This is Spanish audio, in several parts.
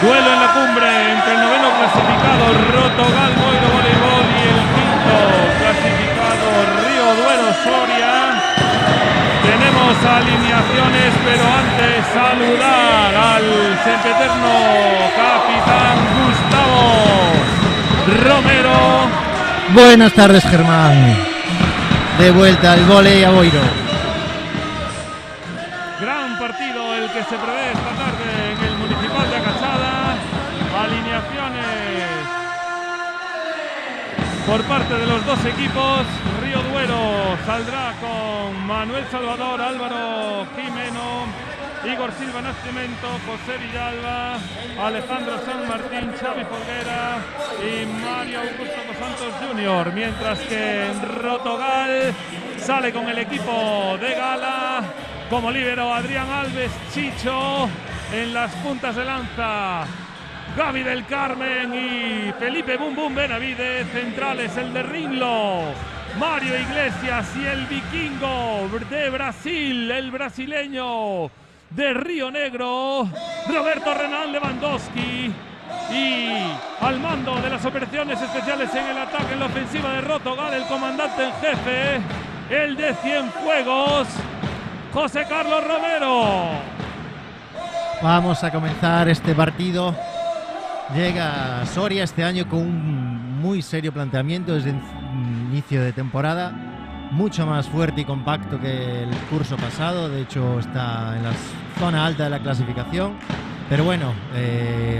Duelo en la cumbre entre el noveno clasificado Rotogal Boiro Voleibol y el quinto clasificado Río Duero Soria. Tenemos alineaciones, pero antes saludar al sempiterno capitán Gustavo Romero. Buenas tardes, Germán. De vuelta al vóley a Boiro. Gran partido el que se prevé esta tarde en el Municipal de Acachada. Alineaciones por parte de los dos equipos. Río Duero saldrá con Manuel Salvador, Álvaro Jimeno, Igor Silva Nascimento, José Villalba, Alejandro San Martín, Xavi Folguera y Mario Augusto dos Santos Jr. Mientras que Rotogal sale con el equipo de gala como líbero Adrián Alves Chicho, en las puntas de lanza Gaby del Carmen y Felipe Bum Bum Benavides, centrales el de Rinlo, Mario Iglesias y el vikingo de Brasil, el brasileño de Río Negro, Roberto Renan Lewandowski. Y al mando de las operaciones especiales en el ataque, en la ofensiva de Rotogal, el comandante en jefe, el de Cienfuegos, José Carlos Romero. Vamos a comenzar este partido. Llega Soria este año con un muy serio planteamiento desde el inicio de temporada, mucho más fuerte y compacto que el curso pasado. De hecho está en la zona alta de la clasificación, pero bueno,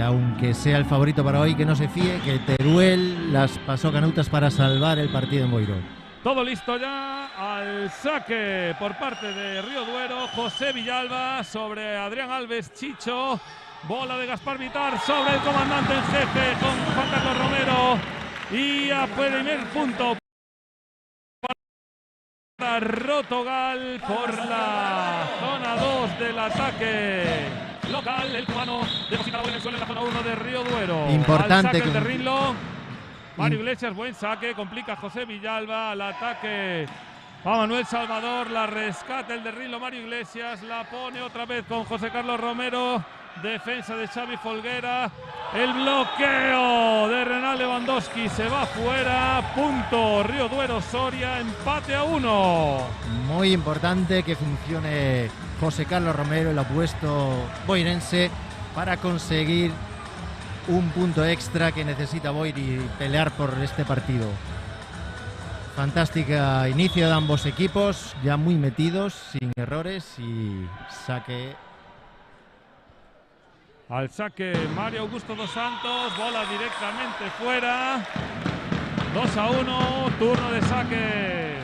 aunque sea el favorito para hoy, que no se fíe, que Teruel las pasó canutas para salvar el partido en Boiro. Todo listo ya al saque por parte de Río Duero. José Villalba sobre Adrián Alves Chicho. Bola de Gaspar Vitar sobre el comandante en jefe con Juan Carlos Romero. Y a primer punto para Rotogal por la zona 2 del ataque local. El cubano depositado en el suelo en la zona 1 de Río Duero. Importante. Al saque de Rinlo. Mario Iglesias, buen saque, complica José Villalba al ataque a Manuel Salvador, la rescata el de Rinlo Mario Iglesias, la pone otra vez con José Carlos Romero, defensa de Xavi Folguera, el bloqueo de Renan Lewandowski, se va fuera, punto Río Duero Soria, empate a 1. Muy importante que funcione José Carlos Romero, el apuesto boirense, para conseguir un punto extra que necesita Boiro y pelear por este partido. Fantástica inicio de ambos equipos, ya muy metidos, sin errores, y saque. Al saque Mario Augusto dos Santos, bola directamente fuera. 2-1, turno de saque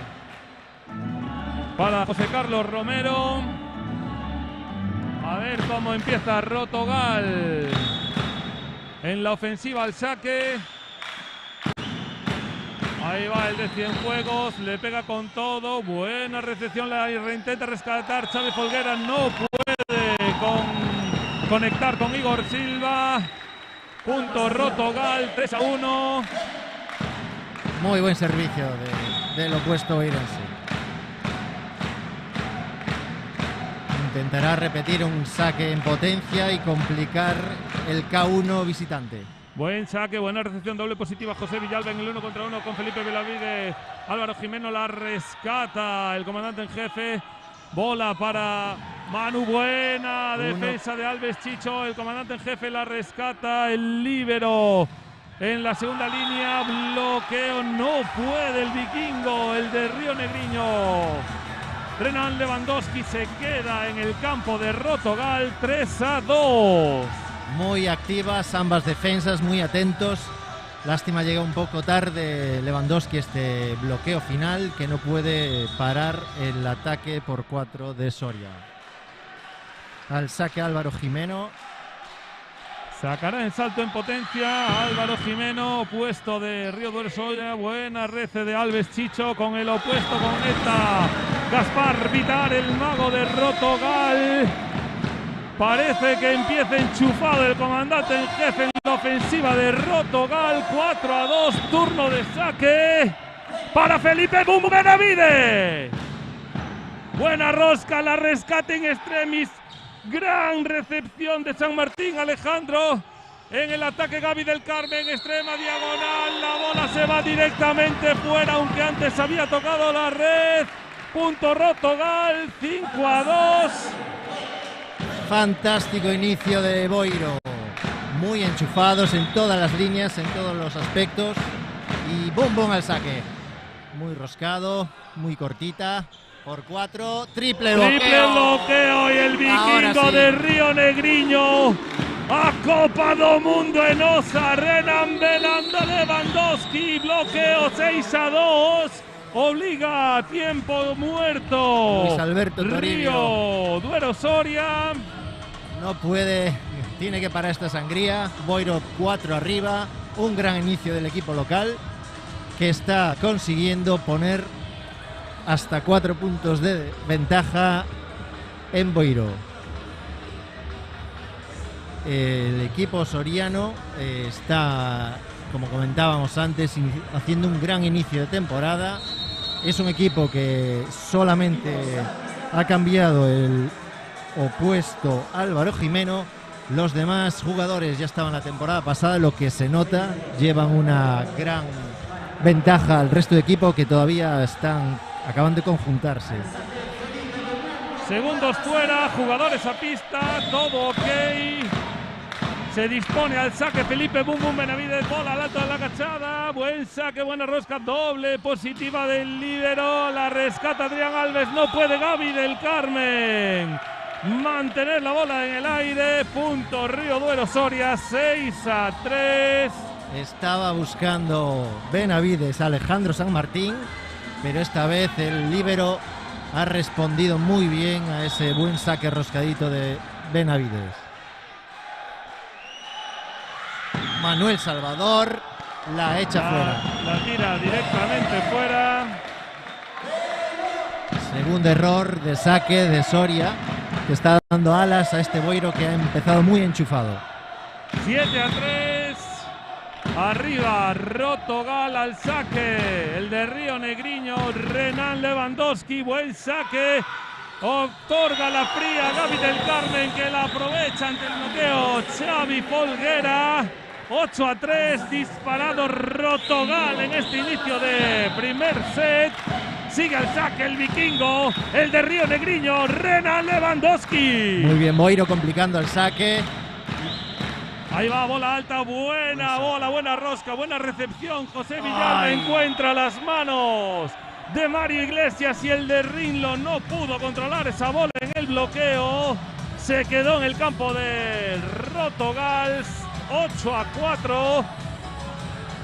para José Carlos Romero. A ver cómo empieza Rotogal en la ofensiva al saque. Ahí va el de Cienfuegos, le pega con todo, buena recepción, la intenta rescatar Xavi Folguera, no puede conectar con Igor Silva. Punto Rotogal, 3-1. Muy buen servicio del opuesto boirense. Intentará repetir un saque en potencia y complicar el K1 visitante. Buen saque, buena recepción, doble positiva. José Villalba en el 1 contra 1 con Felipe Benavides. Álvaro Jimeno la rescata el comandante en jefe. Bola para Manu, buena defensa de Alves Chicho. El comandante en jefe la rescata. El líbero en la segunda línea. Bloqueo, no puede el vikingo, el de Río Negriño. Renan Lewandowski se queda en el campo de Rotogal, 3-2. Muy activas ambas defensas, muy atentos. Lástima, llega un poco tarde Lewandowski este bloqueo final, que no puede parar el ataque por 4 de Soria. Al saque Álvaro Jimeno. Sacará el salto en potencia Álvaro Jimeno, opuesto de Río Duero Soria. Buena rece de Alves Chicho, con el opuesto conecta Gaspar Vitar, el mago de Rotogal. Parece que empieza enchufado el comandante en jefe en la ofensiva de Rotogal. 4-2, turno de saque para Felipe Bum Benavides. Buena rosca, la rescate en extremis. Gran recepción de San Martín, Alejandro. En el ataque Gaby del Carmen, extrema diagonal, la bola se va directamente fuera, aunque antes había tocado la red. Punto Rotogal, 5-2. Fantástico inicio de Boiro, muy enchufados en todas las líneas, en todos los aspectos, y bum bum al saque. Muy roscado, muy cortita, por 4, triple bloqueo. Triple bloqueo y el vikingo sí. de Río Negriño. A Copa do Mundo en Osa, Renan Belanda Lewandowski, bloqueo 6-2, obliga a tiempo muerto. Luis Alberto Toribio. Río Duero Soria. No puede, tiene que parar esta sangría. Boiro 4 arriba, un gran inicio del equipo local que está consiguiendo poner hasta 4 puntos de ventaja en Boiro. El equipo soriano está, como comentábamos antes, haciendo un gran inicio de temporada. Es un equipo que solamente ha cambiado el opuesto Álvaro Jimeno. Los demás jugadores ya estaban la temporada pasada, lo que se nota, llevan una gran ventaja al resto de equipo que todavía acaban de conjuntarse. Segundos fuera, jugadores a pista, todo ok. Se dispone al saque Felipe Bum Bum Benavides, bola al alto de la agachada, buen saque, buena rosca, doble positiva del líbero, la rescata Adrián Alves, no puede Gaby del Carmen mantener la bola en el aire. Punto Río Duero Soria, 6-3. Estaba buscando Benavides a Alejandro San Martín, pero esta vez el líbero ha respondido muy bien a ese buen saque roscadito de Benavides. Manuel Salvador la echa fuera. La tira directamente fuera. Segundo error de saque de Soria, que está dando alas a este Boiro que ha empezado muy enchufado. 7-3. Arriba Rotogal al saque. El de Río Negriño, Renan Lewandowski, buen saque. Otorga la fría Gaby del Carmen, que la aprovecha ante el bloqueo Xavi Folguera. 8-3, disparado Rotogal en este inicio de primer set. Sigue al saque el vikingo, el de Río Negriño, Renan Lewandowski. Muy bien, Boiro complicando el saque. Ahí va, bola alta, buena bola, buena rosca, buena recepción. José Villalba encuentra las manos de Mario Iglesias y el de Rinlo no pudo controlar esa bola en el bloqueo. Se quedó en el campo de Rotogal. 8-4.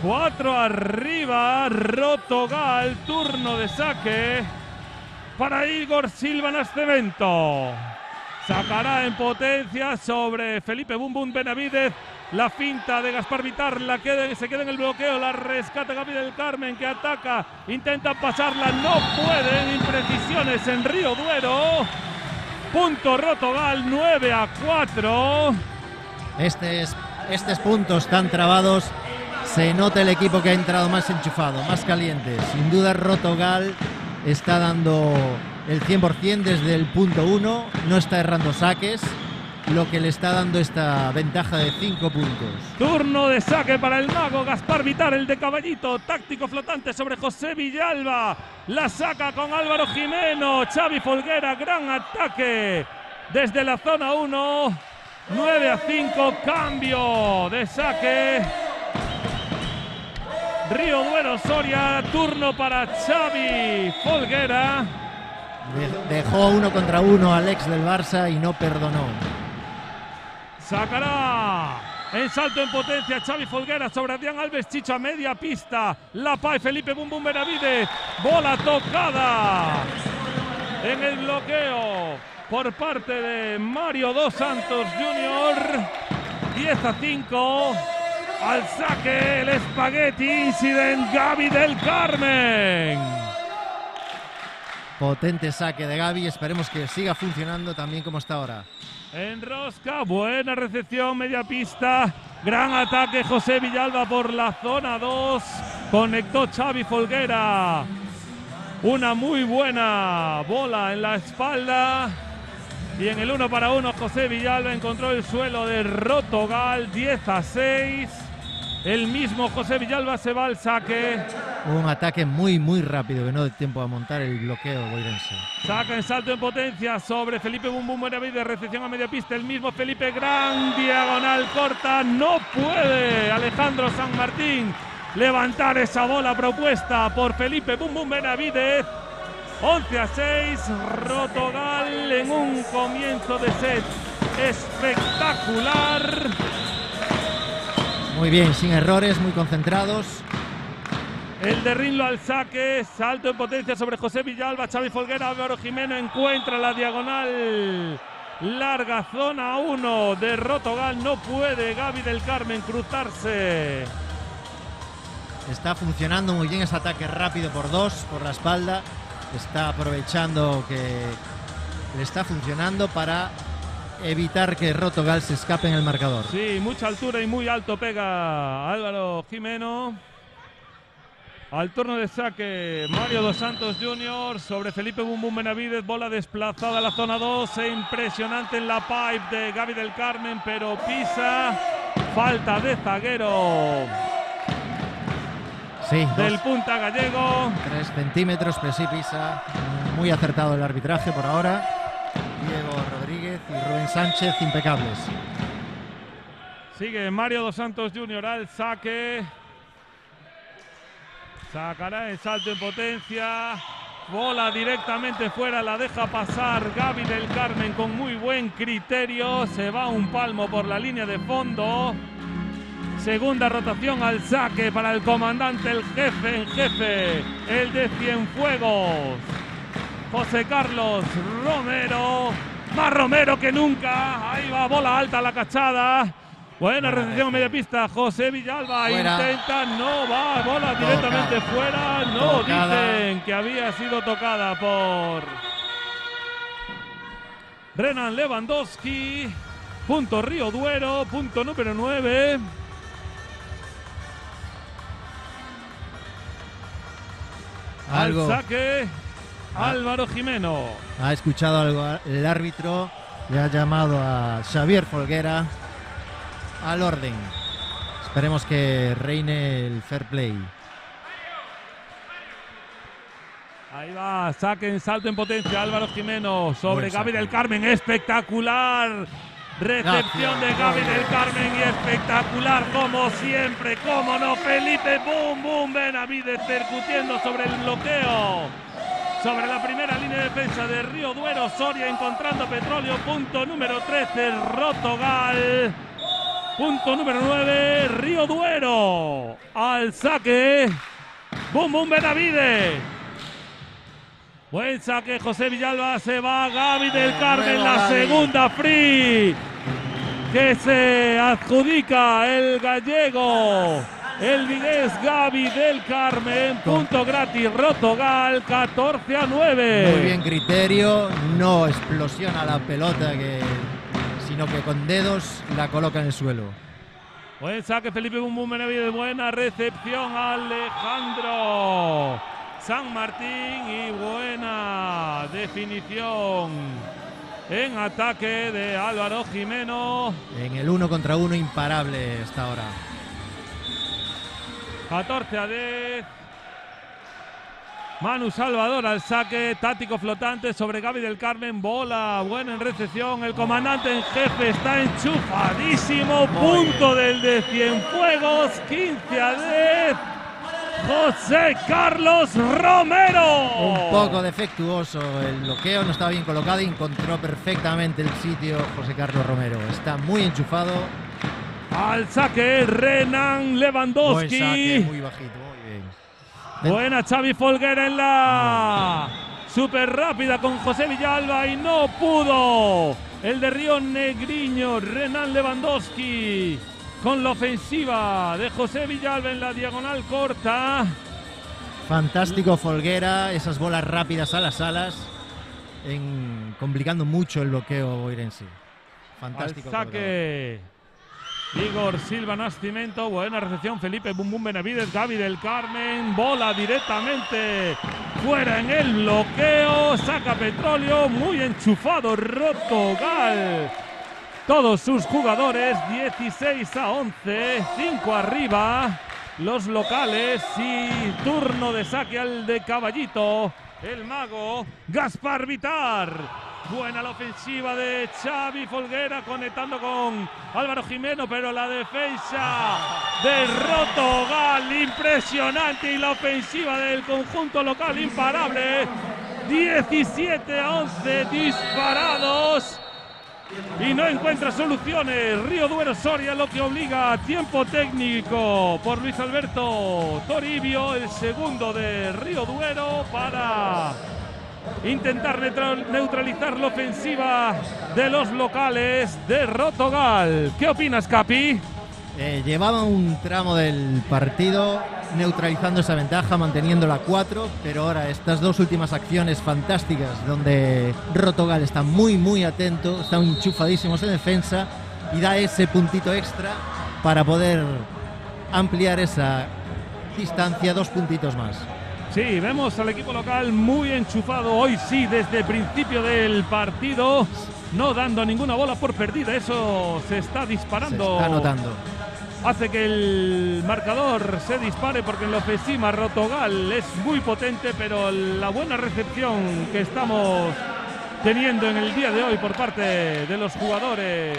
4 arriba. Rotogal. Turno de saque para Igor Silva Nascimento. Sacará en potencia sobre Felipe Bum Bum Benavides. La finta de Gaspar Vitar se queda en el bloqueo. La rescata Gaby del Carmen, que ataca. Intenta pasarla. No pueden. Imprecisiones en Río Duero. Punto Rotogal, 9-4. Estos puntos tan trabados, se nota el equipo que ha entrado más enchufado, más caliente. Sin duda Rotogal está dando el 100% desde el punto 1, no está errando saques, lo que le está dando esta ventaja de 5 puntos. Turno de saque para el mago Gaspar Vitar, el de caballito, táctico flotante sobre José Villalba. La saca con Álvaro Jimeno, Xavi Folguera, gran ataque desde la zona 1. 9-5, cambio de saque. Río Duero Soria, turno para Xavi Folguera. Dejó 1 contra 1 al ex del Barça y no perdonó. Sacará en salto en potencia Xavi Folguera sobre Adrián Alves, chicha media pista. La Pai, Felipe Bum Bum Benavides, bola tocada en el bloqueo por parte de Mario Dos Santos Jr. 10-5. Al saque el Spaghetti Incident, Gaby del Carmen. Potente saque de Gaby, esperemos que siga funcionando también como está ahora. En rosca, buena recepción, media pista. Gran ataque José Villalba por la zona 2. Conectó Xavi Folguera. Una muy buena bola en la espalda. Y en el 1 para 1 José Villalba encontró el suelo de Rotogal, 10-6. El mismo José Villalba se va al saque. Un ataque muy rápido que no dio tiempo a montar el bloqueo boirense. Saca en salto en potencia sobre Felipe Bum Bum Benavides, recepción a media pista, el mismo Felipe, gran diagonal corta, no puede Alejandro San Martín levantar esa bola propuesta por Felipe Bum Bum Benavides. 11-6, Rotogal en un comienzo de set espectacular. Muy bien, sin errores, muy concentrados. El de Rinlo al saque, salto en potencia sobre José Villalba, Xavi Folguera, Álvaro Jimeno encuentra la diagonal larga, zona 1 de Rotogal, no puede Gaby del Carmen cruzarse. Está funcionando muy bien ese ataque rápido por 2, por la espalda. Está aprovechando que le está funcionando para evitar que Rotogal se escape en el marcador. Sí, mucha altura y muy alto pega Álvaro Jimeno. Al turno de saque, Mario Dos Santos Jr. sobre Felipe Bum Bum Benavides. Bola desplazada a la zona 2. Impresionante en la pipe de Gaby del Carmen, pero pisa. Falta de zaguero. Sí, del punta gallego. 3 centímetros, pero sí pisa. Muy acertado el arbitraje por ahora. Diego Rodríguez y Rubén Sánchez impecables. Sigue Mario Dos Santos Jr. al saque. Sacará el salto en potencia. Bola directamente fuera, la deja pasar Gaby del Carmen con muy buen criterio. Se va un palmo por la línea de fondo. Segunda rotación al saque para el comandante, el jefe en jefe, el de Cienfuegos, José Carlos Romero. Más Romero que nunca. Ahí va, bola alta a la cachada. Buena recepción a media pista. José Villalba fuera. Intenta, no va, bola directamente fuera. No, tocada. Dicen que había sido tocada por Renan Lewandowski. Punto Río Duero, punto número 9. Al saque, Álvaro Jimeno. Ha escuchado algo el árbitro. Le ha llamado a Xavier Folguera al orden. Esperemos que reine el fair play. Ahí va, saque en salto en potencia Álvaro Jimeno sobre Gaby del Carmen. Espectacular recepción de Gaby del Carmen y espectacular como siempre, como no, Felipe Bum Bum Benavides percutiendo sobre el bloqueo. Sobre la primera línea de defensa de Río Duero, Soria encontrando petróleo. Punto número 13, Rotogal. Punto número 9, Río Duero. Al saque, Bum Bum Benavides. Buen saque, José Villalba, se va Gaby del Carmen, la segunda free que se adjudica el gallego, el vigués Gaby del Carmen. Punto gratis, Rotogal, 14-9. Muy bien criterio, no explosiona la pelota, sino que con dedos la coloca en el suelo. Buen saque, Felipe Bum Bum Benavides, buena recepción, Alejandro San Martín y buena definición en ataque de Álvaro Jimeno. En el 1 contra 1 imparable esta hora. 14-10. Manu Salvador al saque, táctico flotante sobre Gaby del Carmen, bola buena en recepción, el comandante en jefe está enchufadísimo. Punto del de Cienfuegos, 15-10. José Carlos Romero. Un poco defectuoso el bloqueo, no estaba bien colocado y encontró perfectamente el sitio José Carlos Romero. Está muy enchufado. Al saque, Renan Lewandowski. Buen saque, muy bajito, muy bien. Buena Xavi Folguera en la súper rápida con José Villalba y no pudo. El de Río Negriño, Renan Lewandowski. Con la ofensiva de José Villalba en la diagonal corta. Fantástico Folguera, esas bolas rápidas a las alas, complicando mucho el bloqueo boirense. Fantástico. Al saque, Igor Silva Nascimento, buena recepción, Felipe Bum Bum Benavides, Gaby del Carmen, bola directamente fuera en el bloqueo, saca Petróleo, muy enchufado Rotogal. Todos sus jugadores, 16-11, 5 arriba, los locales y turno de saque al de Caballito, el mago Gaspar Vitar. Buena la ofensiva de Xavi Folguera conectando con Álvaro Jimeno, pero la defensa de Rotogal impresionante y la ofensiva del conjunto local imparable. 17-11 disparados y no encuentra soluciones. Río Duero Soria, lo que obliga a tiempo técnico por Luis Alberto Toribio, el segundo de Río Duero, para intentar neutralizar la ofensiva de los locales de Rotogal. ¿Qué opinas, Capi? Llevaba un tramo del partido neutralizando esa ventaja, manteniéndola 4, pero ahora estas dos últimas acciones fantásticas donde Rotogal está muy atento, están enchufadísimos en defensa y da ese puntito extra para poder ampliar esa distancia 2 puntitos más. Sí, vemos al equipo local muy enchufado hoy sí desde el principio del partido, no dando ninguna bola por perdida. Eso se está disparando. Se está notando. Hace que el marcador se dispare porque en la ofensiva Rotogal es muy potente, pero la buena recepción que estamos teniendo en el día de hoy por parte de los jugadores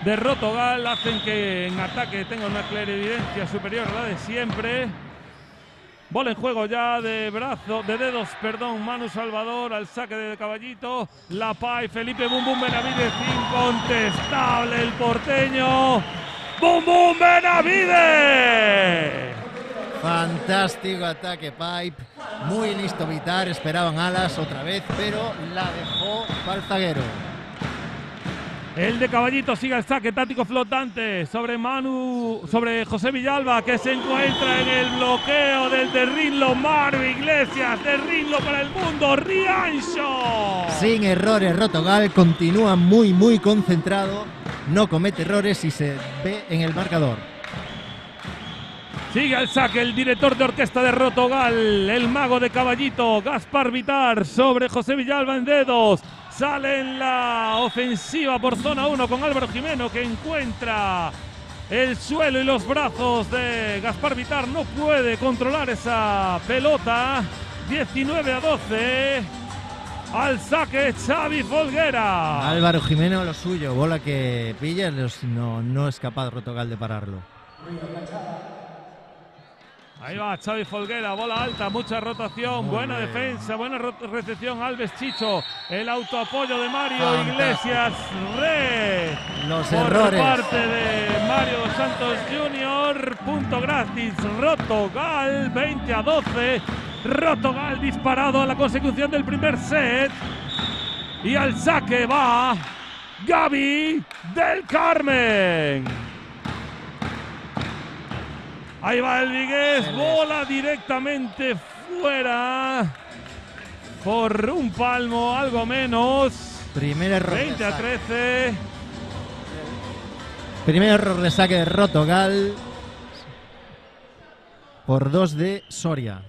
de Rotogal hacen que en ataque tenga una clarividencia superior a la de siempre. Bola en juego ya de dedos, Manu Salvador al saque de Caballito. La Pai, Felipe Bum Bum Benavides, incontestable el porteño. ¡Bum Bum Benavides! Fantástico ataque Pipe, muy listo Vitar, esperaban alas otra vez, pero la dejó para el zaguero. El de Caballito sigue el saque táctico flotante sobre José Villalba, que se encuentra en el bloqueo del Derrinlo. Mario Iglesias, Derrinlo para el mundo, Riancho. Sin errores Rotogal, continúa muy concentrado, no comete errores y se ve en el marcador. Sigue el saque el director de orquesta de Rotogal, el mago de Caballito, Gaspar Vitar, sobre José Villalba en dedos. Sale en la ofensiva por zona 1 con Álvaro Jimeno, que encuentra el suelo y los brazos de Gaspar Vitar. No puede controlar esa pelota. 19-12. Al saque Xavi Folguera. Álvaro Jimeno lo suyo, bola que pilla, no es capaz Rotogal de pararlo. Ahí va Xavi Folguera, bola alta, mucha rotación, buena defensa, buena recepción, Alves Chicho, el autoapoyo de Mario Iglesias, los errores por parte de Mario Santos Jr., punto gratis, Rotogal, 20-12, Rotogal disparado a la consecución del primer set, y al saque va Gaby del Carmen. Ahí va el Vigués, bola directamente fuera por un palmo, algo menos. Primer error 20-13. Primer error de saque de Rotogal por 2 de Soria.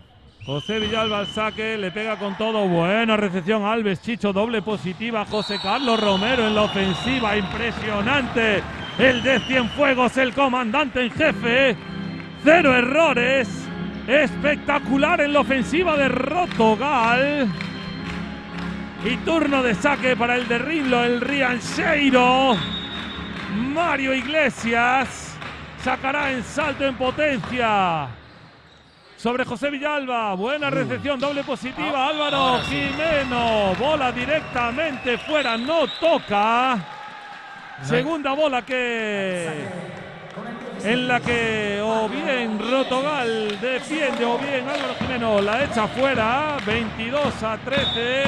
José Villalba al saque, le pega con todo, buena recepción Alves Chicho, doble positiva, José Carlos Romero en la ofensiva, impresionante. El de Cienfuegos, el comandante en jefe. 0 errores, espectacular en la ofensiva de Rotogal. Y turno de saque para el de Rinlo, el Riancheiro. Mario Iglesias sacará en salto en potencia sobre José Villalba. Buena recepción, doble positiva, Álvaro Jimeno. Bola directamente fuera, no toca. Segunda bola en la que o bien Rotogal defiende o bien Álvaro Jimeno la echa fuera. 22-13.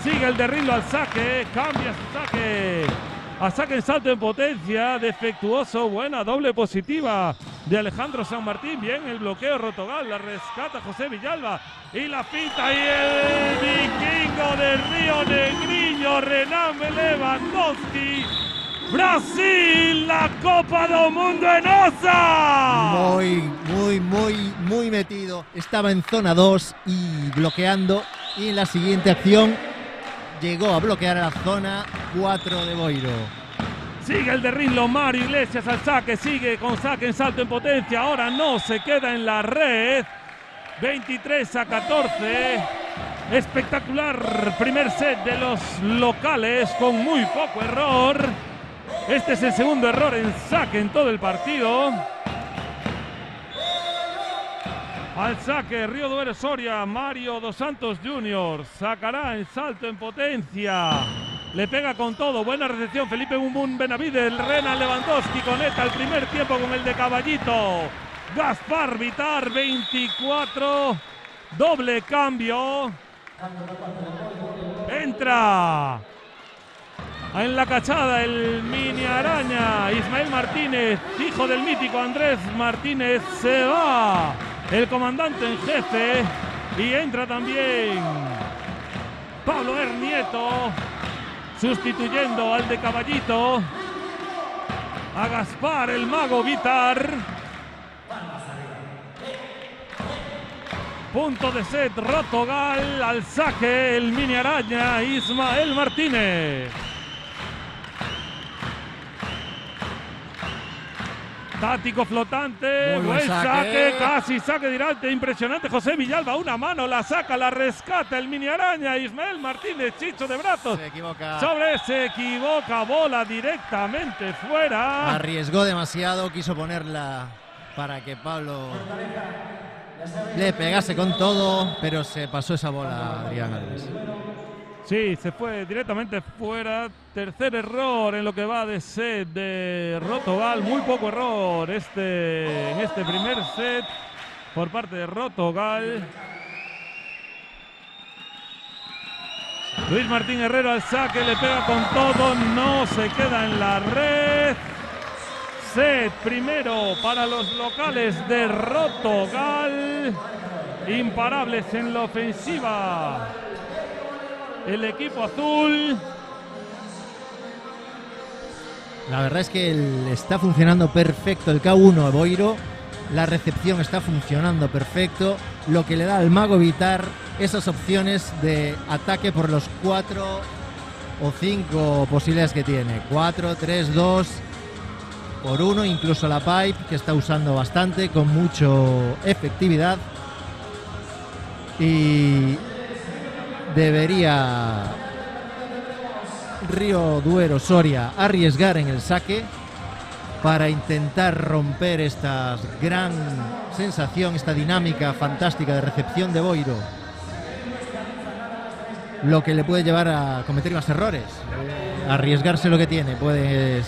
Sigue el de Rinlo al saque, cambia su saque a saque en salto en potencia, defectuoso, buena doble positiva de Alejandro San Martín. Bien el bloqueo Rotogal, la rescata José Villalba y la pinta, y el vikingo de Río Negriño, Renan Lewandowski, Brasil, la Copa do Mundo en Osa. Muy metido. Estaba en zona 2 y bloqueando. Y en la siguiente acción llegó a bloquear a la zona 4 de Boiro. Sigue el de Rinlo, Mario Iglesias al saque, sigue con saque en salto en potencia, ahora no se queda en la red. 23-14. Espectacular primer set de los locales con muy poco error. Este es el segundo error en saque en todo el partido. Al saque, Río Duero Soria, Mario dos Santos Jr. Sacará en salto en potencia. Le pega con todo, buena recepción Felipe Bumbum Benavides, Renan Lewandowski conecta el primer tiempo con el de Caballito. Gaspar Vitar, 24, doble cambio. Entra en la cachada el mini araña Ismael Martínez, hijo del mítico Andrés Martínez. Se va el comandante en jefe y entra también Pablo Ernieto, sustituyendo al de Caballito, a Gaspar el mago Vitar. Punto de set, Rotogal al saque, el mini araña Ismael Martínez. Tático flotante, buen saque, casi saque directo, impresionante. José Villalba, una mano, la saca, la rescata el mini araña. Ismael Martínez, Chicho de brazos. Se equivoca, bola directamente fuera. Arriesgó demasiado, quiso ponerla para que Pablo le pegase con todo, pero se pasó esa bola, Adrián Alves. Sí, se fue directamente fuera. Tercer error en lo que va de set de Rotogal. Muy poco error en este primer set por parte de Rotogal. Luis Martín Herrero al saque, le pega con todo, no se queda en la red. Set primero para los locales de Rotogal. Imparables en la ofensiva el equipo azul. La verdad es que está funcionando perfecto el K1 a Boiro. La recepción está funcionando perfecto, lo que le da al mago Vitar esas opciones de ataque por los 4 o 5 posibilidades que tiene. 4, 3, 2 por 1, incluso la pipe que está usando bastante con mucho efectividad. Y debería Río Duero Soria arriesgar en el saque para intentar romper esta gran sensación, esta dinámica fantástica de recepción de Boiro, lo que le puede llevar a cometer más errores, arriesgarse lo que tiene. Puedes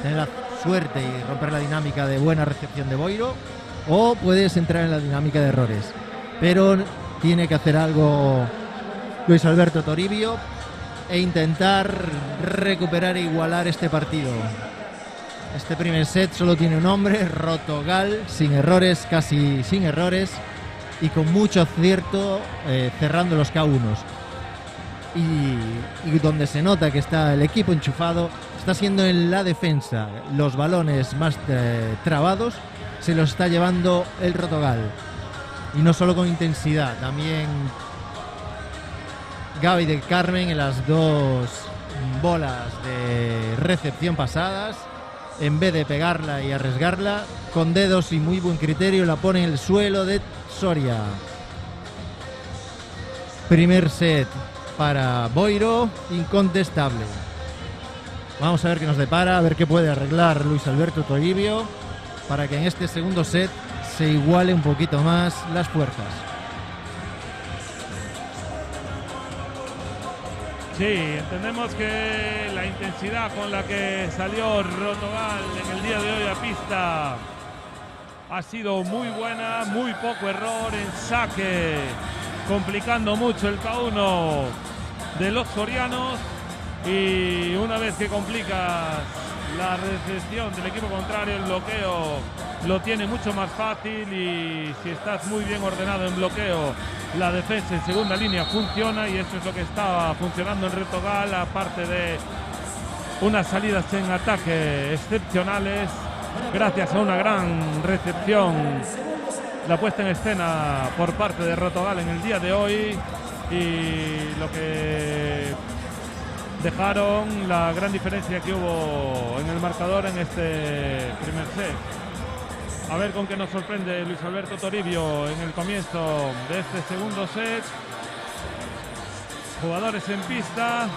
tener la suerte y romper la dinámica de buena recepción de Boiro, o puedes entrar en la dinámica de errores, pero tiene que hacer algo Luis Alberto Toribio e intentar recuperar e igualar este partido. Este primer set solo tiene un hombre, Rotogal, sin errores, casi sin errores, y con mucho acierto cerrando los K1s. Y donde se nota que está el equipo enchufado está siendo en la defensa. Los balones más trabados se los está llevando el Rotogal, y no solo con intensidad, también Gaby del Carmen en las dos bolas de recepción pasadas, en vez de pegarla y arriesgarla, con dedos y muy buen criterio la pone en el suelo de Soria. Primer set para Boiro, incontestable. Vamos a ver qué nos depara, a ver qué puede arreglar Luis Alberto Toribio para que en este segundo set se iguale un poquito más las fuerzas. Sí, entendemos que la intensidad con la que salió Rotogal en el día de hoy a pista ha sido muy buena, muy poco error en saque, complicando mucho el K1 de los sorianos, y una vez que complicas la recepción del equipo contrario, el bloqueo lo tiene mucho más fácil, y si estás muy bien ordenado en bloqueo, la defensa en segunda línea funciona, y eso es lo que estaba funcionando en Rotogal, aparte de unas salidas en ataque excepcionales, gracias a una gran recepción, la puesta en escena por parte de Rotogal en el día de hoy, y lo que dejaron la gran diferencia que hubo en el marcador en este primer set. A ver con qué nos sorprende Luis Alberto Toribio en el comienzo de este segundo set. Jugadores en pista,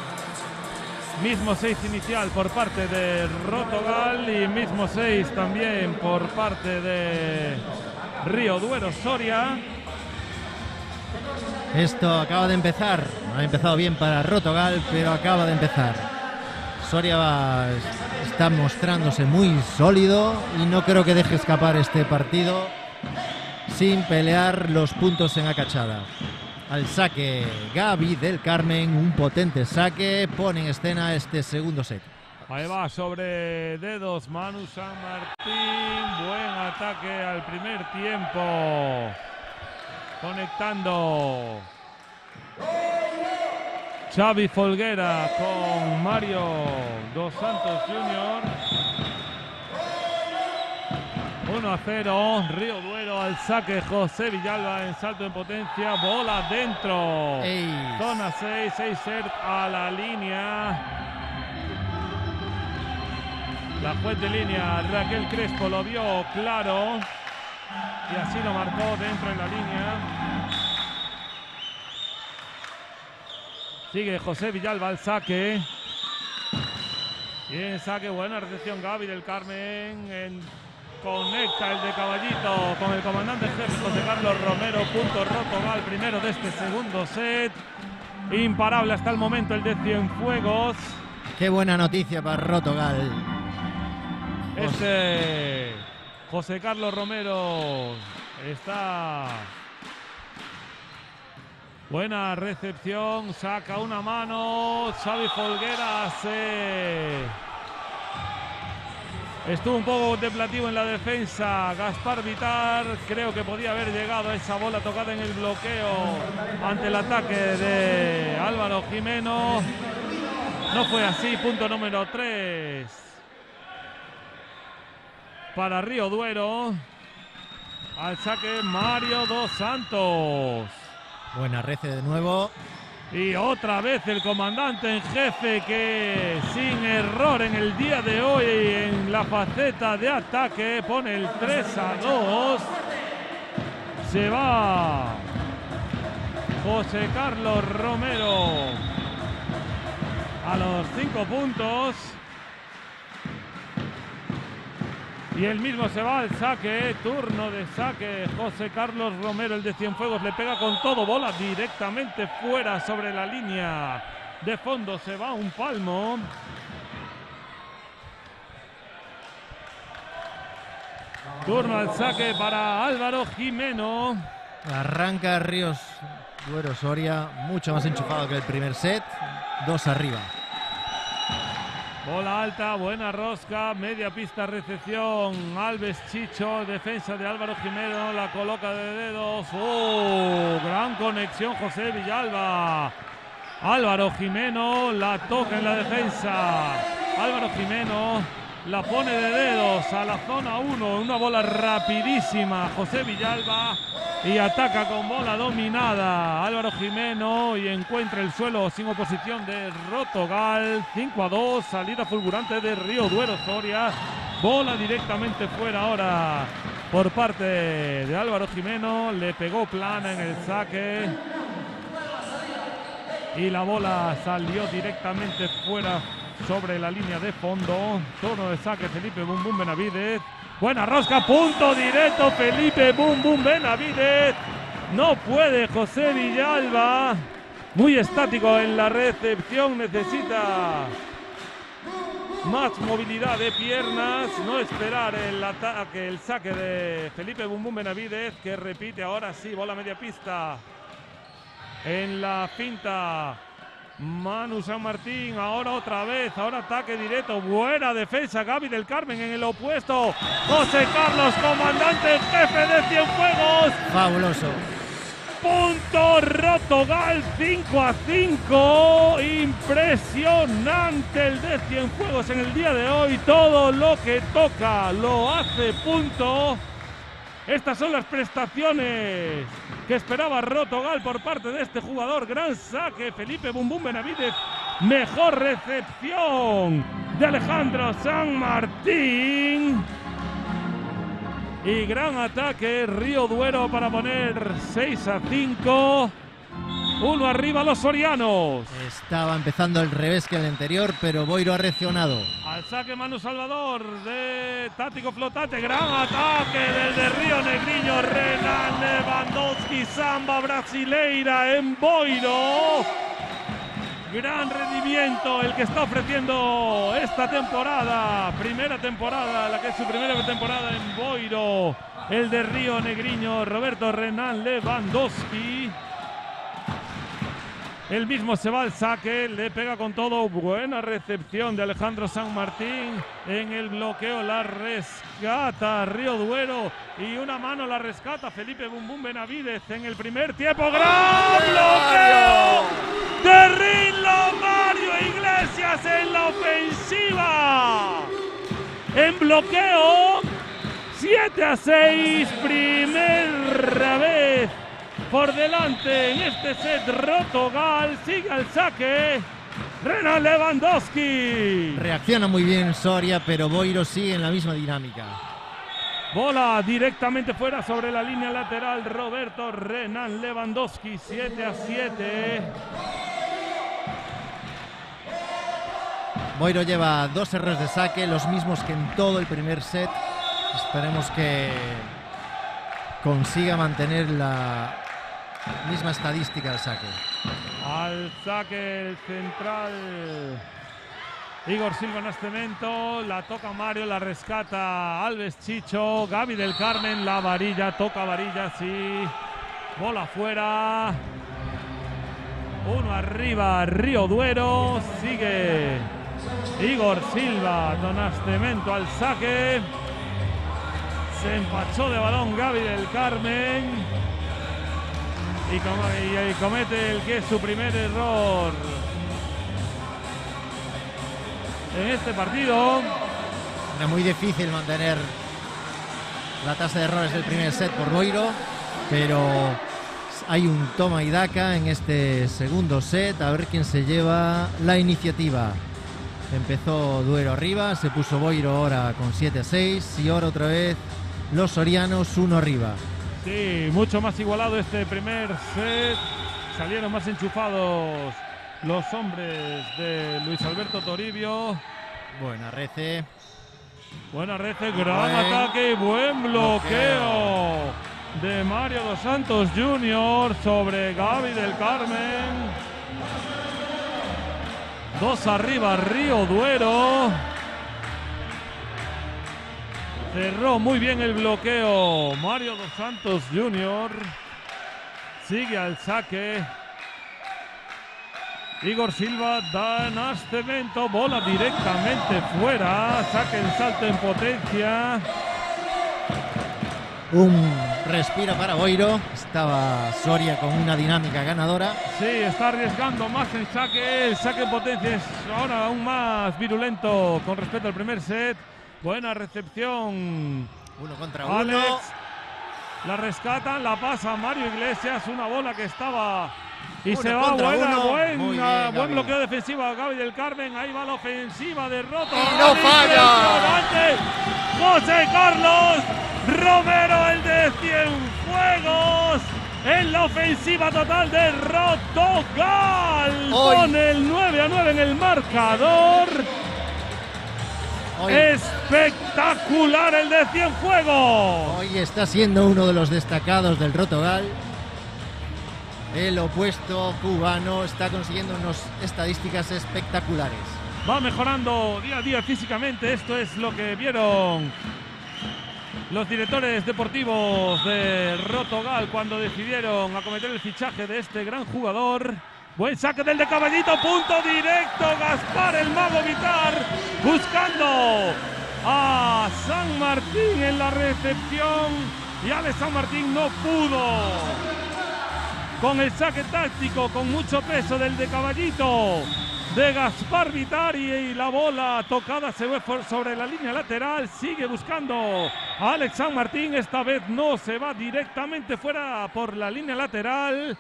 mismo 6 inicial por parte de Rotogal y mismo 6 también por parte de Río Duero Soria. Esto acaba de empezar, ha empezado bien para Rotogal, pero acaba de empezar. Soria está mostrándose muy sólido y no creo que deje escapar este partido sin pelear los puntos en acachada. Al saque Gaby del Carmen, un potente saque, pone en escena este segundo set. Ahí va sobre dedos Manu San Martín, buen ataque al primer tiempo. Conectando Xavi Folguera con Mario Dos Santos Jr. 1-0, Río Duero al saque, José Villalba en salto en potencia, bola dentro. Zona 6, 6 set a la línea. La juez de línea Raquel Crespo lo vio claro y así lo marcó dentro en la línea. Sigue José Villalba al saque. Bien saque, buena recepción Gaby del Carmen. Conecta el de Caballito con el comandante jefe José Carlos Romero. Punto Rotogal, primero de este segundo set. Imparable hasta el momento el de Cienfuegos. Qué buena noticia para Rotogal. José Carlos Romero está... Buena recepción, saca una mano, Xavi Folguera estuvo un poco contemplativo en la defensa, Gaspar Vitar, creo que podía haber llegado a esa bola tocada en el bloqueo ante el ataque de Álvaro Jimeno, no fue así, punto número 3 para Río Duero, al saque Mario Dos Santos. Buena rece de nuevo. Y otra vez el comandante en jefe que sin error en el día de hoy en la faceta de ataque pone el 3-2. Se va José Carlos Romero a los 5 puntos. Y él mismo se va al saque, turno de saque, José Carlos Romero, el de Cienfuegos, le pega con todo, bola directamente fuera sobre la línea de fondo, se va un palmo. Turno al saque para Álvaro Jimeno. Arranca Ríos Duero Soria, mucho más enchufado que el primer set, 2 arriba. Bola alta, buena rosca, media pista recepción, Alves Chicho, defensa de Álvaro Jimeno, la coloca de dedos, gran conexión José Villalba, Álvaro Jimeno la toca en la defensa, Álvaro Jimeno la pone de dedos a la zona 1, una bola rapidísima, José Villalba, y ataca con bola dominada Álvaro Jimeno y encuentra el suelo sin oposición de Rotogal. 5-2, salida fulgurante de Río Duero Soria, bola directamente fuera ahora por parte de Álvaro Jimeno, le pegó plana en el saque y la bola salió directamente fuera sobre la línea de fondo. Turno de saque Felipe Bum Bum Benavidez. Buena rosca, punto directo, Felipe Bum Bum Benavidez. No puede José Villalba. Muy estático en la recepción, necesita más movilidad de piernas. No esperar el ataque, el saque de Felipe Bum Bum Benavidez, que repite ahora sí, bola media pista. En la finta Manu San Martín, ahora otra vez, ahora ataque directo, buena defensa, Gaby del Carmen en el opuesto, José Carlos, comandante en jefe de Cienfuegos. Fabuloso. punto. Rotogal 5-5. Impresionante el de Cienfuegos en el día de hoy. Todo lo que toca lo hace punto. Estas son las prestaciones que esperaba Rotogal por parte de este jugador. Gran saque, Felipe Bum Bum Benavidez. Mejor recepción de Alejandro San Martín. Y gran ataque, Río Duero para poner 6-5. 1 arriba los sorianos. Estaba empezando el revés que el anterior, pero Boiro ha reaccionado. Al saque Manu Salvador de Tático Flotante. Gran ataque del de Río Negriño. Renan Lewandowski, samba brasileira en Boiro. Gran rendimiento el que está ofreciendo esta temporada. Primera temporada, la que es su primera temporada en Boiro. El de Río Negriño, Roberto Renan Lewandowski. Él mismo se va al saque, le pega con todo. Buena recepción de Alejandro San Martín en el bloqueo. La rescata Río Duero y una mano la rescata Felipe Bum Bum Benavidez en el primer tiempo. ¡Gran bloqueo de Rinlo Mario Iglesias en la ofensiva! En bloqueo, 7-6, primera vez por delante en este set. Rotogal sigue al saque. Renan Lewandowski. Reacciona muy bien Soria, pero Boiro sigue en la misma dinámica. Bola directamente fuera sobre la línea lateral. Roberto Renan Lewandowski, 7-7. Boiro lleva 2 errores de saque, los mismos que en todo el primer set. Esperemos que consiga mantener la misma estadística del saque. Al saque el central Igor Silva Nascimento, la toca Mario, la rescata Alves Chicho, Gaby del Carmen, la varilla, toca varilla, sí, bola afuera. 1 arriba, Río Duero, sigue Igor Silva, Nascimento al saque. Se empachó de balón Gaby del Carmen. Y comete el que es su primer error en este partido. Era muy difícil mantener la tasa de errores del primer set por Boiro, pero hay un toma y daca en este segundo set. A ver quién se lleva la iniciativa. Empezó Duero arriba, se puso Boiro ahora con 7-6 y ahora otra vez los sorianos 1 arriba. Sí, mucho más igualado este primer set. Salieron más enchufados los hombres de Luis Alberto Toribio. Buena Rece. Buena Rece, gran ataque y buen bloqueo de Mario dos Santos Jr. sobre Gaby del Carmen. 2 arriba, Río Duero. Cerró muy bien el bloqueo Mario dos Santos Jr. Sigue al saque Igor Silva, da Nascimento, bola directamente fuera, saque el salto en potencia. Un respiro para Boiro. Estaba Soria con una dinámica ganadora. Sí, está arriesgando más el saque en potencia es ahora aún más virulento con respecto al primer set. Buena recepción. 1 contra 1. Alex, la rescatan, la pasa Mario Iglesias, una bola que estaba y se va. Buen bloqueo defensivo a Gaby del Carmen. Ahí va la ofensiva de Roto. ¡Y no falla! José Carlos Romero, el de Cienfuegos, en la ofensiva total de Rotogal. Con el 9-9 en el marcador. Espectacular el de Cienfuegos. Hoy está siendo uno de los destacados del Rotogal. El opuesto cubano está consiguiendo unas estadísticas espectaculares. Va mejorando día a día físicamente. Esto es lo que vieron los directores deportivos de Rotogal cuando decidieron acometer el fichaje de este gran jugador. Buen saque del de Caballito, punto directo. Gaspar el Mago Vitar buscando a San Martín en la recepción. Y Alex San Martín no pudo con el saque táctico, con mucho peso del de Caballito, de Gaspar Vitari, y la bola tocada se ve sobre la línea lateral. Sigue buscando a Alex San Martín, esta vez no, se va directamente fuera por la línea lateral.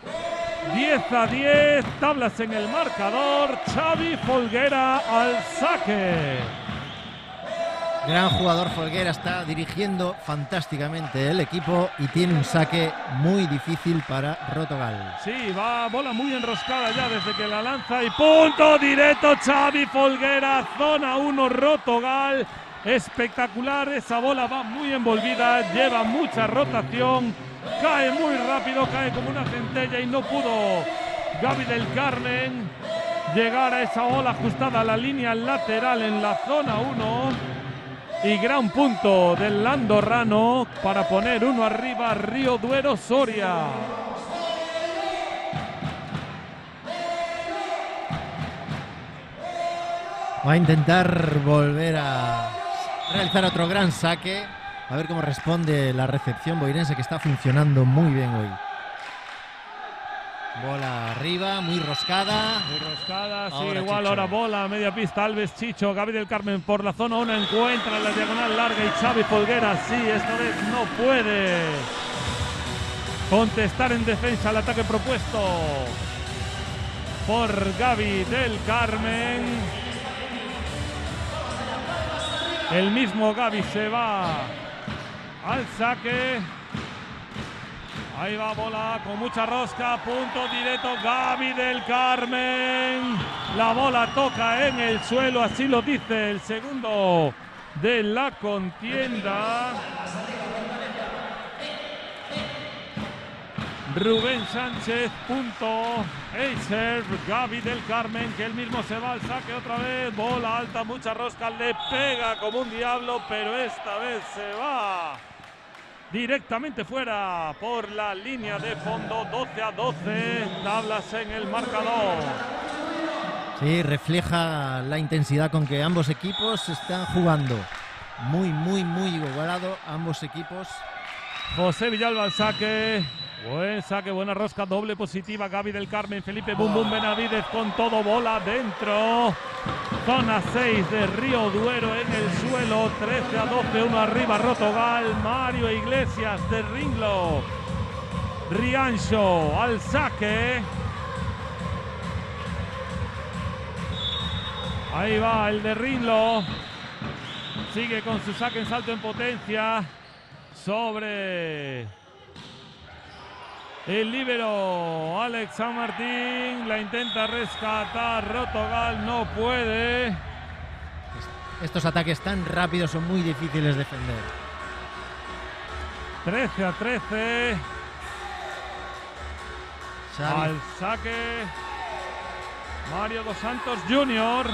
10-10, tablas en el marcador. Xavi Folguera al saque. Gran jugador Folguera, está dirigiendo fantásticamente el equipo y tiene un saque muy difícil para Rotogal. Sí, va bola muy enroscada ya desde que la lanza y punto directo. Xavi Folguera, zona 1, Rotogal. Espectacular, esa bola va muy envolvida, lleva mucha rotación, cae muy rápido, cae como una centella y no pudo Gaby del Carmen llegar a esa bola ajustada a la línea lateral en la zona 1. Y gran punto del andorrano para poner uno arriba Río Duero Soria. Va a intentar volver a realizar otro gran saque. A ver cómo responde la recepción boirense, que está funcionando muy bien hoy. Bola arriba, muy roscada. Muy roscada, sigue Ahora igual, Chicho. ahora bola a media pista, Alves Chicho, Gaby del Carmen por la zona 1, encuentra la diagonal larga y Xavi Folguera, sí, esta vez no puede contestar en defensa al ataque propuesto por Gaby del Carmen. El mismo Gaby se va al saque. Ahí va bola con mucha rosca, punto directo, Gaby del Carmen. La bola toca en el suelo, así lo dice el segundo de la contienda. Rubén Sánchez, punto. El serve, Gaby del Carmen, que él mismo se va al saque otra vez. Bola alta, mucha rosca, le pega como un diablo, pero esta vez se va directamente fuera por la línea de fondo. 12-12, tablas en el marcador. Sí, refleja la intensidad con que ambos equipos están jugando. Muy igualado ambos equipos. José Villalba al saque. Buen saque, buena rosca, doble positiva. Gaby del Carmen, Felipe Bum Bum Benavides con todo, bola dentro. Zona 6 de Río Duero en el suelo. 13-12, uno arriba Rotogal. Mario Iglesias de Ringlo. Riancho al saque. Ahí va el de Ringlo. Sigue con su saque en salto en potencia sobre el líbero Alex San Martín. La intenta rescatar Rotogal, no puede. Estos ataques tan rápidos son muy difíciles de defender. 13-13. Xavi. Al saque Mario dos Santos Jr.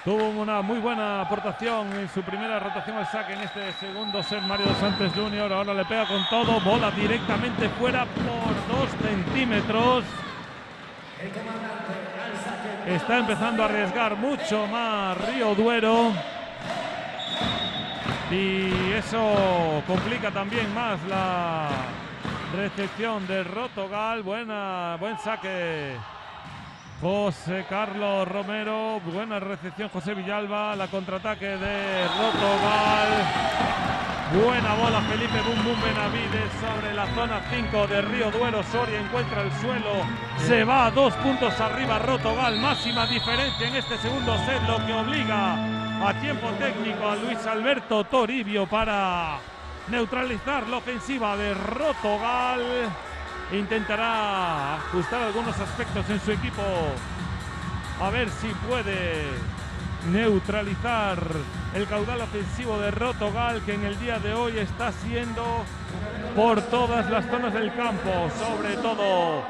Tuvo una muy buena aportación en su primera rotación al saque. En este segundo set Mario dos Santos Jr. ahora le pega con todo, bola directamente fuera por 2 centímetros. Está empezando a arriesgar mucho más Río Duero y eso complica también más la recepción de Rotogal. Buen saque José Carlos Romero, buena recepción José Villalba, la contraataque de Rotogal. Buena bola Felipe Bum Bum Benavides sobre la zona 5 de Río Duero. Soria encuentra el suelo, se va a 2 puntos arriba Rotogal. Máxima diferencia en este segundo set, lo que obliga a tiempo técnico a Luis Alberto Toribio para neutralizar la ofensiva de Rotogal. Intentará ajustar algunos aspectos en su equipo, a ver si puede neutralizar el caudal ofensivo de Rotogal, que en el día de hoy está siendo por todas las zonas del campo, sobre todo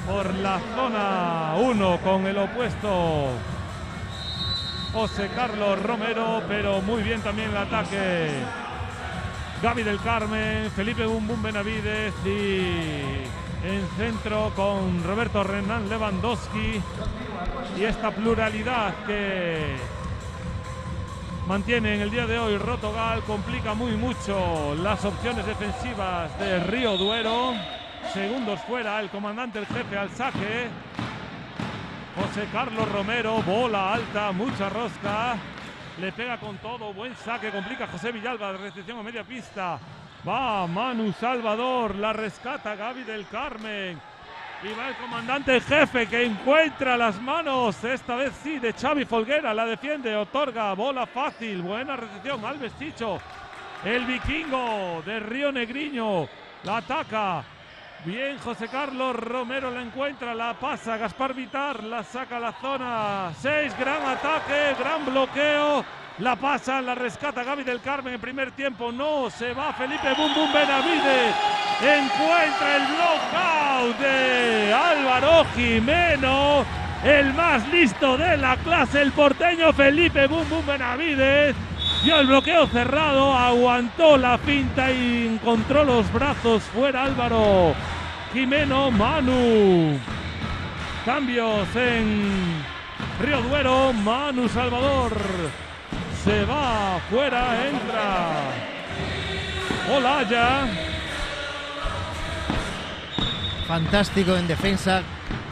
por la zona 1 con el opuesto José Carlos Romero, pero muy bien también el ataque Gaby del Carmen, Felipe Bum Bum Benavides y en centro con Roberto Renan Lewandowski, y esta pluralidad que mantiene en el día de hoy Rotogal, complica mucho las opciones defensivas de Río Duero. Segundos fuera, el comandante, el jefe al saque. José Carlos Romero, bola alta, mucha rosca. Le pega con todo, buen saque, complica José Villalba, de recepción a media pista. Va Manu Salvador, la rescata Gaby del Carmen. Y va el comandante jefe que encuentra las manos, esta vez sí, de Xavi Folguera. La defiende, otorga, bola fácil, buena recepción, Alves Chicho. El vikingo de Río Negriño, la ataca. Bien, José Carlos Romero la encuentra, la pasa, Gaspar Vitar, la saca a la zona 6, gran ataque, gran bloqueo. La pasa, la rescata Gaby del Carmen en primer tiempo. No, se va Felipe Bum Bum Benavides. Encuentra el knockout de Álvaro Jimeno. El más listo de la clase, el porteño Felipe Bum Bum Benavides. Dio el bloqueo cerrado, aguantó la finta y encontró los brazos fuera Álvaro Jimeno. Manu. Cambios en Río Duero. Manu Salvador se va fuera, entra Olaya. Fantástico en defensa,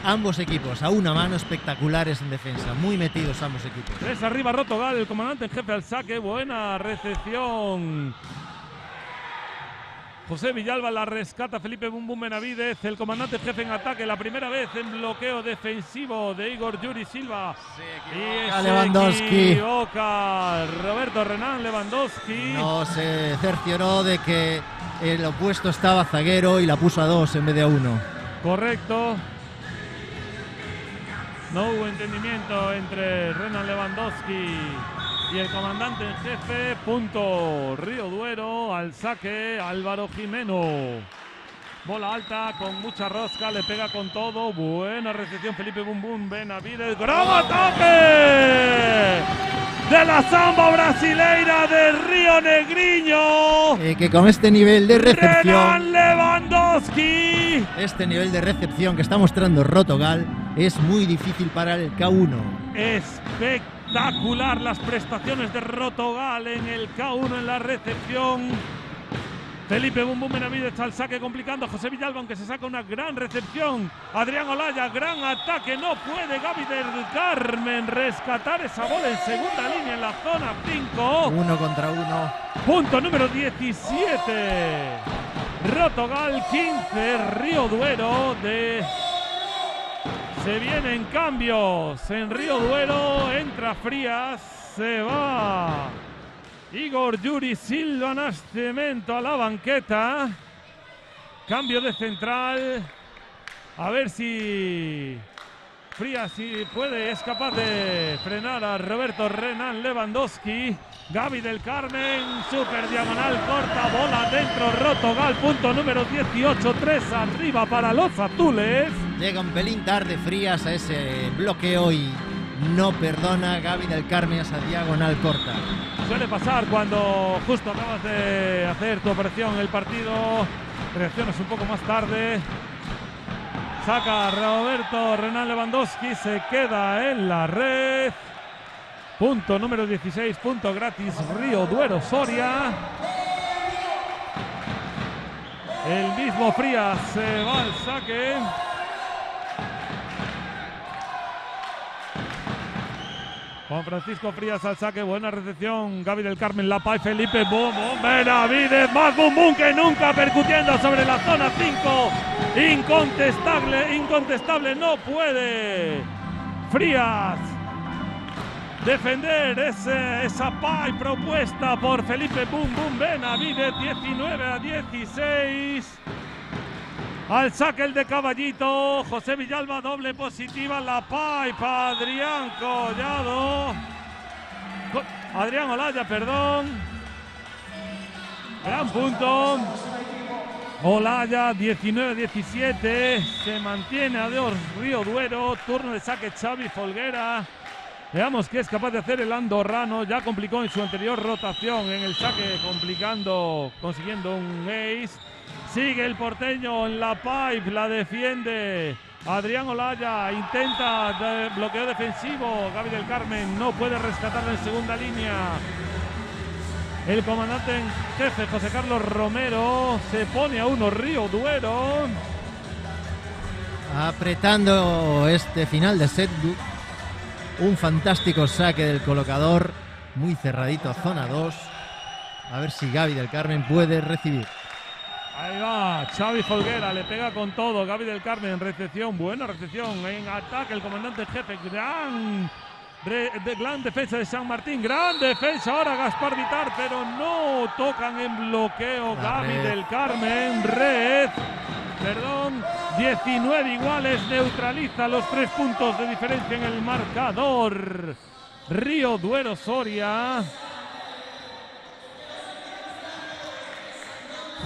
ambos equipos, a una mano, espectaculares en defensa, muy metidos ambos equipos. 3 arriba Rotogal, el comandante en jefe al saque, buena recepción. José Villalba la rescata Felipe Bum Bum Benavides, el comandante jefe en ataque, la primera vez en bloqueo defensivo de Igor Yuri Silva. Y Lewandowski. Equivoca Roberto Renan Lewandowski. No, se cercioró de que el opuesto estaba zaguero y la puso a 2 en vez de a 1. Correcto. No hubo entendimiento entre Renan Lewandowski y el comandante en jefe. Punto Río Duero, al saque Álvaro Jimeno. Bola alta con mucha rosca, le pega con todo. Buena recepción Felipe Bum Bum Benavides. ¡Gran ataque! De la samba brasileira de Río Negriño. Que con este nivel de recepción, Renan Lewandowski. este nivel de recepción que está mostrando Rotogal es muy difícil para el K1. Espectacular las prestaciones de Rotogal en el K1 en la recepción. Felipe Bum Bum Benavides al saque complicando a José Villalba, aunque se saca una gran recepción. Adrián Olaya, gran ataque, no puede Gaby del Carmen rescatar esa bola en segunda línea en la zona 5. 1 contra 1. Punto número 17. Rotogal 15, Río Duero de... Se vienen cambios en Río Duero, entra Frías, se va Igor Yuri Silva Nascimento a la banqueta. Cambio de central. A ver si Frías puede, es capaz de frenar a Roberto Renan Lewandowski. Gaby del Carmen, super diagonal, corta, bola dentro, Rotogal, punto número 18, 3 arriba para los azules. Llega un pelín tarde Frías a ese bloqueo y no perdona Gaby del Carmen esa diagonal corta. Suele pasar cuando justo acabas de hacer tu operación en el partido, reaccionas un poco más tarde. Saca Roberto Renan Lewandowski, se queda en la red. Punto número 16, punto gratis Río Duero Soria. El mismo Frías se va al saque. Juan Francisco Frías al saque, buena recepción. Gaby del Carmen, La Paz, Felipe Bum Bum Benavides, más Bum Bum que nunca, percutiendo sobre la zona 5. Incontestable, no puede Frías defender esa pay propuesta por Felipe Bum Bum Benavides. 19-16. Al saque el de Caballito. José Villalba, doble positiva. La pay para Adrián Collado. Adrián Olaya, perdón. Gran punto. Olaya, 19-17. Se mantiene a 2 Río Duero. Turno de saque Xavi Folguera. Veamos qué es capaz de hacer el andorrano. Ya complicó en su anterior rotación en el saque, consiguiendo un ace. Sigue el porteño en la pipe, la defiende Adrián Olaya intenta bloqueo defensivo. Gaby del Carmen no puede rescatarla en segunda línea. El comandante en jefe, José Carlos Romero, se pone a 1 Río Duero. Apretando este final de set. Un fantástico saque del colocador. Muy cerradito, zona 2. A ver si Gaby del Carmen puede recibir. Ahí va, Xavi Folguera, le pega con todo. Gaby del Carmen, recepción, buena recepción. En ataque, el comandante en jefe, gran defensa de San Martín. Gran defensa ahora Gaspar Vitar, pero no tocan en bloqueo. Gaby del Carmen, red. Perdón, 19 iguales, neutraliza los 3 puntos de diferencia en el marcador. Río Duero Soria.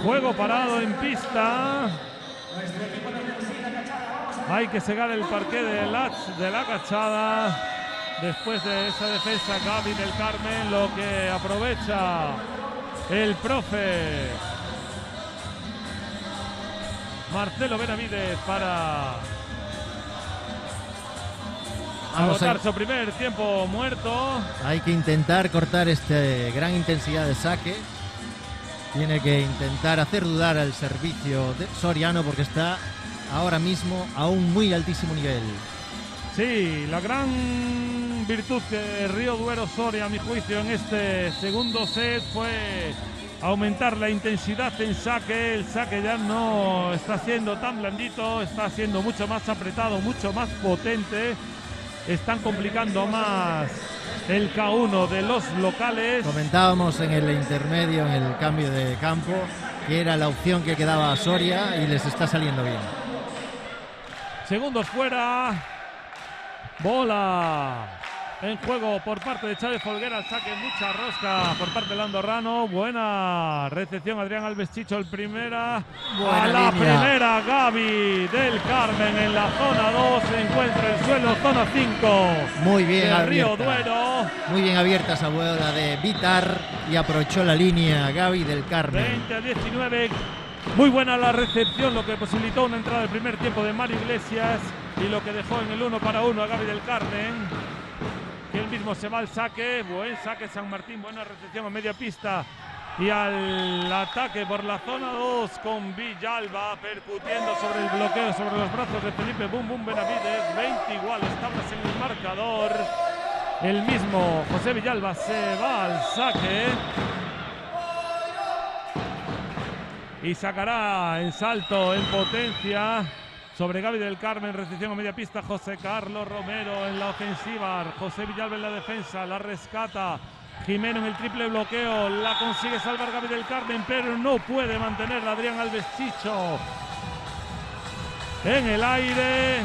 Juego parado en pista. Hay que cegar el parqué de la Cachada. Después de esa defensa, Gaby del Carmen, lo que aprovecha el profe Marcelo Benavides para agotar su primer tiempo muerto. Hay que intentar cortar esta gran intensidad de saque. Tiene que intentar hacer dudar al servicio de soriano porque está ahora mismo a un muy altísimo nivel. Sí, la gran virtud de Río Duero Soria, a mi juicio, en este segundo set fue aumentar la intensidad en saque. El saque ya no está siendo tan blandito, está siendo mucho más apretado, mucho más potente. Están complicando más el K1 de los locales. Comentábamos en el intermedio, en el cambio de campo, que era la opción que quedaba a Soria y les está saliendo bien. Segundos fuera. Bola en juego por parte de Xavi Folguera. Saque, mucha rosca por parte del andorrano. Buena recepción, Adrián Alves Chicho, el primera. Buena a la línea. primera, Gaby del Carmen en la zona 2. Se encuentra el suelo, zona 5. Muy bien de Río abierta. Duero. Muy bien abierta esa bola de Vitar y aprovechó la línea Gaby del Carmen. 20-19. Muy buena la recepción, lo que posibilitó una entrada del primer tiempo de Mario Iglesias y lo que dejó en el 1-1 a Gaby del Carmen, que él mismo se va al saque. Buen saque San Martín, buena recepción a media pista y al ataque por la zona 2 con Villalba percutiendo sobre el bloqueo, sobre los brazos de Felipe Bum Bum Benavides. 20 iguales, tablas en el marcador. El mismo José Villalba se va al saque y sacará en salto, en potencia, sobre Gaby del Carmen. Recepción a media pista, José Carlos Romero en la ofensiva, José Villalba en la defensa, la rescata Jimeno en el triple bloqueo, la consigue salvar Gaby del Carmen, pero no puede mantenerla Adrián Alves Chicho en el aire.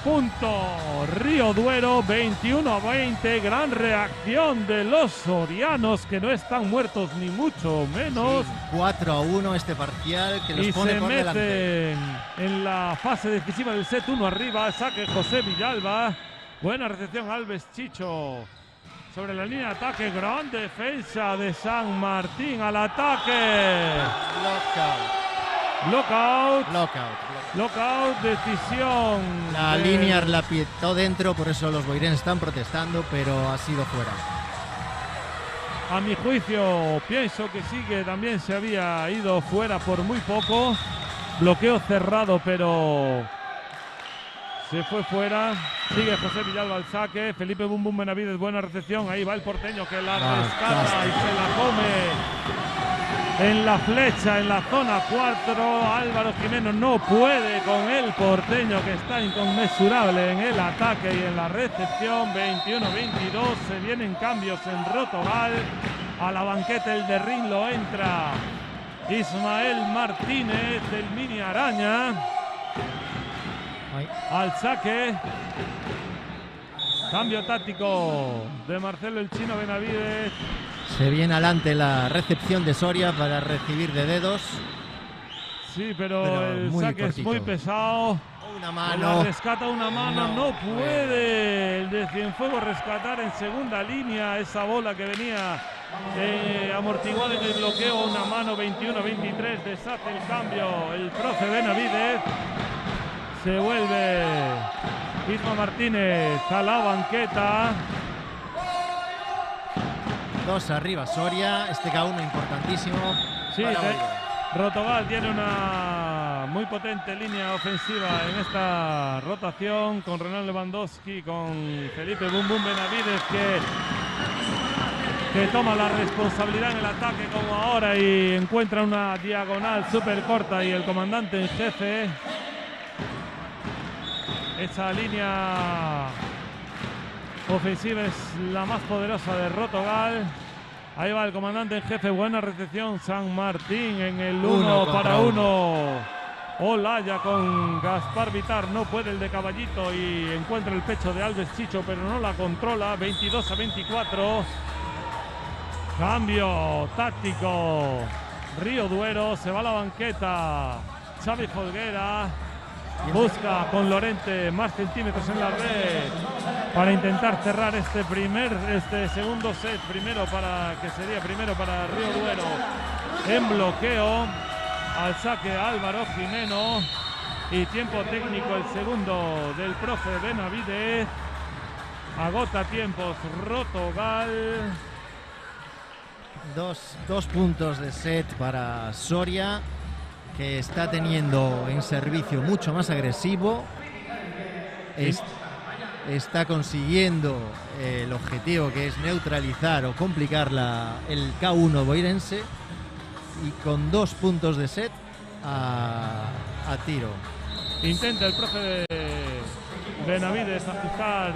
Punto Río Duero, 21-20. Gran reacción de los sorianos, que no están muertos ni mucho menos. Sí, 4-1 este parcial que los y pone se por delante. meten en la fase decisiva del set 1 arriba. Saque José Villalba. Buena recepción Alves Chicho sobre la línea de ataque. Gran defensa de San Martín al ataque. Lockout, decisión. La línea la pietó dentro, por eso los boirenses están protestando, pero ha sido fuera. A mi juicio, pienso que sí, que también se había ido fuera por muy poco. Bloqueo cerrado, pero se fue fuera. Sigue José Villalba al saque. Felipe Bum Bum Benavides, buena recepción. Ahí va el porteño que la rescata y se la come. En la flecha, en la zona 4, Álvaro Jimeno no puede con el porteño, que está inconmensurable en el ataque y en la recepción. 21-22, se vienen cambios en Rotogal. A la banqueta el de Rin lo entra Ismael Martínez del Mini Araña. Al saque. Cambio táctico de Marcelo el Chino Benavides. Se viene adelante la recepción de Soria para recibir de dedos. Sí, pero el saque cortito. Es muy pesado. Una mano. La rescata una mano. No puede el de Cienfuegos rescatar en segunda línea esa bola que venía amortiguada en el bloqueo. Una mano. 21-23. Deshace el cambio el profe Benavides. Se vuelve Isma Martínez a la banqueta. 2 arriba Soria, este K1 importantísimo. Sí, Rotogal tiene una muy potente línea ofensiva en esta rotación con Renan Lewandowski, con Felipe Bum Bum Benavides que toma la responsabilidad en el ataque como ahora y encuentra una diagonal súper corta, y el comandante en jefe. Esa línea ofensiva es la más poderosa de Rotogal. Ahí va el comandante en jefe, buena recepción San Martín en el 1 para 1. Olaya con Gaspar Vitar, no puede el de Caballito y encuentra el pecho de Alves Chicho, pero no la controla. 22-24. Cambio táctico. Río Duero se va a la banqueta. Xavi Folguera busca con Lorente más centímetros en la red para intentar cerrar este segundo set. Primero para Río Duero en bloqueo. Al saque Álvaro Jimeno y tiempo técnico el segundo del profe Benavides. Agota tiempos Rotogal. Dos puntos de set para Soria, que está teniendo en servicio mucho más agresivo. Está consiguiendo el objetivo, que es neutralizar o complicar el K1 boirense, y con 2 puntos de set a tiro. Intenta el profe Benavides ajustar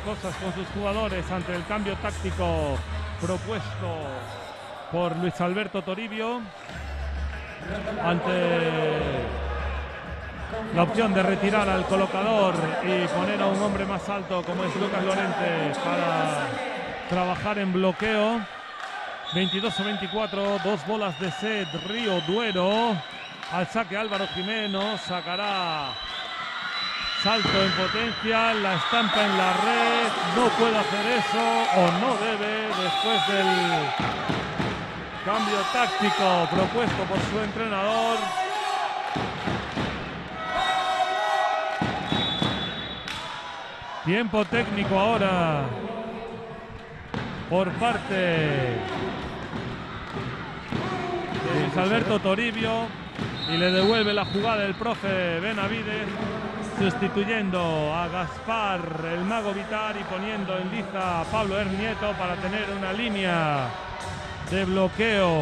cosas con sus jugadores ante el cambio táctico propuesto por Luis Alberto Toribio, ante la opción de retirar al colocador y poner a un hombre más alto como es Lucas Lorente para trabajar en bloqueo. 22-24, 2 bolas de set Río Duero. Al saque Álvaro Jimeno, sacará salto en potencia, la estampa en la red. No puede hacer eso, o no debe, después del cambio táctico propuesto por su entrenador. Tiempo técnico ahora por parte de Luis Alberto Toribio, y le devuelve la jugada el profe Benavides, sustituyendo a Gaspar el Mago Vitar y poniendo en liza a Pablo Ernieto para tener una línea de bloqueo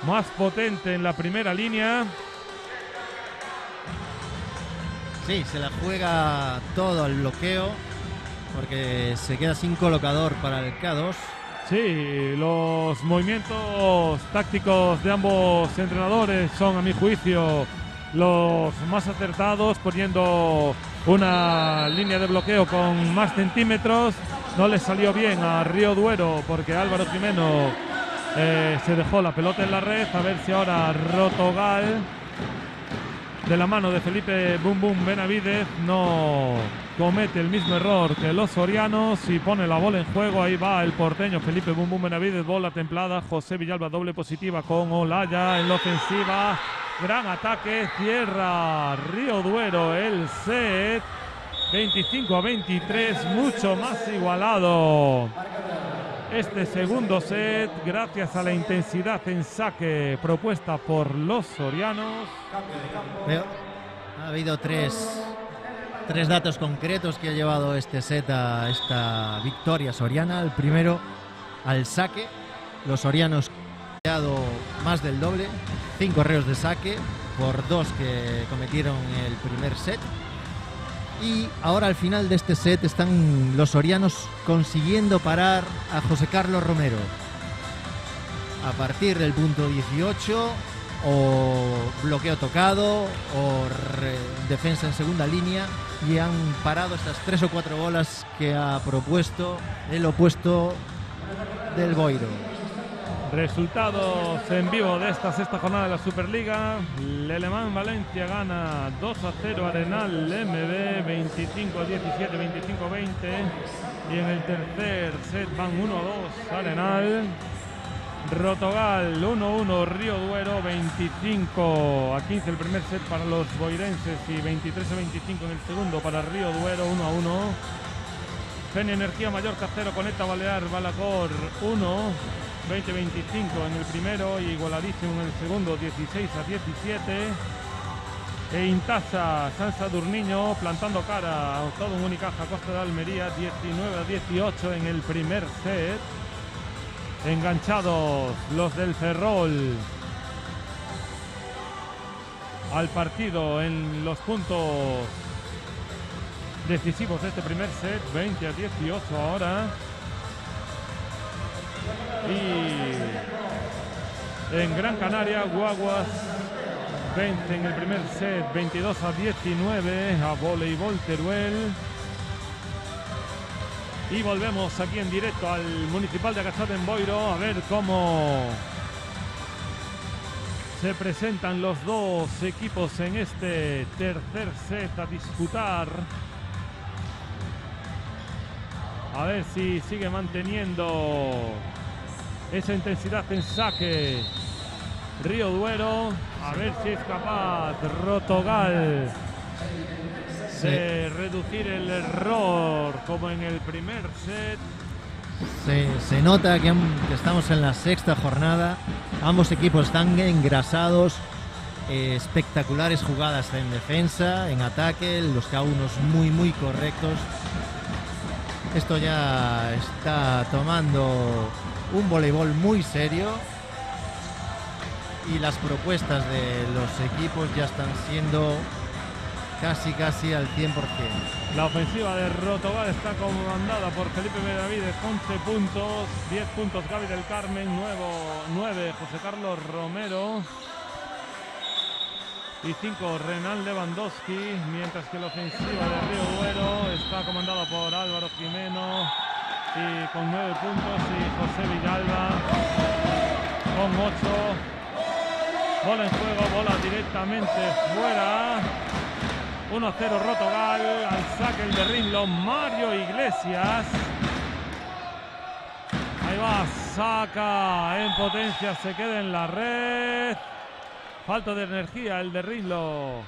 más potente en la primera línea. Sí, se la juega todo al bloqueo, porque se queda sin colocador para el K2. Sí, los movimientos tácticos de ambos entrenadores son, a mi juicio, los más acertados, poniendo una línea de bloqueo con más centímetros. No le salió bien a Río Duero porque Álvaro Jimeno se dejó la pelota en la red. A ver si ahora Rotogal, de la mano de Felipe Bum Bum Benavides, no comete el mismo error que los sorianos y pone la bola en juego. Ahí va el porteño Felipe Bum Bum Benavides, bola templada. José Villalba doble positiva con Olaya en la ofensiva. Gran ataque, cierra Río Duero el set. 25-23, mucho más igualado este segundo set, gracias a la intensidad en saque propuesta por los sorianos. Ha habido tres datos concretos que ha llevado este set a esta victoria soriana. El primero, al saque. Los sorianos han creado más del doble, 5 arreos de saque por 2 que cometieron en el primer set. Y ahora al final de este set están los sorianos consiguiendo parar a José Carlos Romero. A partir del punto 18, o bloqueo tocado o defensa en segunda línea, y han parado estas 3 o 4 bolas que ha propuesto el opuesto del Boiro. Resultados en vivo de esta sexta jornada de la Superliga. Lelemán Valencia gana 2-0 Arenal MB, 25-17, 25-20. Y en el tercer set van 1-2 Arenal. Rotogal 1-1, Río Duero 25-15 el primer set para los boirenses y 23-25 en el segundo para Río Duero 1-1. Feni Energía Mallorca 0, Conecta Balear Balacor 1, 20-25 en el primero y igualadísimo en el segundo, 16-17. E Intasa San Sadurniño plantando cara a todo un Unicaja Costa de Almería, 19-18 en el primer set. Enganchados los del Ferrol al partido en los puntos decisivos de este primer set, 20-18 ahora. Y en Gran Canaria, Guaguas vence en el primer set 22-19 a Voleibol Teruel. Y volvemos aquí en directo al Municipal de Agachate en Boiro a ver cómo se presentan los dos equipos en este tercer set a disputar. A ver si sigue manteniendo esa intensidad en saque Río Duero. A ver si es capaz Rotogal de reducir el error como en el primer set. Se nota que estamos en la sexta jornada. Ambos equipos están engrasados. Espectaculares jugadas en defensa, en ataque, los cada unos muy correctos. Esto ya está tomando un voleibol muy serio y las propuestas de los equipos ya están siendo casi al 100%. La ofensiva de Rotogal está comandada por Felipe Benavides, 11 puntos, 10 puntos Gaby del Carmen, 9 José Carlos Romero y 5 Renan Lewandowski, mientras que la ofensiva de Río Duero está comandada por Álvaro Jimeno y con 9 puntos y José Villalba con 8. Bola en juego, bola directamente fuera. 1-0 Rotogal, al saque el de Rinlo, Mario Iglesias. Ahí va, saca en potencia, se queda en la red. Falta de energía el de Rinlo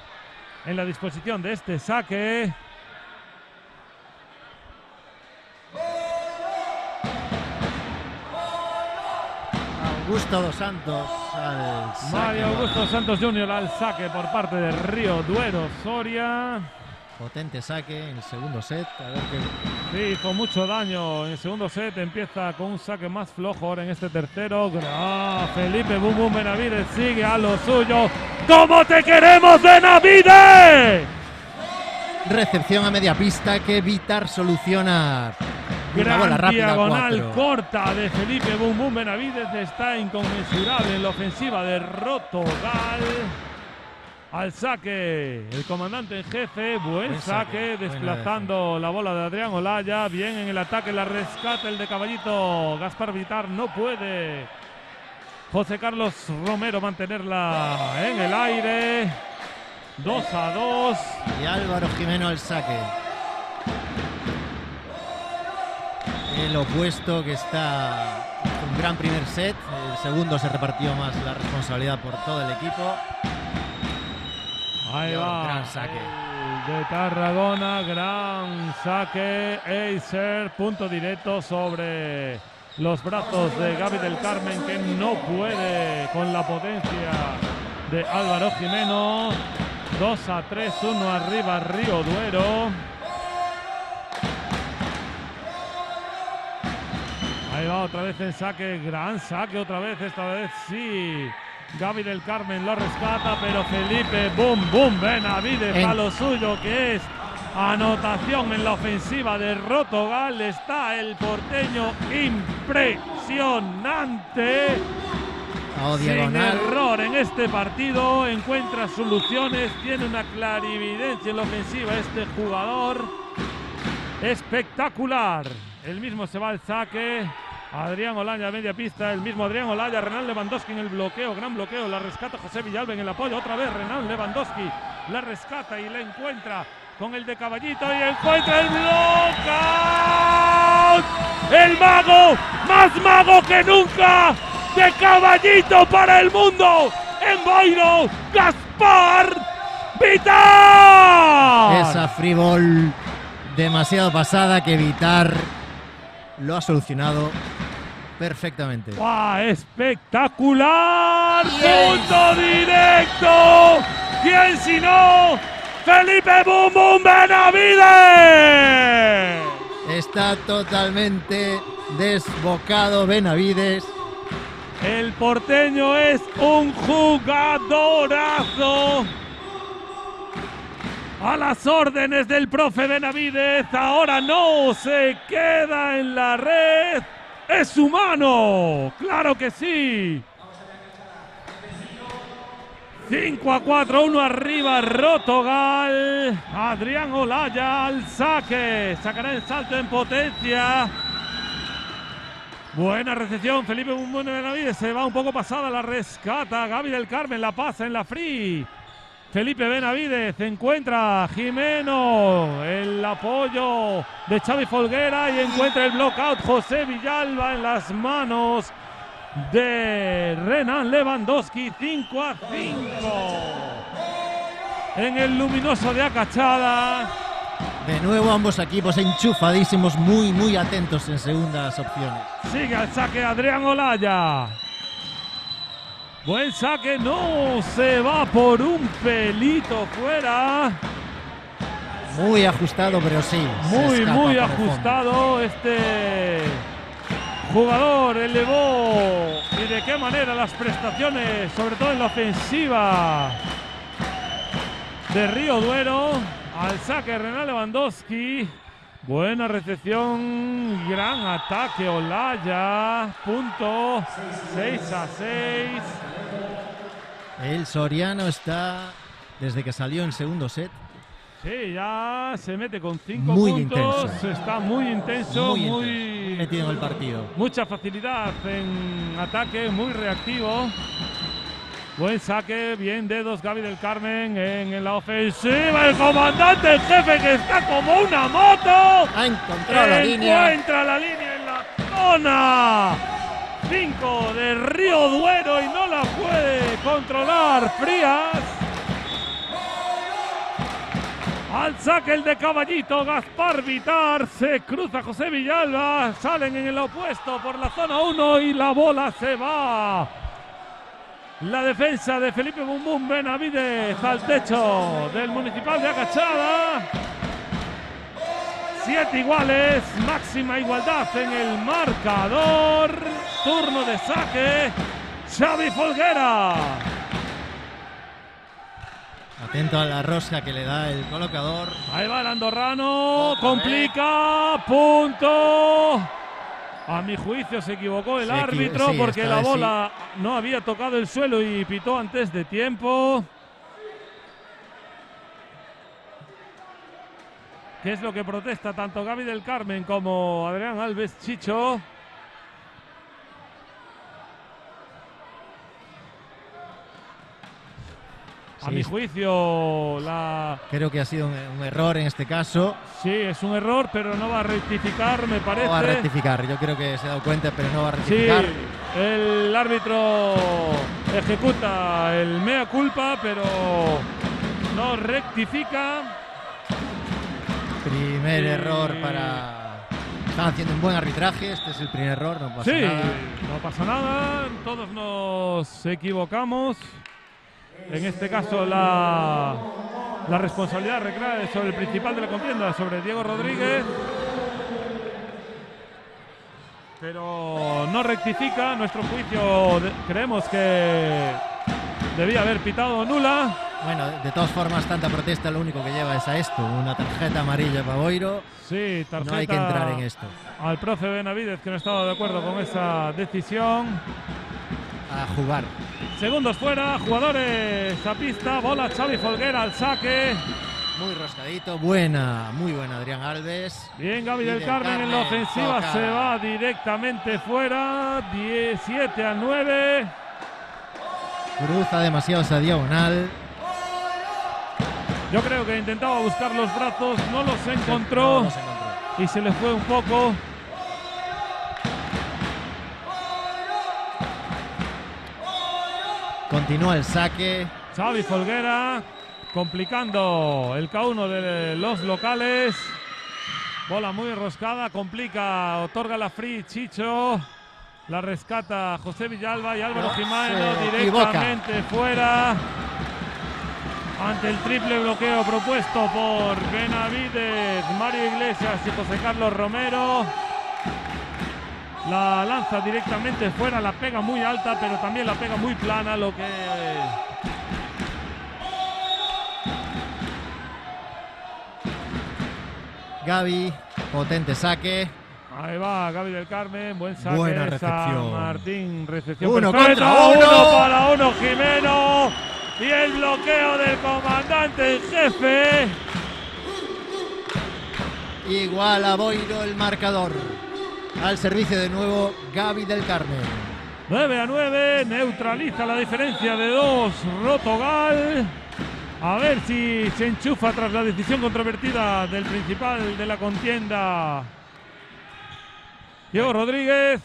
en la disposición de este saque. Augusto dos Santos al saque. Mario Augusto dos Santos Jr. al saque por parte de Río Duero Soria. Potente saque en el segundo set. A ver qué... Sí, hizo mucho daño en el segundo set. Empieza con un saque más flojo ahora en este tercero. Felipe Bum Bum Benavides sigue a lo suyo. ¡Cómo te queremos, Benavides! Recepción a media pista que evitar solucionar. Gran bola rápida, diagonal 4. corta de Felipe Bum Bum Benavides. Está inconmensurable en la ofensiva de Rotogal. Al saque el comandante en jefe. Buen saque, desplazando la bola de Adrián Olaya. Bien en el ataque, la rescata el de Caballito Gaspar Vitar. No puede José Carlos Romero mantenerla en el aire. 2-2. Y Álvaro Jimeno al saque. El opuesto que está un gran primer set. El segundo se repartió más la responsabilidad por todo el equipo. Ahí va, gran saque de Tarragona, gran saque, Acer, punto directo sobre los brazos de Gaby del Carmen, que no puede con la potencia de Álvaro Jimeno. 2-3, 1 arriba Río Duero. Ahí va otra vez en saque, gran saque otra vez, esta vez sí. Gaby del Carmen lo rescata, pero Felipe Bum Bum Benavides a lo suyo, que es anotación en la ofensiva de Rotogal. Está el porteño impresionante. Sin error en este partido, encuentra soluciones, tiene una clarividencia en la ofensiva este jugador. Espectacular. El mismo se va al saque. Adrián Olaya, media pista, el mismo Adrián Olaya, Renan Lewandowski en el bloqueo, gran bloqueo, la rescata José Villalba en el apoyo, otra vez Renan Lewandowski, la rescata y la encuentra con el de Caballito y encuentra el blockout. El mago, más mago que nunca, de Caballito para el mundo. En Boiro, Gaspar Vitar. Esa free ball demasiado pasada que Vitar lo ha solucionado perfectamente. ¡Wow! ¡Espectacular! ¡Punto directo! ¿Quién si no? ¡Felipe Bum Bum Benavides! Está totalmente desbocado Benavides. El porteño es un jugadorazo. A las órdenes del profe Benavides, ahora no se queda en la red. ¡Es humano! ¡Claro que sí! 5-4, 1 arriba, Rotogal. Adrián Olaya al saque. Sacará el salto en potencia. Buena recepción, Felipe Bum Bum Benavides. Se va un poco pasada, la rescata. Gaby del Carmen la pasa en la free. Felipe Benavides encuentra a Jimeno, el apoyo de Xavi Folguera y encuentra el blockout José Villalba en las manos de Renan Lewandowski. 5-5 en el luminoso de Acachada. De nuevo ambos equipos enchufadísimos, muy atentos en segundas opciones. Sigue al saque Adrián Olaya. Buen saque, no, se va por un pelito fuera. Muy ajustado, pero sí. Muy ajustado este jugador, elevó y de qué manera las prestaciones, sobre todo en la ofensiva de Río Duero. Al saque Renan Lewandowski. Buena recepción, gran ataque Olaya. Punto, 6-6. El soriano está, desde que salió en segundo set, sí, ya se mete con 5 muy puntos. intenso. Está muy intenso, muy metido en el partido. Mucha facilidad en ataque, muy reactivo. Buen saque, bien dedos Gaby del Carmen en la ofensiva. El comandante en jefe que está como una moto. Ha encontrado la línea. Encuentra la línea en la zona 5 de Río Duero y no la puede controlar Frías. Al saque el de Caballito, Gaspar Vitar, se cruza José Villalba, salen en el opuesto por la zona 1 y la bola se va. La defensa de Felipe Bum Bum Benavides al techo del Municipal de Agachada. 7 iguales, máxima igualdad en el marcador. Turno de saque, Xavi Folguera. Atento a la rosca que le da el colocador. Ahí va el andorrano, complica, punto. A mi juicio se equivocó el árbitro porque la bola no había tocado el suelo y pitó antes de tiempo. ¿Qué es lo que protesta tanto Gaby del Carmen como Adrián Alves Chicho? A mi juicio, creo que ha sido un error en este caso. Sí, es un error, pero no va a rectificar, me parece. No va a rectificar, yo creo que se ha dado cuenta, pero no va a rectificar. Sí, el árbitro ejecuta el mea culpa, pero no rectifica. Primer error para... Están haciendo un buen arbitraje, este es el primer error, no pasa nada. No pasa nada, todos nos equivocamos. En este caso la responsabilidad recae sobre el principal de la contienda, sobre Diego Rodríguez. Pero no rectifica, nuestro juicio creemos que debía haber pitado nula. Bueno, de todas formas, tanta protesta lo único que lleva es a esto, una tarjeta amarilla para Boiro. Sí, tarjeta. No hay que entrar en esto. Al profe Benavides, que no estaba de acuerdo con esa decisión. A jugar. Segundos fuera, jugadores a pista, bola Xavi Folguera al saque. Muy roscadito, muy buena Adrián Alves. Bien, Gaby del Carmen en la ofensiva, toca. Se va directamente fuera, 17-9. Cruza demasiado esa diagonal. Yo creo que intentaba buscar los brazos, no los encontró, y se le fue un poco. Continúa el saque. Xavi Folguera complicando el K1 de los locales. Bola muy enroscada, complica, otorga la free Chicho. La rescata José Villalba y Álvaro Jimeno directamente fuera. Ante el triple bloqueo propuesto por Benavides, Mario Iglesias y José Carlos Romero. La lanza directamente fuera, la pega muy alta, pero también la pega muy plana, lo que... Gaby, potente saque. Ahí va Gaby del Carmen, buen saque. Buena recepción. San Martín, recepción Uno perfecta. contra uno. 1 para 1 Jimeno. Y el bloqueo del comandante en jefe. Iguala Boiro el marcador. Al servicio de nuevo Gaby del Carmen. 9-9, neutraliza la diferencia de 2 Rotogal. A ver si se enchufa tras la decisión controvertida del principal de la contienda, Diego Rodríguez.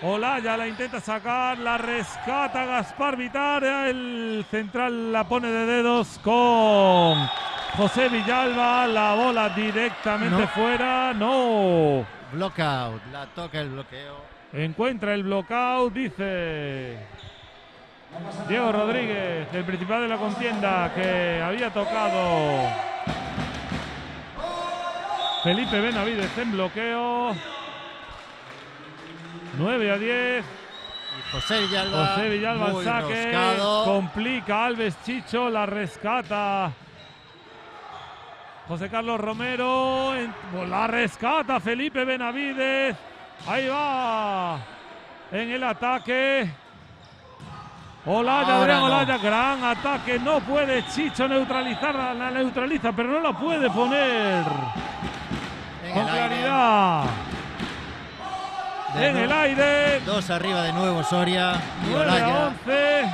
Olaya la intenta sacar, la rescata Gaspar Vitar. El central la pone de dedos con José Villalba. La bola directamente fuera. No. Blockout, la toca el bloqueo. Encuentra el blockout, dice Diego Rodríguez, el principal de la contienda, que había tocado Felipe Benavides en bloqueo. 9-10. Y José Villalba al saque. Roscado. Complica Alves Chicho, la rescata José Carlos Romero. La rescata Felipe Benavides. Ahí va en el ataque Olaya, Adrián Olaya, gran ataque. No puede Chicho neutralizarla, la neutraliza, pero no la puede poner con claridad. En el aire. 2 arriba de nuevo Soria. Y 9-11.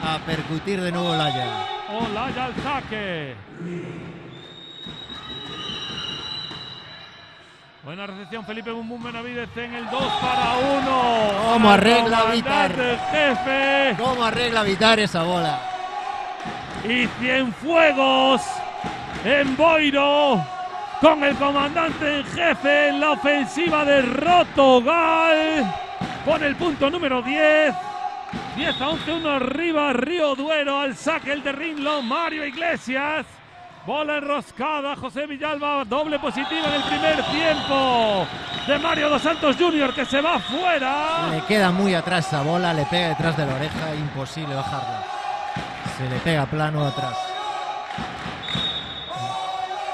A percutir de nuevo Olaya. Olaya al saque. Buena recepción Felipe Bumbum Benavides en el 2 para 1. ¿Cómo arregla Vitar? Jefe. ¿Cómo arregla Vitar esa bola? Y Cienfuegos en Boiro con el comandante en jefe en la ofensiva de Rotogal. Con el punto número 10. 10-11, 1 arriba Río Duero. Al saque el de Rinlo, Mario Iglesias. Bola enroscada, José Villalba, doble positiva en el primer tiempo de Mario Dos Santos Jr. que se va fuera. Le queda muy atrás esa bola, le pega detrás de la oreja, imposible bajarla. Se le pega plano atrás.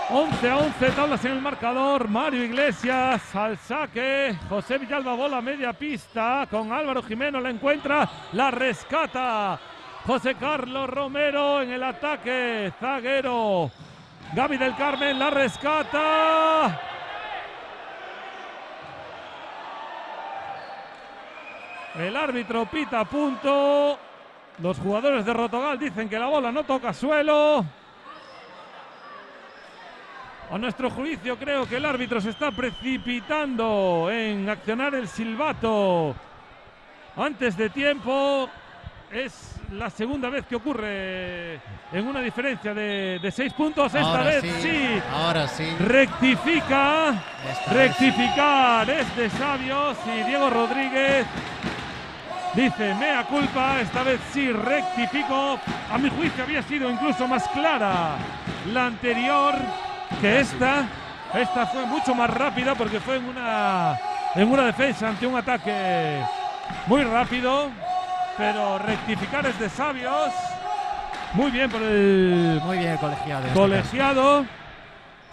11-11, tablas en el marcador. Mario Iglesias al saque. José Villalba, bola media pista con Álvaro Jimeno, la encuentra, la rescata José Carlos Romero en el ataque. Zaguero Gaby del Carmen la rescata. El árbitro pita a punto. Los jugadores de Rotogal dicen que la bola no toca suelo. A nuestro juicio creo que el árbitro se está precipitando en accionar el silbato antes de tiempo. Es la segunda vez que ocurre en una diferencia de 6 puntos. Esta vez sí. Ahora sí. Rectifica. Rectificar es de sabios. Y Diego Rodríguez dice mea culpa. Esta vez sí rectifico. A mi juicio había sido incluso más clara la anterior que esta. Esta fue mucho más rápida porque fue en una defensa ante un ataque muy rápido. Pero rectificar es de sabios. Muy bien por el colegiado. Colegiado.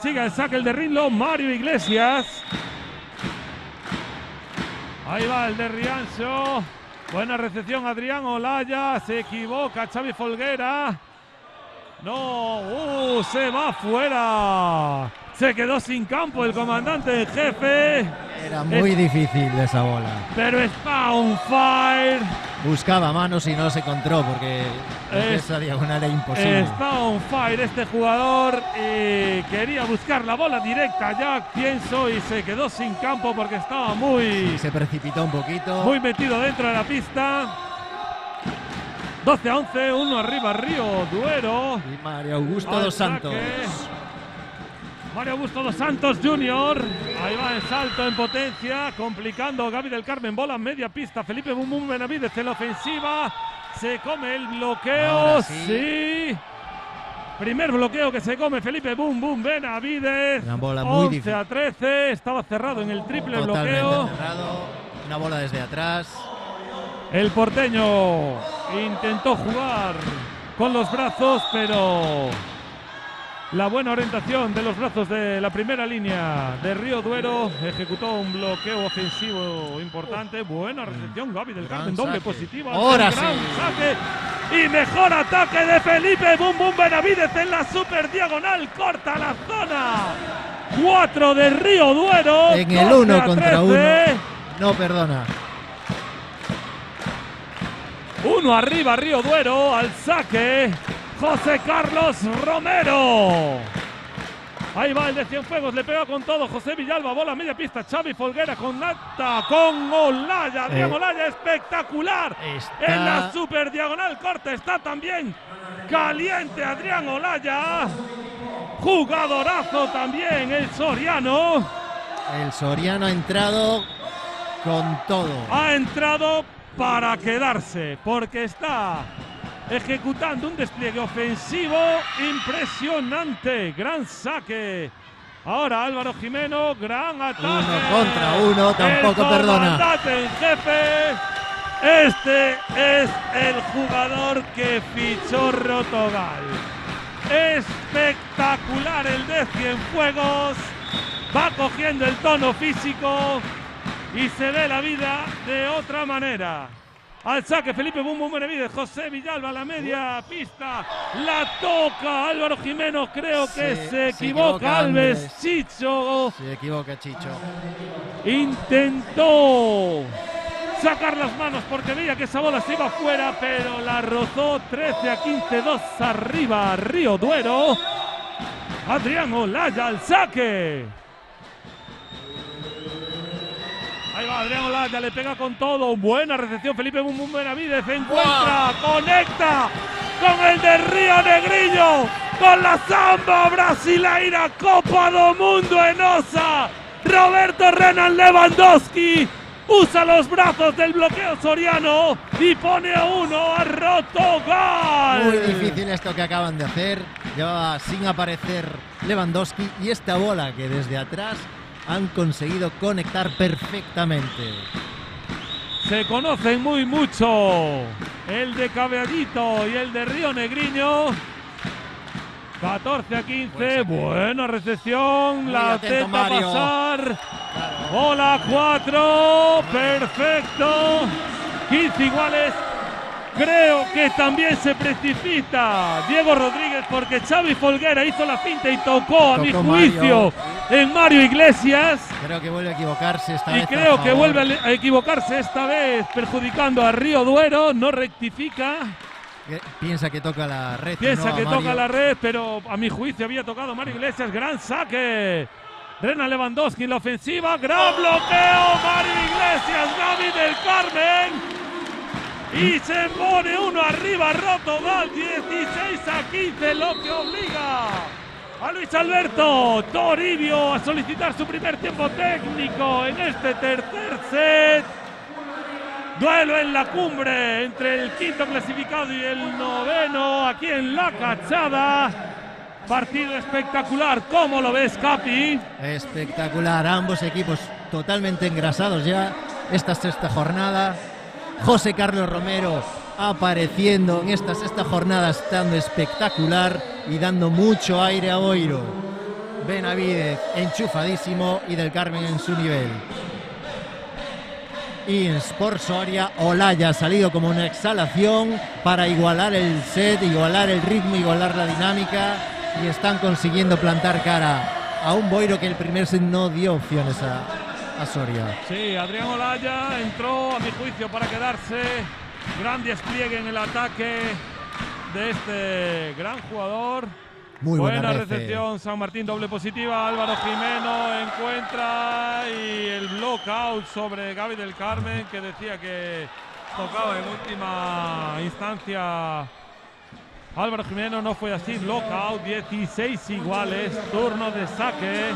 Sigue el saque el de Rinlo, Mario Iglesias. Ahí va el de Riancho. Buena recepción Adrián Olaya. Se equivoca Xavi Folguera. No, se va fuera. Se quedó sin campo el comandante en jefe. Era muy difícil esa bola. Pero está on fire. Buscaba manos y no se encontró porque esa diagonal era imposible. Está on fire este jugador y quería buscar la bola directa ya, pienso, y se quedó sin campo porque estaba se precipitó un poquito. Muy metido dentro de la pista. 12-11, 1 arriba Río Duero. Y Mario Augusto dos Santos. Mario Augusto dos Santos Jr. Ahí va en salto, en potencia, complicando Gaby del Carmen. Bola en media pista. Felipe Bum Bum Benavides en la ofensiva. Se come el bloqueo. Sí. Primer bloqueo que se come Felipe Bum Bum Benavides. Una bola muy 11-13. Estaba cerrado en el triple totalmente bloqueo. Cerrado. Una bola desde atrás. El porteño intentó jugar con los brazos, pero la buena orientación de los brazos de la primera línea de Río Duero ejecutó un bloqueo ofensivo importante. Buena recepción, Gaby del Carmen, doble positiva. Ahora sí. Saque y mejor ataque de Felipe Bum Bum Benavides en la super diagonal. Corta la zona. 4 de Río Duero. En el 1 contra 1. No perdona. 1 arriba Río Duero, al saque José Carlos Romero. Ahí va el de Cienfuegos, le pega con todo José Villalba, bola a media pista, Xavi Folguera con Nata, con Olaya, Adrián Olaya, espectacular. En la super diagonal corta está también caliente Adrián Olaya. Jugadorazo también el soriano. El soriano ha entrado con todo. Ha entrado para quedarse, porque está ejecutando un despliegue ofensivo impresionante. Gran saque. Ahora Álvaro Jimeno, gran ataque. 1 contra 1, tampoco perdona. Comandante en jefe. Este es el jugador que fichó Rotogal. Espectacular el de Cienfuegos. Va cogiendo el tono físico y se ve la vida de otra manera. Al saque Felipe Bum Bum Benavides, José Villalba a la media pista. La toca Álvaro Jimeno, creo que se equivoca Alves. Chicho. Se equivoca Chicho. Intentó sacar las manos porque veía que esa bola se iba afuera, pero la rozó. 13-15, 2 arriba Río Duero. Adrián Olaya al saque. Ahí va Adrián Olaya, le pega con todo. Buena recepción Felipe Bum Bum Benavides. Encuentra, conecta con el de Río Negriño. Con la samba brasileira, Copa do Mundo en Osa. Roberto Renan Lewandowski usa los brazos del bloqueo soriano y pone a 1 a Rotogal. Muy difícil esto que acaban de hacer. Llevaba sin aparecer Lewandowski y esta bola que desde atrás han conseguido conectar perfectamente. Se conocen muy mucho el de Caballito y el de Río Negriño. 14-15, buena recepción, la tenta a pasar. Bola 4, perfecto. 15 iguales. Creo que también se precipita Diego Rodríguez porque Xavi Folguera hizo la finta y tocó a mi juicio en Mario Iglesias. Creo que vuelve a equivocarse esta vez. Y creo que vuelve a equivocarse esta vez, perjudicando a Río Duero. No rectifica. Piensa que toca la red. Piensa que toca la red, pero a mi juicio había tocado Mario Iglesias. Gran saque. Renan Lewandowski en la ofensiva. Gran bloqueo. Mario Iglesias, Gaby del Carmen. Y se pone 1 arriba Rotogal, 16-15, lo que obliga a Luis Alberto Toribio a solicitar su primer tiempo técnico en este tercer set. Duelo en la cumbre entre el quinto clasificado y el noveno aquí en La Cachada. Partido espectacular, ¿cómo lo ves, Capi? Espectacular, ambos equipos totalmente engrasados ya esta sexta jornada. José Carlos Romero apareciendo en esta sexta jornada estando espectacular y dando mucho aire a Boiro. Benavides enchufadísimo y del Carmen en su nivel. Y en Sport Soria, Olaya ha salido como una exhalación para igualar el set, igualar el ritmo, igualar la dinámica y están consiguiendo plantar cara a un Boiro que el primer set no dio opciones a Soria. Sí, Adrián Olaya entró a mi juicio para quedarse. Gran despliegue en el ataque de este gran jugador. Muy buena recepción, San Martín doble positiva. Álvaro Jimeno encuentra y el block out sobre Gaby del Carmen, que decía que tocaba en última instancia Álvaro Jimeno, no fue así. Lockout, 16 iguales. Turno de saque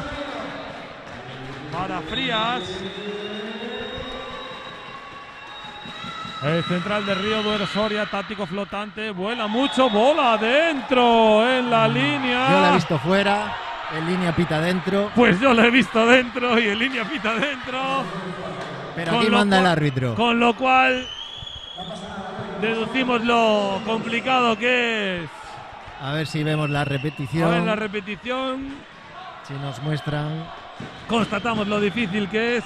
para Frías. El central de Río Duero Soria, táctico flotante, vuela mucho, bola adentro en la línea. Yo la he visto fuera, en línea pita dentro. Pues yo la he visto dentro y en línea pita dentro. Pero aquí manda el árbitro. Con lo cual deducimos lo complicado que es. A ver si vemos la repetición. A ver la repetición. Si nos muestran. Constatamos lo difícil que es.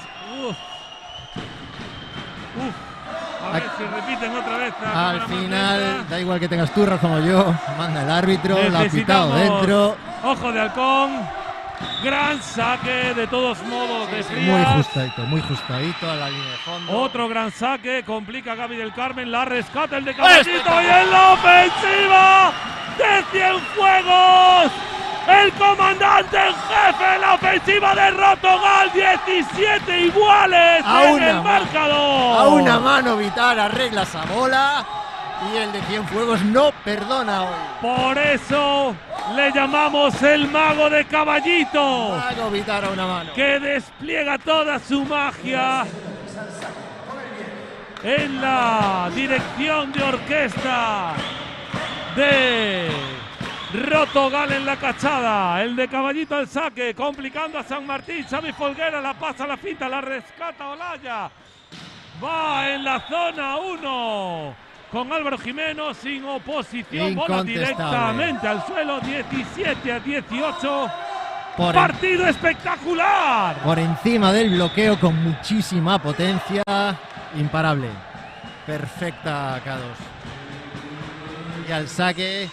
A ver si repiten otra vez. Al final, da igual que tengas tú razón o yo, manda el árbitro, la ha pitado dentro. Ojo de halcón. Gran saque de todos modos de Frías. Muy justadito a la línea de fondo. Otro gran saque, complica a Gaby del Carmen, la rescata el de Caballito y en la ofensiva de Cienfuegos. El comandante en jefe en la ofensiva de Rotogal, 17 iguales en el marcador. A una mano Vitar arregla esa bola y el de Cienfuegos no perdona hoy. Por eso le llamamos el mago de Caballito. Mago Vitar a una mano. Que despliega toda su magia en la dirección de orquesta de Rotogal en la cachada. El de Caballito al saque, complicando a San Martín. Xavi Folguera la pasa a la finta, la rescata Olaya. Va en la zona 1 con Álvaro Jimeno sin oposición. Bola directamente al suelo, 17-18. Partido espectacular. Por encima del bloqueo con muchísima potencia. Imparable. Perfecta K2. Y al saque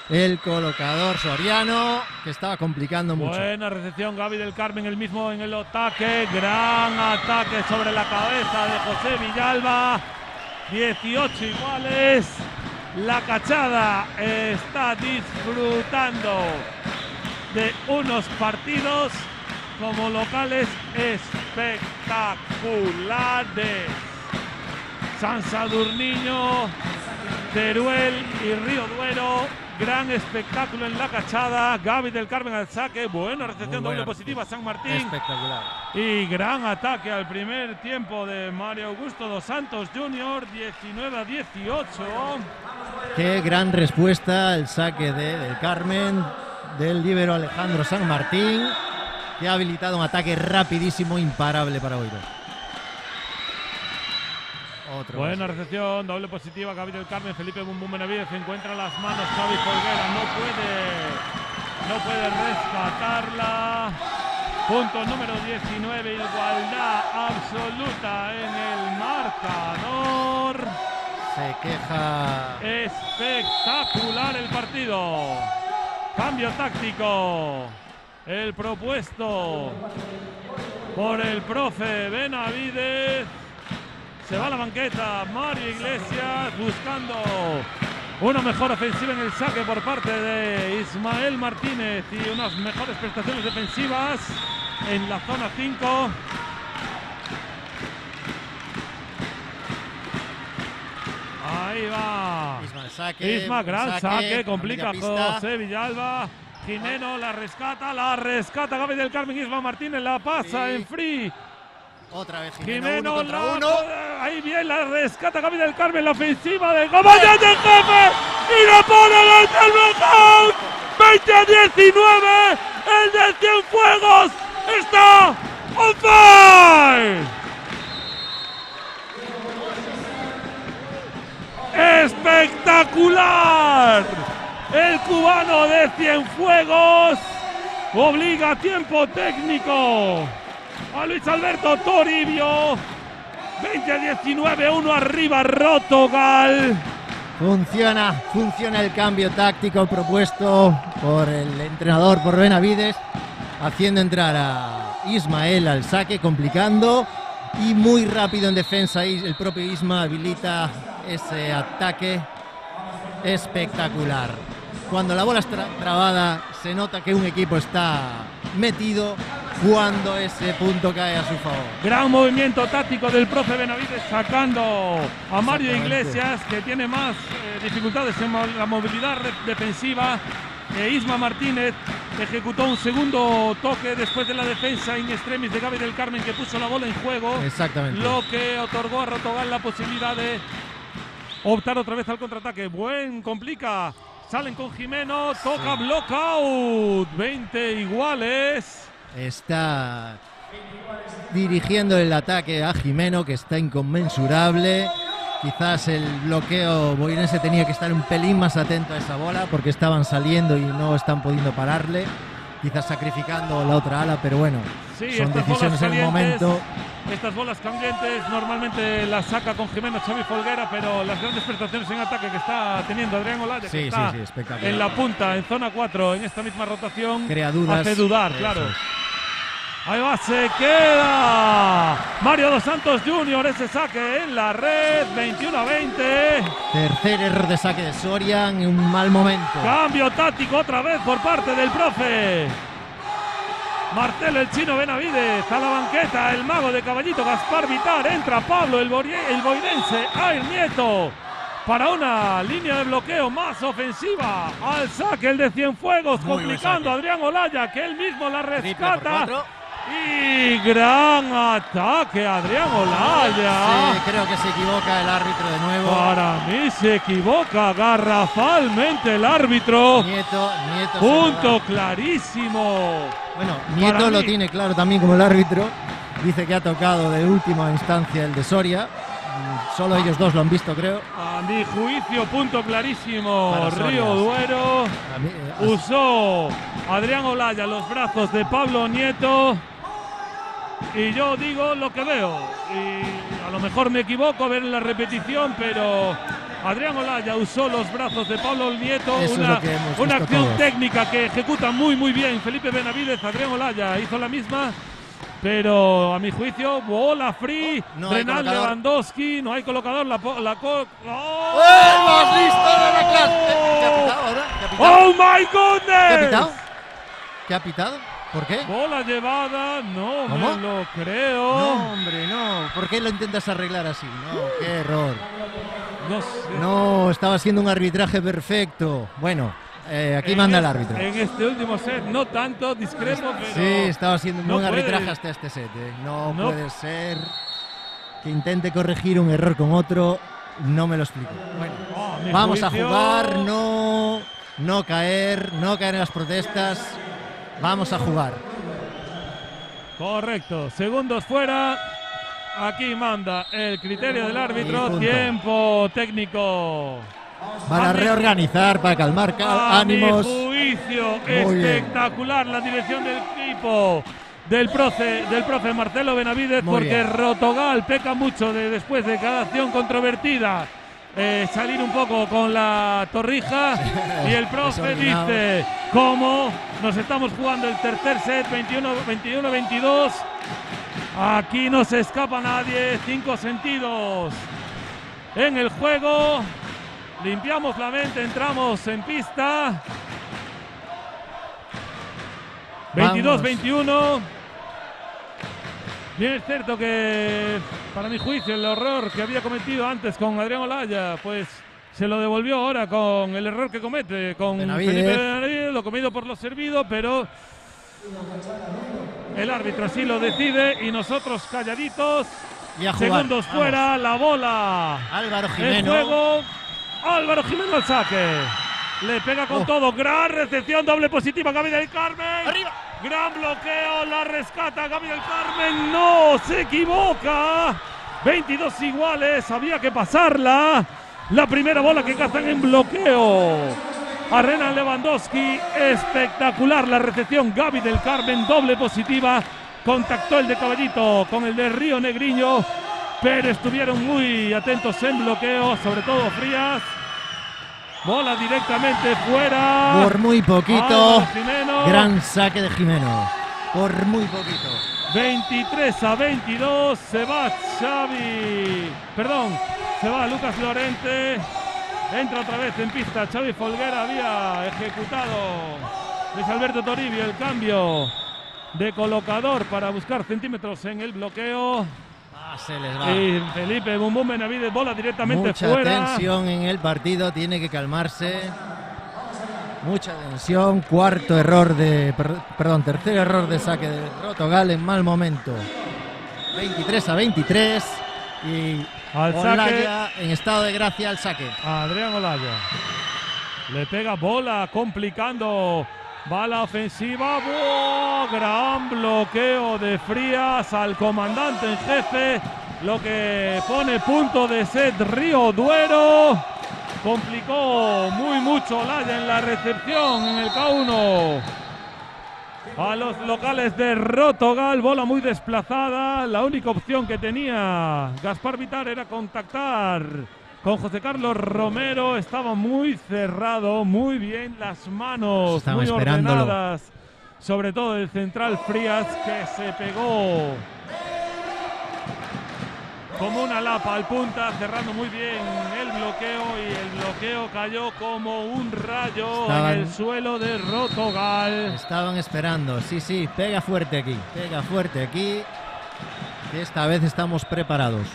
el colocador soriano, que estaba complicando mucho. Buena recepción, Gaby del Carmen, el mismo en el ataque. Gran ataque sobre la cabeza de José Villalba. 18 iguales. La cachada está disfrutando de unos partidos como locales espectaculares. San Sadurniño, Teruel y Río Duero. Gran espectáculo en la cachada. Gaby del Carmen al saque. Buena recepción, doble positiva San Martín. Espectacular. Y gran ataque al primer tiempo de Mario Augusto dos Santos Jr. 19-18. Qué gran respuesta al saque del Carmen, del líbero Alejandro San Martín, que ha habilitado un ataque rapidísimo, imparable para Oiro. Buena recepción, doble positiva, Gaby del Carmen, Felipe Bumbum Benavides encuentra las manos, Xavi Folguera no puede rescatarla. Punto número 19, igualdad absoluta en el marcador. Se queja. Espectacular el partido. Cambio táctico. El propuesto por el profe Benavides. Se va a la banqueta Mario Iglesias buscando una mejor ofensiva en el saque por parte de Ismael Martínez y unas mejores prestaciones defensivas en la zona 5. Ahí va. Isma, gran saque, complica José Villalba. Jimeno la rescata Gaby del Carmen. Isma Martínez la pasa en free. Otra vez Jimeno ahí bien la rescata Gaby del Carmen, la ofensiva del comandante en jefe y la pone desde el knockout. 20-19, el de Cienfuegos está on fire. Espectacular. El cubano de Cienfuegos obliga a tiempo técnico a Luis Alberto Toribio. 20-19, 1 arriba Rotogal. Funciona el cambio táctico propuesto por el entrenador, por Benavides, haciendo entrar a Ismael al saque, complicando, y muy rápido en defensa. El propio Isma habilita ese ataque espectacular. Cuando la bola está trabada, se nota que un equipo está metido cuando ese punto cae a su favor. Gran movimiento táctico del profe Benavides sacando a Mario Iglesias, que tiene más dificultades en la movilidad defensiva. Isma Martínez ejecutó un segundo toque después de la defensa in extremis de Gaby del Carmen, que puso la bola en juego. Exactamente. Lo que otorgó a Rotogal la posibilidad de optar otra vez al contraataque. Complica. Salen con Jimeno. Toca blockout. 20 iguales. Está dirigiendo el ataque a Jimeno, que está inconmensurable. Quizás el bloqueo boinense tenía que estar un pelín más atento a esa bola, porque estaban saliendo y no están pudiendo pararle. Quizás sacrificando la otra ala, pero bueno, sí, son decisiones en el momento. Estas bolas calientes normalmente las saca con Jimeno Xavi Folguera, pero las grandes prestaciones en ataque que está teniendo Adrián Olaya, que está en la punta, en zona 4, en esta misma rotación, crea dudas, hace dudar, claro. Ahí va, se queda Mario Dos Santos Jr. Ese saque en la red, 21-20. Tercer error de saque de Soria en un mal momento. Cambio táctico otra vez por parte del profe Marcelo el Chino Benavides. A la banqueta el mago de Caballito Gaspar Vitar. Entra Pablo el boirense Air Nieto para una línea de bloqueo más ofensiva. Al saque el de Cienfuegos, complicando a Adrián Olaya, que él mismo la rescata. Y gran ataque Adrián Olaya. Sí, creo que se equivoca el árbitro de nuevo. Para mí se equivoca garrafalmente el árbitro. Nieto punto clarísimo. Bueno, Nieto lo tiene claro también como el árbitro. Dice que ha tocado de última instancia el de Soria. Solo ellos dos lo han visto, creo. A mi juicio, punto clarísimo. Para Río Soria, Duero usó Adrián Olaya los brazos de Pablo Nieto. Y yo digo lo que veo. Y a lo mejor me equivoco a ver en la repetición, pero Adrián Olaya usó los brazos de Pablo Nieto. Una acción técnica que ejecuta muy muy bien Felipe Benavides. Adrián Olaya hizo la misma. Pero a mi juicio, bola free, Renan Lewandowski, no hay colocador, ¡Oh! ¡Más listo de la clase! ¿Qué ha pitado ahora? ¡Oh my goodness! ¿Qué ha pitado? ¿Qué ha pitado? ¿Por qué? Bola llevada, no ¿Cómo? me lo creo. No, hombre, no. ¿Por qué lo intentas arreglar así? No, qué error. No sé. No, estaba haciendo un arbitraje perfecto. Bueno, aquí manda el árbitro. En este último set, no tanto, discreto, pero... Sí, estaba haciendo un buen arbitraje hasta este set. No puede ser que intente corregir un error con otro. No me lo explico. Bueno, vamos a jugar, no caer en las protestas. Vamos a jugar. Correcto, segundos fuera. Aquí manda el criterio del árbitro. Tiempo técnico. Para reorganizar, para calmar ánimos. A mi juicio, espectacular la dirección del equipo del profe Marcelo Benavides, porque Rotogal peca mucho después de cada acción controvertida. Salir un poco con la torrija y el profe dice: ¿cómo? Nos estamos jugando el tercer set, 21-22. Aquí no se escapa nadie, 5 sentidos en el juego. Limpiamos la mente, entramos en pista. 22-21. Bien, es cierto que, para mi juicio, el error que había cometido antes con Adrián Olaya, pues se lo devolvió ahora con el error que comete con Felipe Benavides, lo comido por lo servido, pero el árbitro así lo decide y nosotros calladitos. Y a jugar. Segundos fuera, la bola. Álvaro Jimeno. En juego, Álvaro Jimeno al saque. Le pega con todo. Gran recepción, doble positiva, Gaby del Carmen. ¡Arriba! Gran bloqueo, la rescata Gaby del Carmen. No, se equivoca. 22 iguales, había que pasarla. La primera bola que cazan en bloqueo a Renan Lewandowski. Espectacular la recepción, Gaby del Carmen, doble positiva. Contactó el de Caballito con el de Río Negriño, pero estuvieron muy atentos en bloqueo, sobre todo Frías. Bola directamente fuera. Por muy poquito. Gran saque de Jimeno. Por muy poquito. 23-22. Se va Xavi. Perdón. Se va Lucas Lorente. Entra otra vez en pista Xavi Folguera. Había ejecutado Luis Alberto Toribio el cambio de colocador para buscar centímetros en el bloqueo. Se les va. Y Felipe Bum Bum Benavides bola directamente mucha fuera. Mucha tensión en el partido, tiene que calmarse. Mucha tensión. Tercer error de saque de Rotogal en mal momento. 23-23 y Olaya en estado de gracia al saque. Adrián Olaya le pega bola, complicando. Va la ofensiva. ¡Oh! Gran bloqueo de Frías al comandante en jefe. Lo que pone punto de set Río Duero. Complicó muy mucho Olaya en la recepción en el K1. A los locales de Rotogal, bola muy desplazada. La única opción que tenía Gaspar Vitar era contactar con José Carlos Romero. Estaba muy cerrado, muy bien las manos, muy ordenadas. Sobre todo el central Frías, que se pegó como una lapa al punta, cerrando muy bien el bloqueo, y el bloqueo cayó como un rayo en el suelo de Rotogal. Estaban esperando, sí, pega fuerte aquí, que esta vez estamos preparados.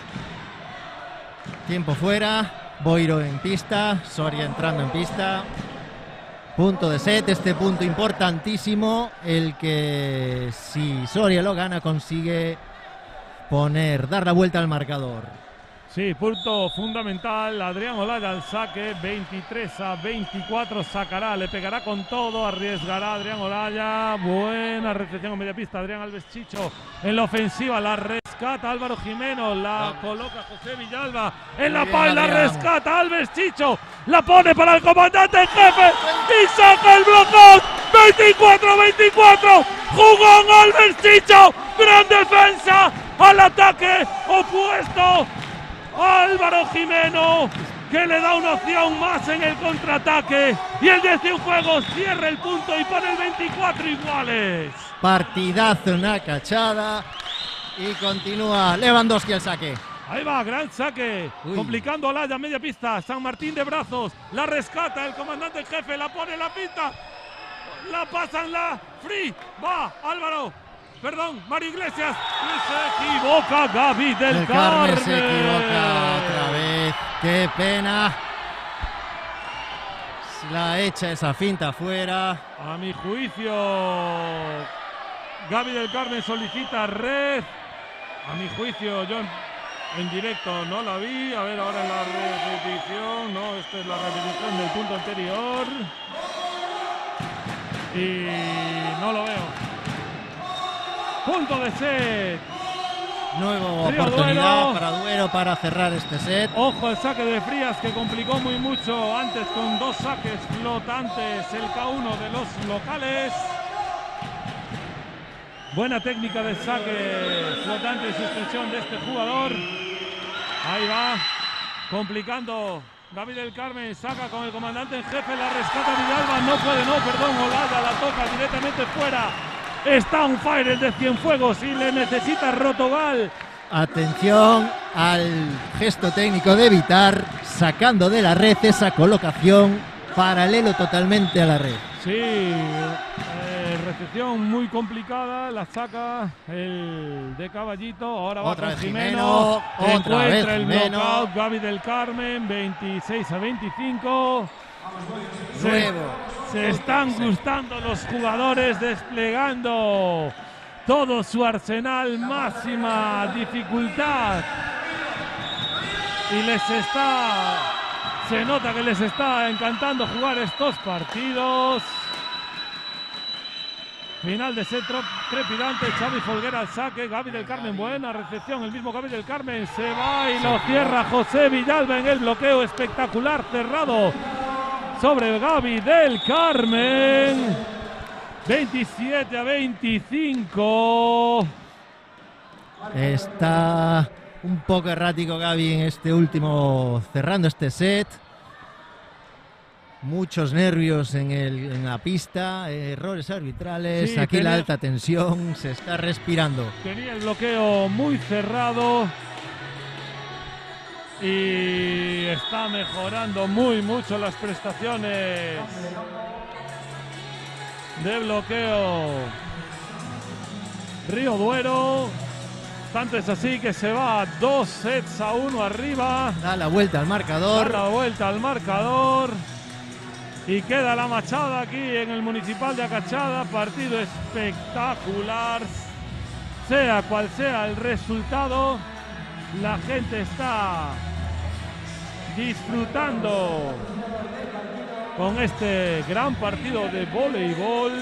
Tiempo fuera, Boiro en pista, Soria entrando en pista. Punto de set, este punto importantísimo, el que si Soria lo gana consigue dar la vuelta al marcador. Sí, punto fundamental. Adrián Olaya al saque, 23-24, sacará, le pegará con todo, arriesgará Adrián Olaya. Buena recepción a media pista, Adrián Alves Chicho en la ofensiva, la rescata Álvaro Jimeno, la coloca José Villalba en la pala, la rescata Alves Chicho, la pone para el comandante en jefe y saca el bloqueo. 24-24, jugón Alves Chicho, gran defensa al ataque opuesto. Álvaro Jimeno, que le da una opción más en el contraataque, y el de Cienfuegos cierra el punto y pone el 24 iguales. Partidazo, una cachada, y continúa Lewandowski al saque. Ahí va, gran saque, complicando a Olaya, media pista, San Martín de brazos, la rescata el comandante en jefe, la pone en la pista, la pasan, free, va Álvaro. Perdón, Mario Iglesias, y se equivoca Gaby del Carmen. Se equivoca otra vez, qué pena. La echa esa finta fuera. A mi juicio, Gaby del Carmen solicita red. A mi juicio, yo en directo no la vi. A ver, ahora en la repetición. No, esta es la repetición del punto anterior. Y no lo veo. Punto de set. Nueva oportunidad para Duero para cerrar este set. Ojo al saque de Frías, que complicó muy mucho antes con dos saques flotantes el K1 de los locales. Buena técnica de saque flotante y suspensión de este jugador. Ahí va, complicando Gaby del Carmen, saca con el comandante en jefe, la rescata Villalba, Olaya la toca directamente fuera. Está on fire el de Cienfuegos y le necesita Rotogal. Atención al gesto técnico de Vitar, sacando de la red esa colocación, paralelo totalmente a la red. Sí, recepción muy complicada, la saca el de Caballito, ahora va otra con Jimeno, encuentra el knockout, Gaby del Carmen, 26-25. Se están gustando los jugadores, desplegando todo su arsenal, máxima dificultad, y se nota que les está encantando jugar estos partidos. Final de set trepidante, Xavi Folguera al saque, Gaby del Carmen, buena recepción, el mismo Gaby del Carmen se va y lo cierra José Villalba en el bloqueo espectacular, cerrado sobre Gaby del Carmen. 27-25. Está un poco errático Gaby en este último, cerrando este set. Muchos nervios en la pista, errores arbitrales, sí, aquí la alta tensión, se está respirando. Tenía el bloqueo muy cerrado y está mejorando muy mucho las prestaciones de bloqueo Río Duero. Tanto es así que se va 2-1 arriba. Da la vuelta al marcador. Da la vuelta al marcador. Y queda la machada aquí en el Municipal de Acachada. Partido espectacular. Sea cual sea el resultado, la gente está disfrutando con este gran partido de voleibol.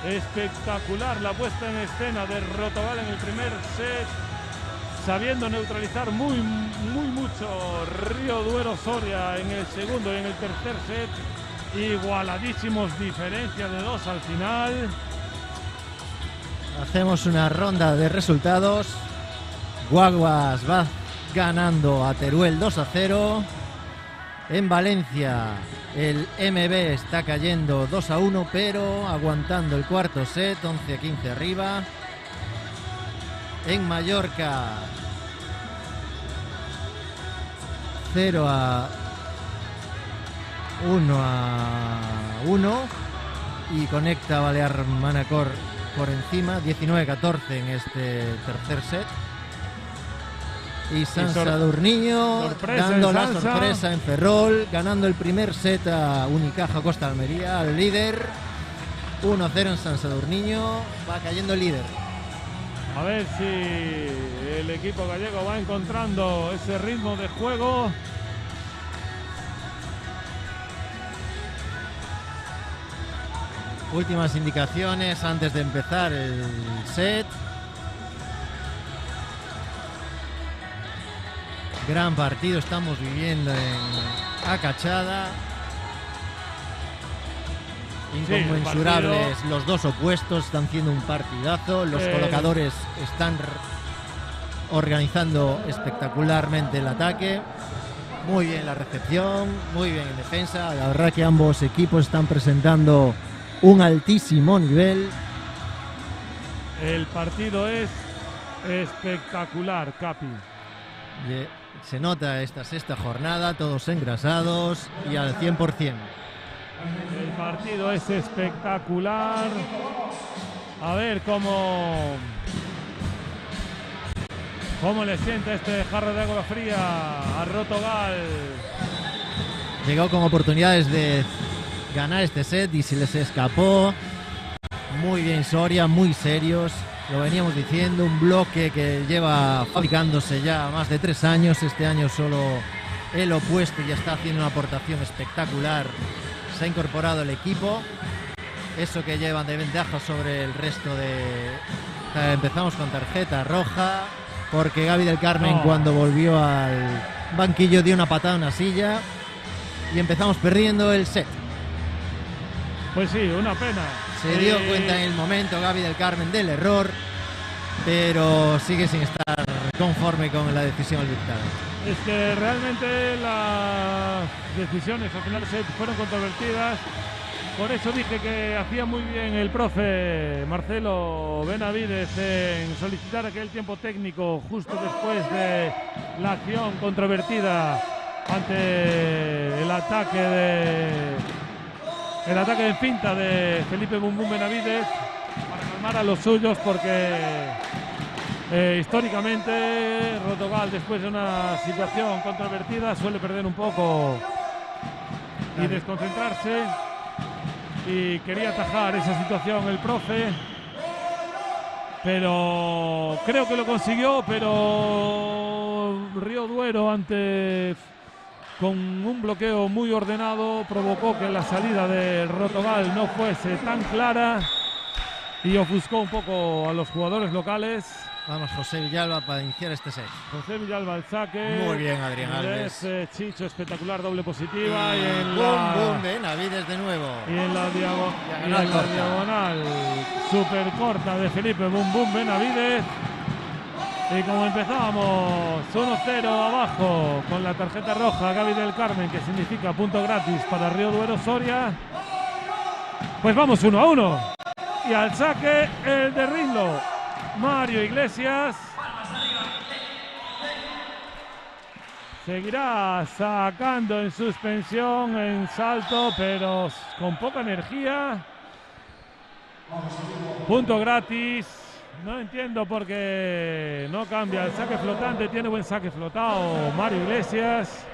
Espectacular la puesta en escena de Rotogal en el primer set, sabiendo neutralizar muy mucho Río Duero Soria en el segundo y en el tercer set. Igualadísimos, diferencia de 2 al final. Hacemos una ronda de resultados. Guaguas va ganando a Teruel 2-0. En Valencia el MB está cayendo 2-1, pero aguantando el cuarto set, 11-15 arriba. En Mallorca 0-1 y conecta Balear Manacor por encima, 19-14 en este tercer set. Y San Sadurniño dando la sorpresa en Ferrol, ganando el primer set a Unicaja Costa Almería, al líder. 1-0 en San Sadurniño, va cayendo el líder. A ver si el equipo gallego va encontrando ese ritmo de juego. Últimas indicaciones antes de empezar el set. Gran partido estamos viviendo en Acachada. Inconmensurables, los dos opuestos están haciendo un partidazo. Los colocadores están organizando espectacularmente el ataque. Muy bien la recepción, muy bien en defensa. La verdad que ambos equipos están presentando un altísimo nivel. El partido es espectacular, Capi. Se nota esta sexta jornada, todos engrasados y al 100%. El partido es espectacular. A ver cómo le siente este jarro de agua fría a Rotogal. Llegó con oportunidades de ganar este set y se les escapó. Muy bien Soria, muy serios. Lo veníamos diciendo, un bloque que lleva fabricándose ya más de 3 años. Este año solo el opuesto ya está haciendo una aportación espectacular. Se ha incorporado el equipo. Eso que llevan de ventaja sobre el resto de... Empezamos con tarjeta roja porque Gaby del Carmen cuando volvió al banquillo dio una patada a una silla y empezamos perdiendo el set. Pues sí, una pena. Se dio cuenta en el momento Gaby del Carmen del error, pero sigue sin estar conforme con la decisión arbitral. Es que realmente las decisiones al final fueron controvertidas. Por eso dije que hacía muy bien el profe Marcelo Benavides en solicitar aquel tiempo técnico justo después de la acción controvertida ante el ataque de finta de Felipe Bum Bum Benavides para calmar a los suyos, porque históricamente Rotogal después de una situación controvertida suele perder un poco y desconcentrarse, y quería atajar esa situación el profe, pero creo que lo consiguió. Pero Río Duero con un bloqueo muy ordenado provocó que la salida de Rotogal no fuese tan clara y ofuscó un poco a los jugadores locales. Vamos, José Villalba para iniciar este set. José Villalba al saque. Muy bien, Adrián Alves. Chicho, espectacular, doble positiva. Y en Bum Benavides de nuevo. Y en la diagonal súper corta de Felipe Bum Bum Benavides. Y como empezábamos 1-0 abajo con la tarjeta roja Gaby del Carmen, que significa punto gratis para Río Duero Soria, pues vamos 1-1. Y al saque el de Rinlo, Mario Iglesias. Seguirá sacando en suspensión, en salto, pero con poca energía. Punto gratis. No entiendo por qué no cambia el saque flotante. Tiene buen saque flotado Mario Iglesias.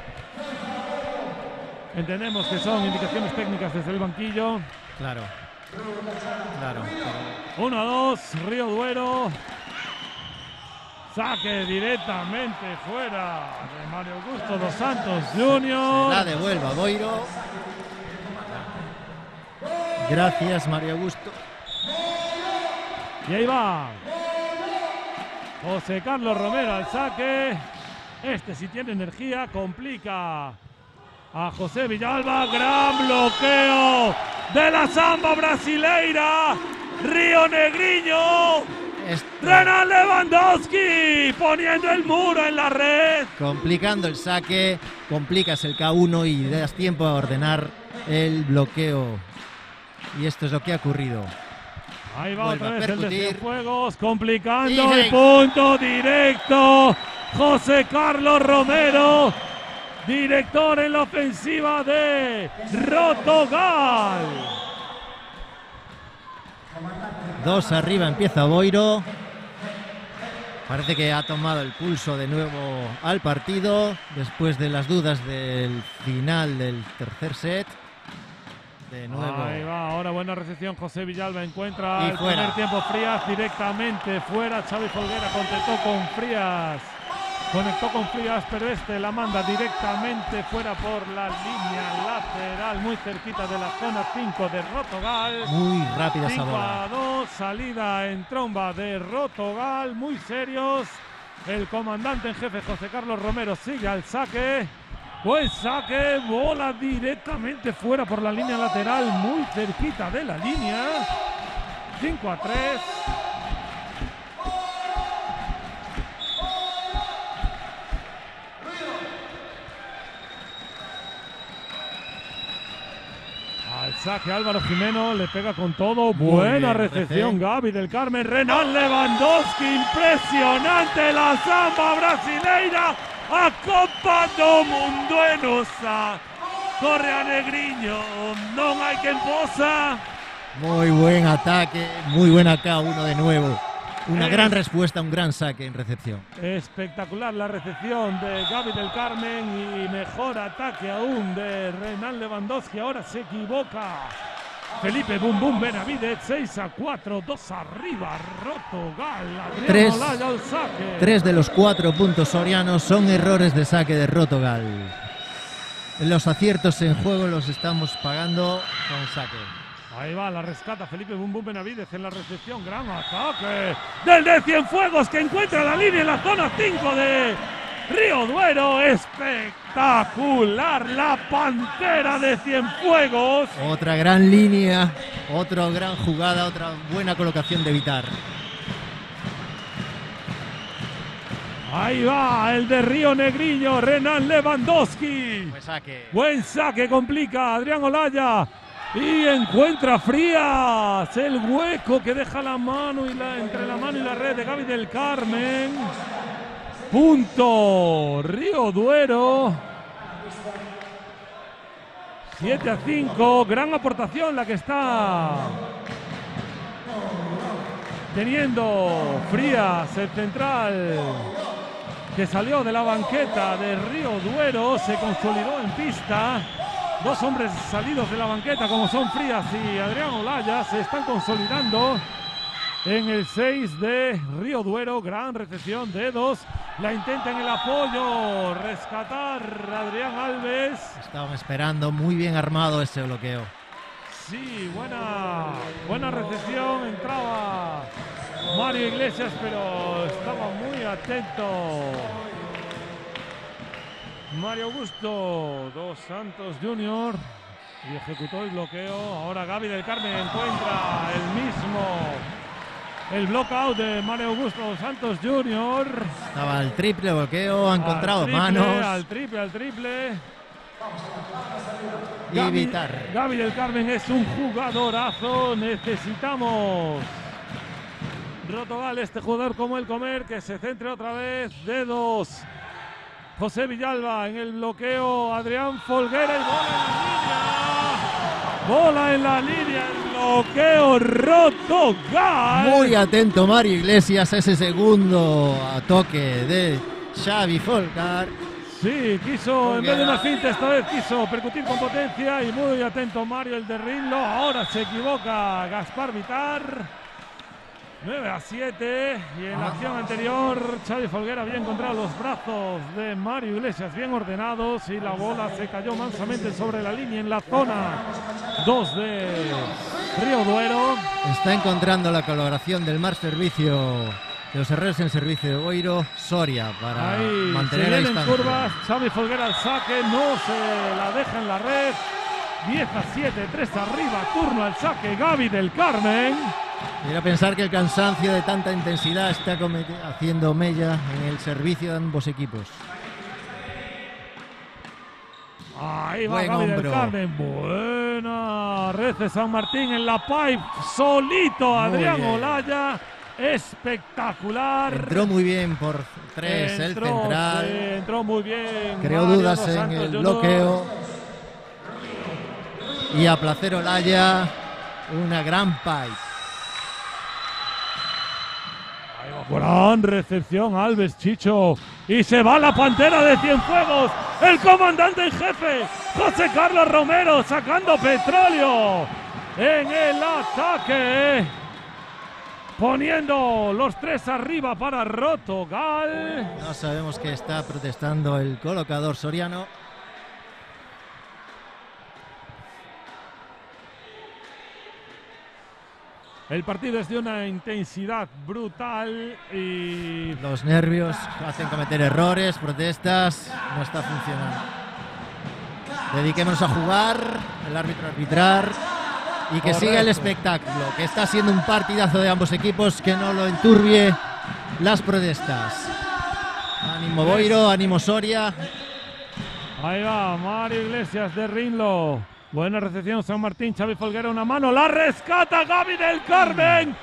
Entendemos que son indicaciones técnicas desde el banquillo. Claro. 1-2, Río Duero. Saque directamente fuera de Mario Augusto dos Santos Jr. Se la devuelve a Boiro. Gracias, Mario Augusto. Y ahí va José Carlos Romero al saque. Este sí tiene energía, complica a José Villalba. Gran bloqueo de la samba brasileira. Río Negriño. Renan Lewandowski poniendo el muro en la red. Complicando el saque, complicas el K1 y das tiempo a ordenar el bloqueo. Y esto es lo que ha ocurrido. Ahí va Vuelve otra vez a el de percutir. Cienfuegos, complicando el punto directo. José Carlos Romero, director en la ofensiva de Rotogal. 2 arriba, empieza Boiro. Parece que ha tomado el pulso de nuevo al partido después de las dudas del final del tercer set. De nuevo. Ahí va, ahora buena recepción. José Villalba encuentra Y el fuera. primer tiempo. Frías directamente fuera. Xavi Folguera conectó con Frías, pero este la manda directamente fuera por la línea lateral, muy cerquita de la zona 5 de Rotogal. Muy rápida esa bola. 5-2, salida en tromba de Rotogal, muy serios. El comandante en jefe José Carlos Romero sigue al saque. Buen saque, bola directamente fuera por la línea lateral, muy cerquita de la línea. 5-3. Al saque Álvaro Jimeno, le pega con todo. Buena bien, recepción Gaby del Carmen. Renan Lewandowski, impresionante la samba brasileira. A Copa do Mundo en Osa. Corre a Negriño, no hay quien posa. Muy buen ataque, muy buen K1 de nuevo. Una gran respuesta, un gran saque en recepción. Espectacular la recepción de Gaby del Carmen y mejor ataque aún de Renan Lewandowski. Ahora se equivoca Felipe Bum Bum Benavidez. 6-4, 2 arriba, Rotogal. Adrián Olaya al saque. 3 de los 4 puntos sorianos son errores de saque de Rotogal. Los aciertos en juego los estamos pagando con saque. Ahí va, la rescata Felipe Bum Bum Benavidez en la recepción. Gran ataque del de Cienfuegos, que encuentra la línea en la zona 5 de Río Duero. Espectacular la pantera de Cienfuegos. Otra gran línea, otra gran jugada, otra buena colocación de Vitar. Ahí va el de Río Negriño, Renan Lewandowski. Buen saque, complica Adrián Olaya. Y encuentra Frías, el hueco que deja la mano y entre la mano y la red de Gaby del Carmen. Punto Río Duero. 7-5, gran aportación la que está teniendo Frías, el central que salió de la banqueta de Río Duero, se consolidó en pista. Dos hombres salidos de la banqueta como son Frías y Adrián Olaya se están consolidando en el 6 de Río Duero. Gran recepción de dos. La intenta en el apoyo rescatar Adrián Alves. Estaban esperando, muy bien armado ese bloqueo. Sí, buena recepción. Entraba Mario Iglesias, pero estaba muy atento Mario Augusto dos Santos Jr. y ejecutó el bloqueo. Ahora Gaby del Carmen encuentra el bloqueout de Mario Augusto dos Santos Jr. Estaba el triple bloqueo, ha encontrado manos. Al triple. Y Vitar. Gaby del Carmen es un jugadorazo. Necesitamos Rotogal, este jugador como el comer, que se centre otra vez. Dedos. José Villalba en el bloqueo. Adrián Folguera y bola en la línea. Bola en la línea. bloqueo roto Gal. Muy atento Mario Iglesias a ese segundo toque de Xavi Folgar. Sí, quiso, en vez de una finta, esta vez quiso percutir con potencia y muy atento Mario, el de Rinlo. Ahora se equivoca Gaspar Vitar. 9-7, y en la acción anterior Xavi Folguera había encontrado los brazos de Mario Iglesias bien ordenados y la bola se cayó mansamente sobre la línea en la zona 2 de Río Duero. Está encontrando la colaboración del mal servicio, de los errores en servicio de Boiro, Soria, para Ahí mantener la se distancia. en curvas, Xavi Folguera al saque, no se la deja en la red. 10-7, 3 arriba, turno al saque Gaby del Carmen. Quiero pensar que el cansancio de tanta intensidad está haciendo mella en el servicio de ambos equipos. Ahí va Buen Gaby del hombro. Carmen. Buena red de San Martín en la pipe. Solito Adrián bien. Olaya. Espectacular. Entró muy bien por 3 el central. Sí, entró muy bien. Creó Mario dudas Dos en Santos el Jr. bloqueo. Y a placer Olaya, una gran pipe. Gran recepción, Alves Chicho. Y se va la pantera de Cienfuegos. El comandante en jefe, José Carlos Romero, sacando petróleo en el ataque. Poniendo los 3 arriba para Rotogal. No sabemos qué está protestando el colocador soriano. El partido es de una intensidad brutal y Los nervios hacen cometer errores, protestas, no está funcionando. Dediquémonos a jugar, el árbitro a arbitrar y que Correcto. siga el espectáculo, que está siendo un partidazo de ambos equipos, que no lo enturbie las protestas. Ánimo Boiro, ánimo Soria. ahí va Mario Iglesias de Rinlo. Buena recepción San Martín, Xavi Folguera una mano, la rescata Gaby del Carmen.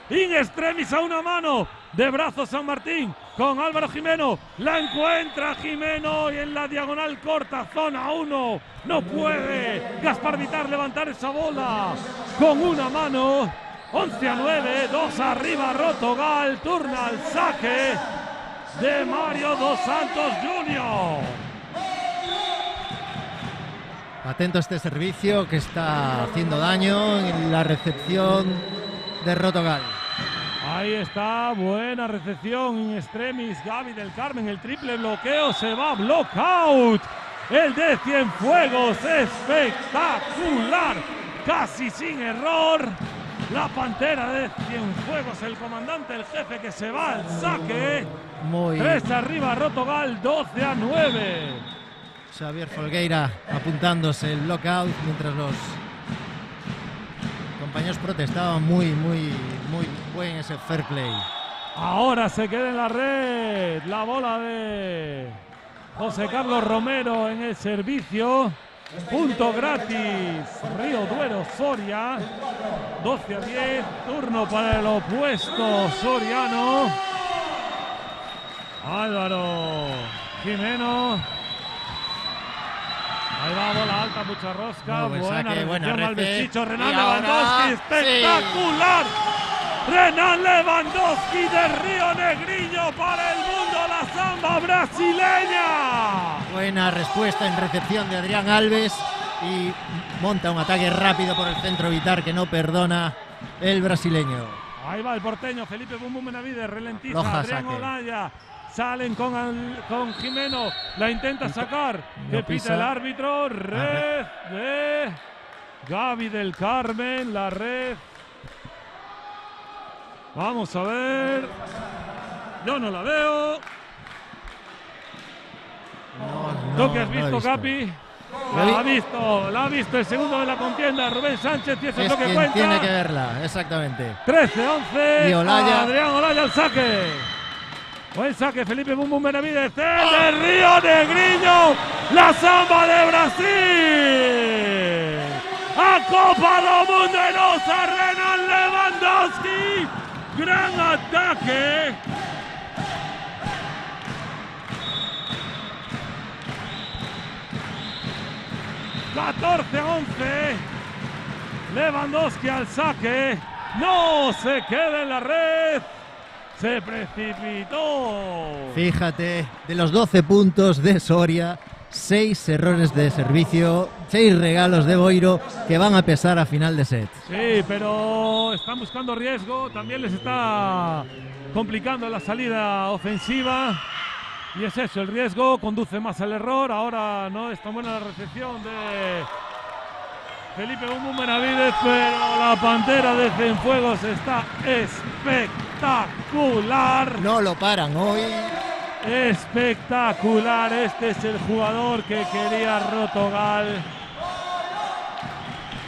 In extremis a una mano, de brazos San Martín con Álvaro Jimeno, la encuentra Jimeno y en la diagonal corta, zona 1, no puede Gaspar Vitar levantar esa bola con una mano. 11-9, 2 arriba Rotogal, turna al saque de Mario Dos Santos Jr. Atento a este servicio que está haciendo daño en la recepción de Rotogal. Ahí está, buena recepción in extremis, Gaby del Carmen, el triple bloqueo, se va blockout. El de Cienfuegos, espectacular, casi sin error. La pantera de Cienfuegos, el comandante, el jefe que se va al saque. Muy 3 arriba, Rotogal, 12-9. Xavier Folgueira apuntándose el lockout mientras los compañeros protestaban. Muy buen ese fair play. Ahora se queda en la red la bola de José Carlos Romero en el servicio. Punto gratis, Río Duero Soria. 12-10, turno para el opuesto soriano. Álvaro Jimeno. Ahí va, bola alta, mucha rosca. Muy buen Buena saque, buena recepción, red. Alves Chicho, Renan Y ahora, Lewandowski, espectacular. Renan Lewandowski de Río Negrillo para el mundo, la samba brasileña. Buena respuesta en recepción de Adrián Alves y monta un ataque rápido por el centro Vitar que no perdona el brasileño. Ahí va el porteño, Felipe Bum Bum Benavides, ralentiza, Roja, Adrián saque. Olaya. Salen con Jimeno, la intenta sacar, no que pisa. pita el árbitro, red de Gaby del Carmen, la red. Vamos a ver, yo no la veo. ¿Tú qué has no la he visto, Capi? La ha visto el segundo de la contienda, Rubén Sánchez, y eso es Es lo que quien cuenta. tiene que verla, exactamente. 13-11, Y Olaya. Adrián Olaya al saque. Buen saque, Felipe Bum Bum Benavides, de Río Negrillo, la samba de Brasil. A Copa do Mundo en Osa, Renan Lewandowski, gran ataque. ...14-11... Lewandowski al saque. No se queda en la red. Se precipitó. Fíjate, de los 12 puntos de Soria, 6 errores de servicio, 6 regalos de Boiro que van a pesar a final de set. Sí, pero están buscando riesgo. También les está complicando la salida ofensiva. Y es eso, el riesgo conduce más al error. Ahora no es tan buena la recepción de Felipe Bum Bum Benavides, pero la Pantera de Cienfuegos está espectacular. No lo paran hoy. Espectacular. Este es el jugador que quería Rotogal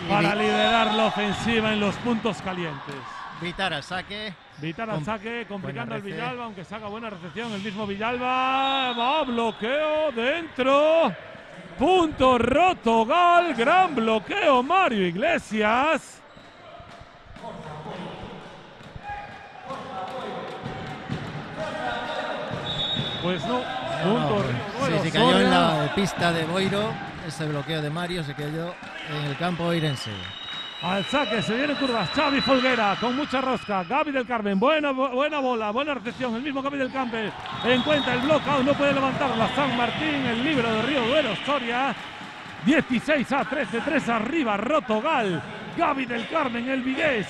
para liderar la ofensiva en los puntos calientes. Vitar al saque. Vitar al saque, complicando al buena Villalba, aunque saca buena recepción. El mismo Villalba va, bloqueo dentro. Punto Rotogal, gran bloqueo Mario Iglesias. Pues no, punto. Se cayó en la pista de Boiro. Ese bloqueo de Mario se quedó en el campo oirense. Al saque, se viene curvas, Xavi Folguera con mucha rosca, Gaby del Carmen, buena bola, buena recepción, el mismo Gaby del Carmen encuentra el bloqueo, no puede levantarla San Martín, el libro de Río Duero, Soria, 16-13, 3 arriba, Rotogal, Gaby del Carmen, el vigués,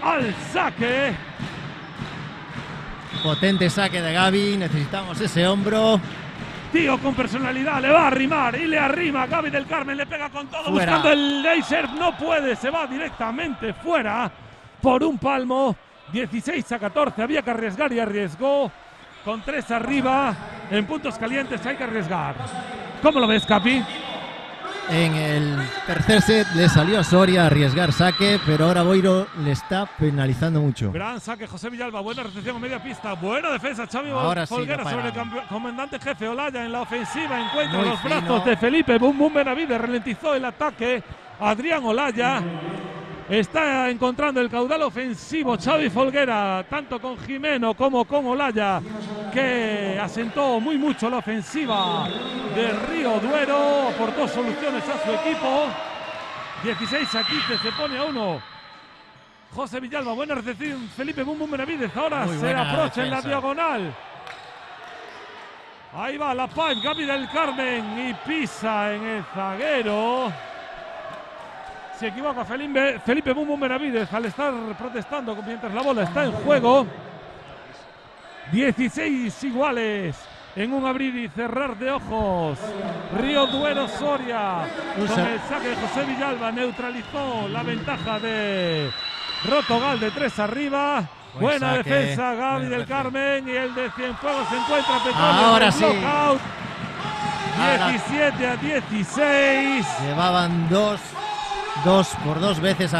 al saque. Potente saque de Gaby, necesitamos ese hombro. Tío con personalidad, le va a arrimar y le arrima. Gaby del Carmen le pega con todo, fuera. Buscando el laser, no puede, se va directamente fuera por un palmo. 16-14, había que arriesgar y arriesgó. Con 3 arriba, en puntos calientes hay que arriesgar. ¿Cómo lo ves, Capi? En el tercer set le salió a Soria a arriesgar saque, pero ahora Boiro le está penalizando mucho. Gran saque, José Villalba, buena recepción en media pista, buena defensa, Xavi Folguera sobre el comandante jefe Olaya en la ofensiva, encuentra muy los fino. brazos de Felipe Bum Bum Benavides, ralentizó el ataque, Adrián Olaya. Está encontrando el caudal ofensivo Xavi Folguera, tanto con Jimeno como con Olaya, que asentó muy mucho la ofensiva de Río Duero, aportó soluciones a su equipo. 16-15, se pone a 1. José Villalba, buena recepción, Felipe Bum Bum Benavides, ahora muy se aprocha defensa. en la diagonal. Ahí va la pipe, Gaby del Carmen y pisa en el zaguero. Se equivoca Felipe Bum Bum Benavides al estar protestando mientras la bola está en juego. 16 iguales en un abrir y cerrar de ojos. Río Duero Soria con el saque de José Villalba neutralizó la ventaja de Rotogal de 3 arriba. Buena saque, defensa Gaby del Carmen y el de Cienfuegos se encuentra Petróleo. Ahora sí. 17-16. Llevaban dos veces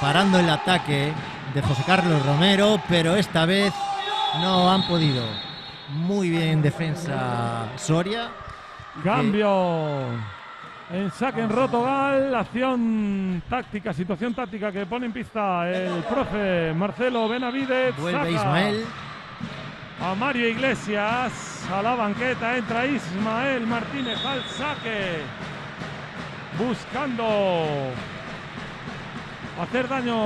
parando el ataque de José Carlos Romero, pero esta vez no han podido. Muy bien defensa Soria. Cambio en saque en Rotogal, acción táctica, situación táctica que pone en pista el profe Marcelo Benavides. Vuelve Saca Ismael. A Mario Iglesias, a la banqueta entra Ismael Martínez al saque, buscando hacer daño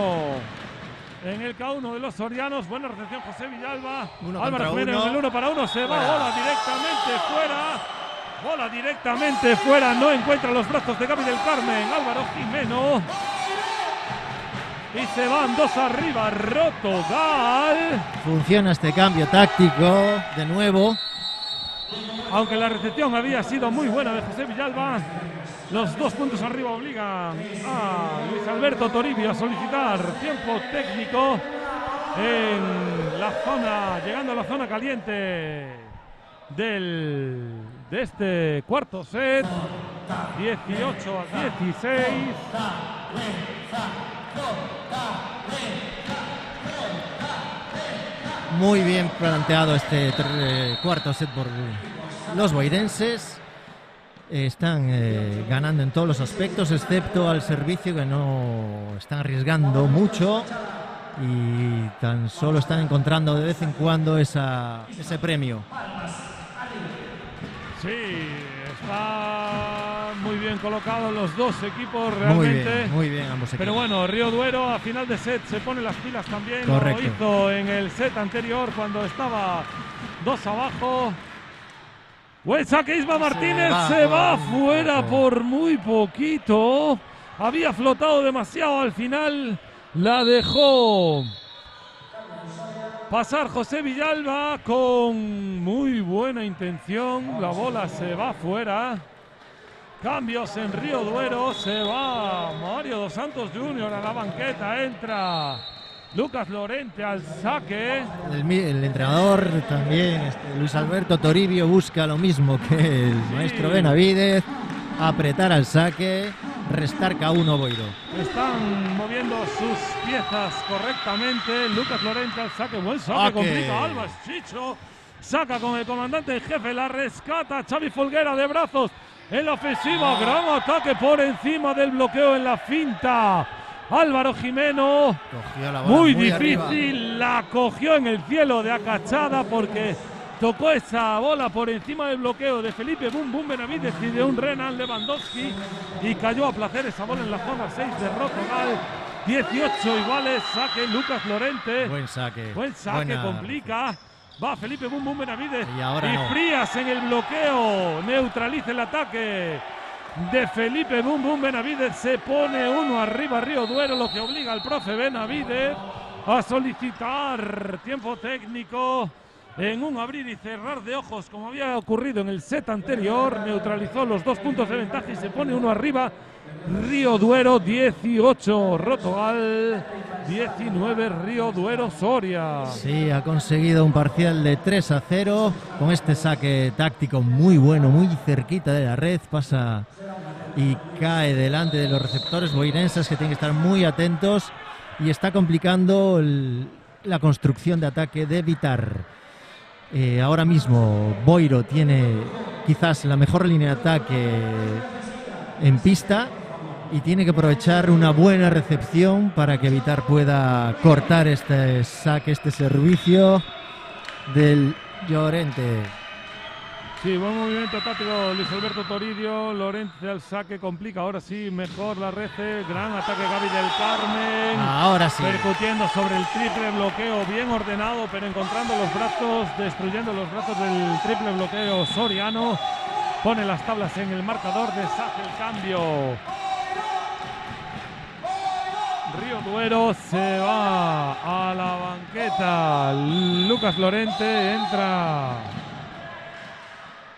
en el K1 de los sorianos. Buena recepción José Villalba. Álvaro Jiménez en el 1 para 1, se va, bola directamente fuera. Bola directamente fuera, no encuentra los brazos de Gaby del Carmen, Álvaro Jimeno. Y se van 2 arriba, Rotogal. Funciona este cambio táctico de nuevo. Aunque la recepción había sido muy buena de José Villalba, los 2 puntos arriba obligan a Luis Alberto Toribio a solicitar tiempo técnico en la zona, llegando a la zona caliente de este cuarto set. 18-16. Muy bien planteado este cuarto set por los boirenses. Están ganando en todos los aspectos, excepto al servicio, que no están arriesgando mucho y tan solo están encontrando de vez en cuando ese premio. Sí, está Están muy bien colocados los dos equipos realmente. Muy bien ambos equipos. Pero bueno, Río Duero a final de set se pone las pilas también. Correcto. Lo hizo en el set anterior cuando estaba 2 abajo. Buen saque, Isma Martínez se va fuera por muy poquito. Había flotado demasiado al final. La dejó pasar José Villalba con muy buena intención. La bola se va fuera. Cambios en Río Duero. Se va Mario dos Santos Jr. a la banqueta. Entra Lucas Lorente al saque. El entrenador también, Luis Alberto Toribio, busca lo mismo que el maestro Benavidez. Apretar al saque. Restar K1 Boiro. Están moviendo sus piezas correctamente. Lucas Lorente al saque. Buen saque. Complica Albas Chicho. Saca con el comandante en jefe. La rescata Xavi Folguera de brazos. En la ofensiva. Gran ataque por encima del bloqueo en la finta. Álvaro Jimeno. Cogió la bola muy difícil. Arriba. La cogió en el cielo de acachada porque tocó esa bola por encima del bloqueo de Felipe Bum Bum Benavidez y de un Renan Lewandowski y cayó a placer esa bola en la zona 6 de Rotogal. 18 iguales, saque Lucas Lorente. Buen saque. Buen saque, complica. Va Felipe Bum Bum Benavidez y ahora no. Frías en el bloqueo. Neutraliza el ataque de Felipe Bum Bum Benavidez. Se pone 1 arriba Río Duero, lo que obliga al profe Benavidez a solicitar tiempo técnico. En un abrir y cerrar de ojos, como había ocurrido en el set anterior, neutralizó los 2 puntos de ventaja y se pone 1 arriba. Río Duero 18, Rotogal 19, Río Duero Soria. Sí, ha conseguido un parcial de 3-0 con este saque táctico muy bueno, muy cerquita de la red. Pasa y cae delante de los receptores boirenses, que tienen que estar muy atentos, y está complicando la construcción de ataque de Vitar. Ahora mismo Boiro tiene quizás la mejor línea de ataque en pista y tiene que aprovechar una buena recepción para que Vitar pueda cortar este saque, este servicio del Llorente. Sí, buen movimiento táctico Luis Alberto Toribio. Lorente al saque, complica ahora sí mejor la red. Gran ataque Gaby del Carmen. Ahora sí. Percutiendo sobre el triple bloqueo, bien ordenado, pero encontrando los brazos, destruyendo los brazos del triple bloqueo soriano. Pone las tablas en el marcador, deshace el cambio. Río Duero se va a la banqueta. Lucas Lorente entra.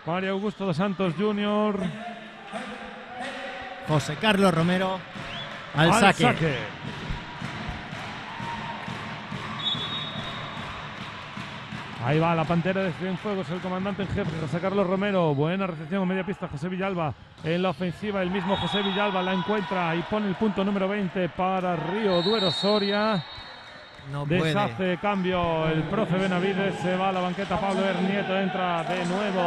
Mario Augusto dos Santos Jr. José Carlos Romero al saque. Ahí va la pantera de Cienfuegos, el comandante en jefe, José Carlos Romero. Buena recepción en media pista, José Villalba. En la ofensiva, el mismo José Villalba la encuentra y pone el punto número 20 para Río Duero Soria. No deshace puede. Cambio el profe Benavidez, se va a la banqueta Pablo Ernieto, entra de nuevo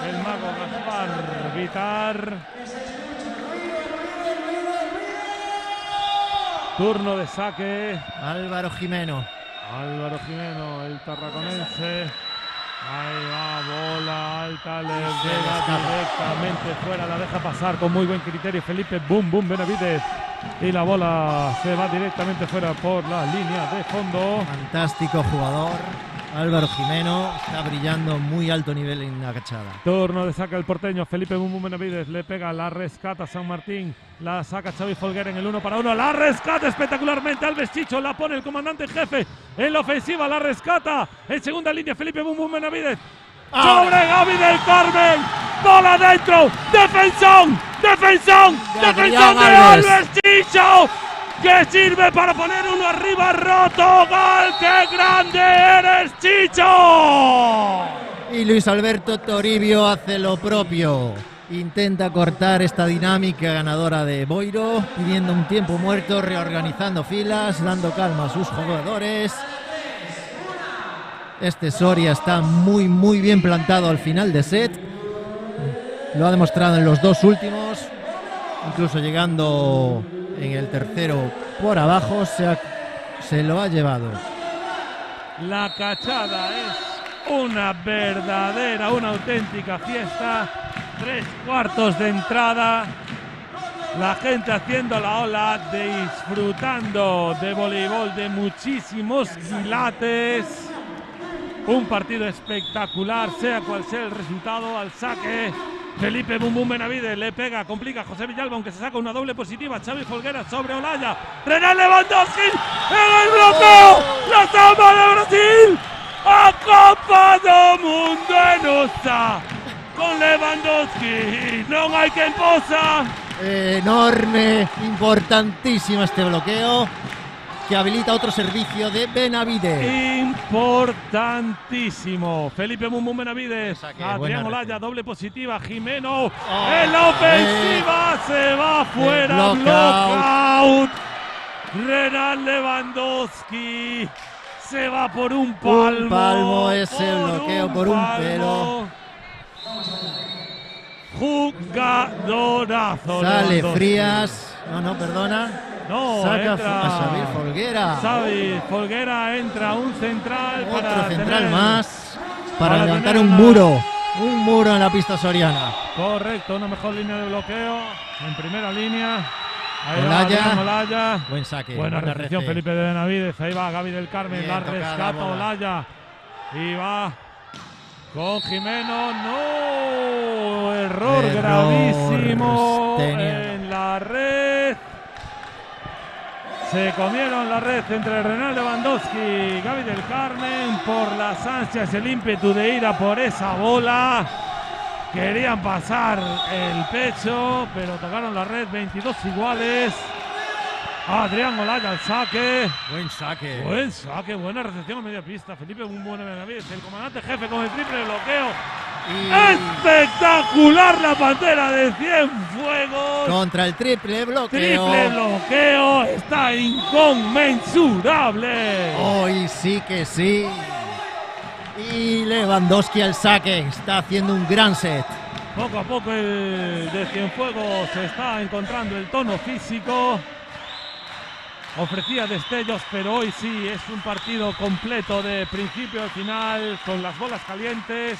el mago Gaspar Vitar. Turno de saque. Álvaro Jimeno, el tarraconense. Ahí va, bola alta, le llega directamente fuera, la deja pasar con muy buen criterio Felipe Bum Bum Benavidez. Y la bola se va directamente fuera por la línea de fondo. Fantástico jugador. Álvaro Jimeno está brillando a muy alto nivel en la cachada. Turno de saca el porteño. Felipe Bum Bum Benavidez le pega, la rescata San Martín. La saca Xavi Folguera en el 1 para 1. La rescata espectacularmente Alves Chicho. La pone el comandante en jefe en la ofensiva. La rescata en segunda línea Felipe Bum Bum Benavidez. Sobre Gaby del Carmen. Bola adentro. Defensón de Alves Chicho, que sirve para poner 1 arriba. Rotogal, ¡qué grande eres, Chicho! Y Luis Alberto Toribio hace lo propio. Intenta cortar esta dinámica ganadora de Boiro, pidiendo un tiempo muerto, reorganizando filas, dando calma a sus jugadores. Este Soria está muy bien plantado al final de set. Lo ha demostrado en los 2 últimos, incluso llegando en el tercero por abajo, se lo ha llevado. La cachada es una auténtica fiesta. 3/4 de entrada. La gente haciendo la ola, disfrutando de voleibol de muchísimos quilates. Un partido espectacular, sea cual sea el resultado. Al saque, Felipe Bum Bum Benavides le pega, complica a José Villalba, aunque se saca una doble positiva. Xavi Folguera sobre Olaya. Renan Lewandowski en el bloqueo. La samba de Brasil. A Copa do Mundo en USA. Con Lewandowski. No hay quien posa. Enorme, importantísimo este bloqueo que habilita otro servicio de Benavides. Importantísimo. Felipe Bum Bum Benavides. Adrián Olaya, doble positiva. Jimeno en la ofensiva. Se va fuera. Blockout. Renan Lewandowski. Se va por un palmo. Un palmo ese bloqueo por un pelo. Jugadorazo. Sale Lewandowski. Frías. No, perdona. No, saca entra a Xavi Folguera. Xavi Folguera, entra un central. Otro central más para levantar un muro. Un muro en la pista soriana. Correcto, una mejor línea de bloqueo. En primera línea. Ahí Olaya. va Olaya. Buen saque. Buena recepción, Felipe de Benavides. Ahí va Gaby del Carmen. Bien la tocada rescata Olaya. Y va con Jimeno. No. Error gravísimo en la red. Se comieron la red entre Renan Lewandowski y Gaby del Carmen por las ansias, el ímpetu de ir a por esa bola. Querían pasar el pecho, pero tocaron la red. 22 iguales. Adrián Olaya al saque. Buen saque. Buen saque, buena recepción a media pista. Felipe Bum Bum Benavides, el comandante jefe con el triple bloqueo. Espectacular la Pantera de Cienfuegos. Contra el triple bloqueo. Triple bloqueo. Está inconmensurable. Hoy sí que sí. Y Lewandowski al saque. Está haciendo un gran set. Poco a poco el de Cienfuegos se está encontrando el tono físico. Ofrecía destellos, pero hoy sí es un partido completo de principio al final, con las bolas calientes.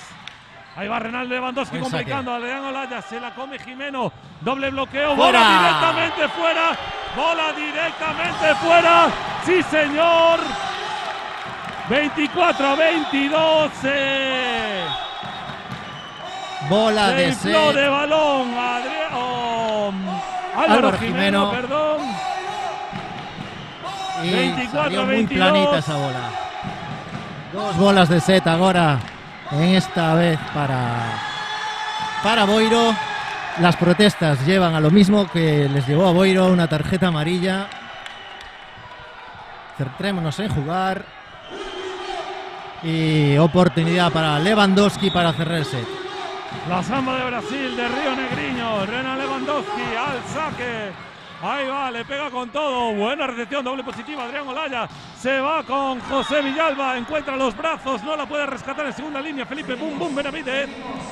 Ahí va Renan Lewandowski complicando a Adrián Olaya, se la come Jimeno, doble bloqueo, ¡fuera! Bola directamente fuera, bola directamente fuera, sí señor, 24-22, bola de infló set. de balón, Álvaro Jimeno, perdón. Y 24 muy 22. planita esa bola. Dos bolas de set ahora, en esta vez para Boiro. Las protestas llevan a lo mismo que les llevó a Boiro, una tarjeta amarilla. Centrémonos en jugar. Y oportunidad para Lewandowski para cerrar el set. La samba de Brasil de Río Negriño. Renan Lewandowski al saque. Ahí va, le pega con todo. Buena recepción, doble positiva. Adrián Olaya se va con José Villalba. Encuentra los brazos, no la puede rescatar en segunda línea. Felipe Bum Bum Benavides.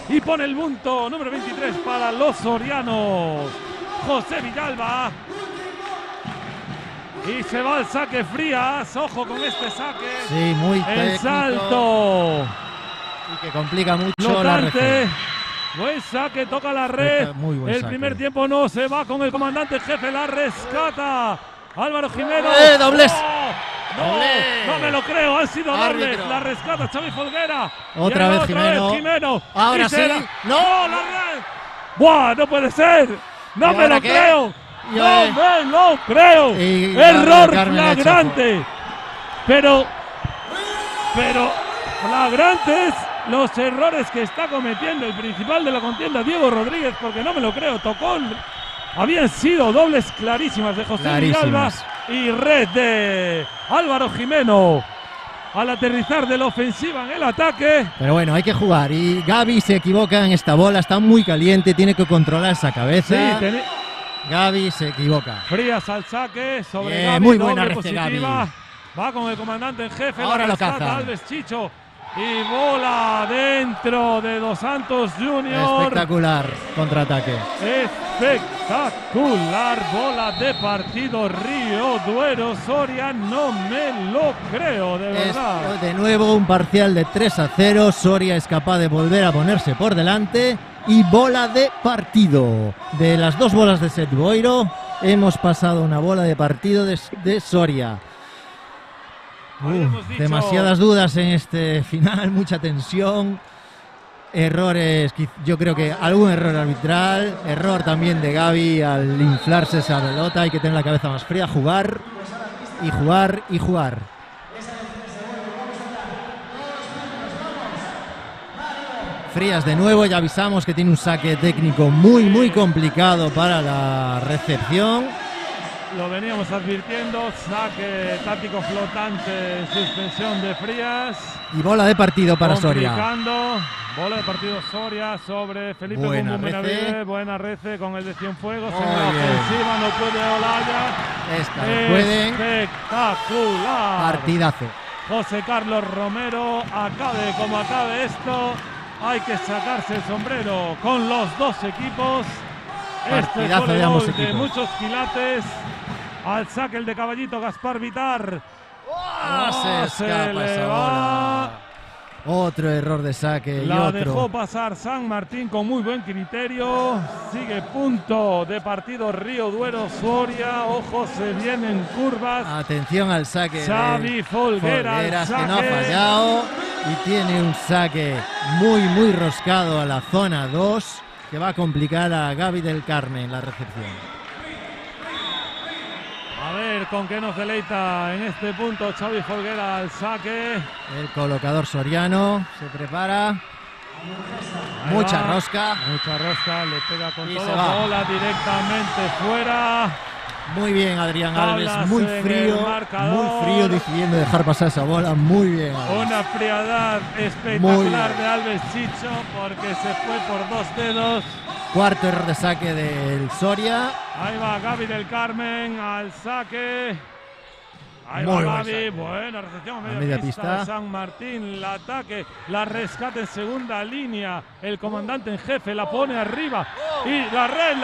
Y pone el punto número 23 para los sorianos. José Villalba. Y se va al saque Frías. Ojo con este saque. Sí, muy técnico. El salto. Y que complica mucho Flotante. la red. Buen saque, toca la red. Muy buen el saque. primer tiempo no se va con el comandante jefe, la rescata. Álvaro Jimeno. ¡Dobles! No me lo creo, han sido Árbitro. dobles. La rescata Xavi Folguera. Otra vez Jimeno. Ahora Y sí. ¡No! ¡La red! ¡Buah! ¡No puede ser! ¡No me lo qué? creo! Y ¡No ahora- me lo creo! Y ¡Error Carmen ha hecho flagrante! Pero flagrantes los errores que está cometiendo el principal de la contienda, Diego Rodríguez, porque no me lo creo, tocó. Habían sido dobles clarísimas de José Villalba y red de Álvaro Jimeno al aterrizar de la ofensiva en el ataque. Pero bueno, hay que jugar. Y Gaby se equivoca en esta bola, está muy caliente, tiene que controlar esa cabeza. Sí, Gaby se equivoca. Frías al saque sobre Bien, Gaby, muy buena doble red de positiva. Gaby. Va con el comandante en jefe. Ahora la lo rescata caza. Alves Chicho. Y bola dentro de Dos Santos Junior. Espectacular contraataque. Espectacular bola de partido Río Duero Soria. No me lo creo, de verdad. De nuevo un parcial de 3-0. Soria es capaz de volver a ponerse por delante. y bola de partido. De las 2 bolas de set Boiro, hemos pasado una bola de partido de Soria. Demasiadas dudas en este final, mucha tensión, errores, yo creo que algún error arbitral, error también de Gaby al inflarse esa pelota. Hay que tener la cabeza más fría, jugar y jugar y jugar. Frías de nuevo, ya avisamos que tiene un saque técnico muy complicado para la recepción. Lo veníamos advirtiendo, saque táctico flotante en suspensión de Frías. Y bola de partido para Soria. Bola de partido Soria sobre Felipe Bum Bum Benavides. Buena Rece con el de Cienfuegos. En la ofensiva no puede Olaya. Esta pueden. Espectacular. Partidazo. José Carlos Romero, acabe como acabe esto, hay que sacarse el sombrero con los dos equipos. Partidazo este de ambos gol equipos. De muchos quilates. Al saque el de Caballito Gaspar Vitar. Se escapa esa bola. Otro error de saque. La dejó pasar San Martín con muy buen criterio. Sigue punto de partido Río Duero Soria. Ojo, se vienen curvas. Atención al saque. Xavi Folgueras que no ha fallado. Y tiene un saque muy roscado a la zona 2. Que va a complicar a Gaby del Carmen en la recepción. A ver con qué nos deleita en este punto Xavi Folguera al saque. El colocador soriano se prepara. Mucha rosca, le pega con todo. Bola directamente fuera. Muy bien Adrián Alves, muy frío decidiendo dejar pasar esa bola, muy bien Alves. Una frialdad espectacular de Alves Chicho porque se fue por 2 dedos. Cuarto error de saque del Soria. Ahí va Gaby del Carmen al saque. Ahí va Gaby, buena recepción a media pista de San Martín, el ataque, la rescate en segunda línea, el comandante en jefe la pone arriba y la red,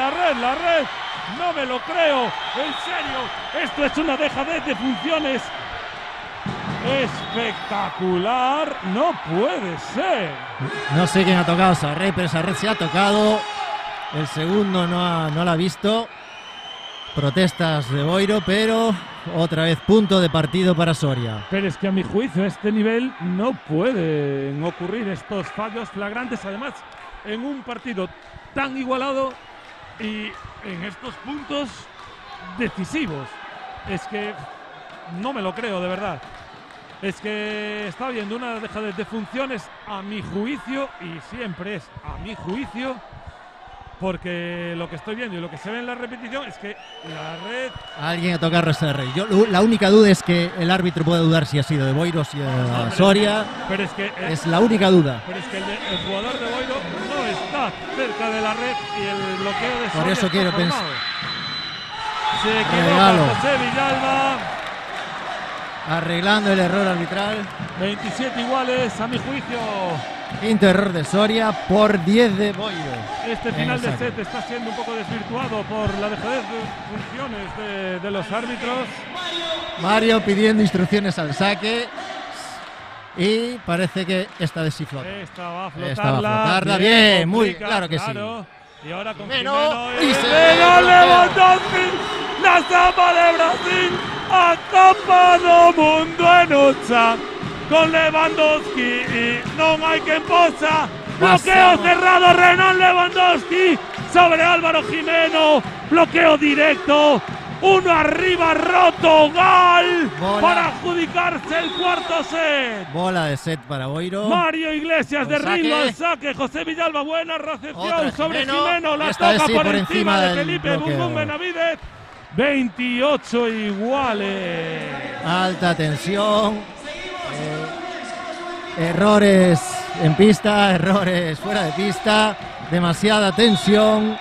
no me lo creo, en serio, esto es una dejadez de funciones espectacular, no puede ser. No sé quién ha tocado esa red, pero esa red se ha tocado, el segundo no la ha visto. Protestas de Boiro, pero otra vez punto de partido para Soria. Pero es que a mi juicio a este nivel no pueden ocurrir estos fallos flagrantes, además en un partido tan igualado y en estos puntos decisivos. Es que no me lo creo de verdad. Es que está habiendo una dejadez de funciones a mi juicio, y siempre es a mi juicio, porque lo que estoy viendo y lo que se ve en la repetición es que la red... Alguien ha tocado esa red. La única duda es que el árbitro puede dudar si ha sido de Boiro o si a Soria. Pero es que... es la única duda. Pero es que el jugador de Boiro no está cerca de la red y el bloqueo de Soria. Por eso quiero pensar. Se equivoca José Villalba. Arreglando el error arbitral. 27 iguales a mi juicio. Quinto error de Soria por 10 de Boiro. Este final de set está siendo un poco desvirtuado por la dejadez de funciones de los árbitros. Mario pidiendo instrucciones al saque. Y parece que esta vez sí flota. Esta va a flotarla. Bien, muy claro que sí. Y ahora con Jimeno. Lewandowski, la zapa de Brasil, a Copa do Mundo en Ucha. Con Lewandowski y no hay quien posa. Bloqueo cerrado, Renan Lewandowski sobre Álvaro Jimeno. Bloqueo directo. Uno arriba, roto, gol para adjudicarse el cuarto set. Bola de set para Boiro. Mario Iglesias de ritmo al saque. José Villalba, buena recepción sobre Jimeno. La toca por encima de Felipe Bum Bum Benavides. 28 iguales. Alta tensión. Errores en pista, errores fuera de pista, demasiada tensión.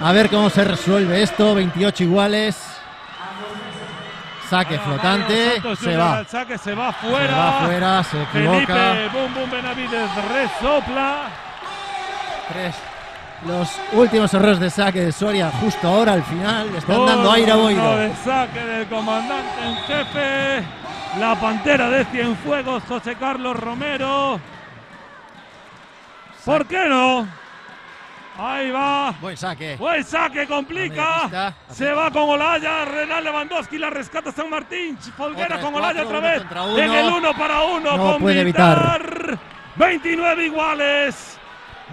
A ver cómo se resuelve esto. 28 iguales. Saque flotante. Se va. El saque se va fuera. Se va fuera, se equivoca. Felipe Bum Bum Benavides resopla. Los últimos errores de saque de Soria justo ahora al final. Le están dando aire a Boiro. De saque del comandante en jefe. La pantera de Cienfuegos, José Carlos Romero. ¿Por qué no? Ahí va. Buen saque. Buen saque, complica. Se va con Olaya. Renan Lewandowski la rescata San Martín. Folguera con Olaya otra vez. En el 1 para 1. No puede evitar. 29 iguales.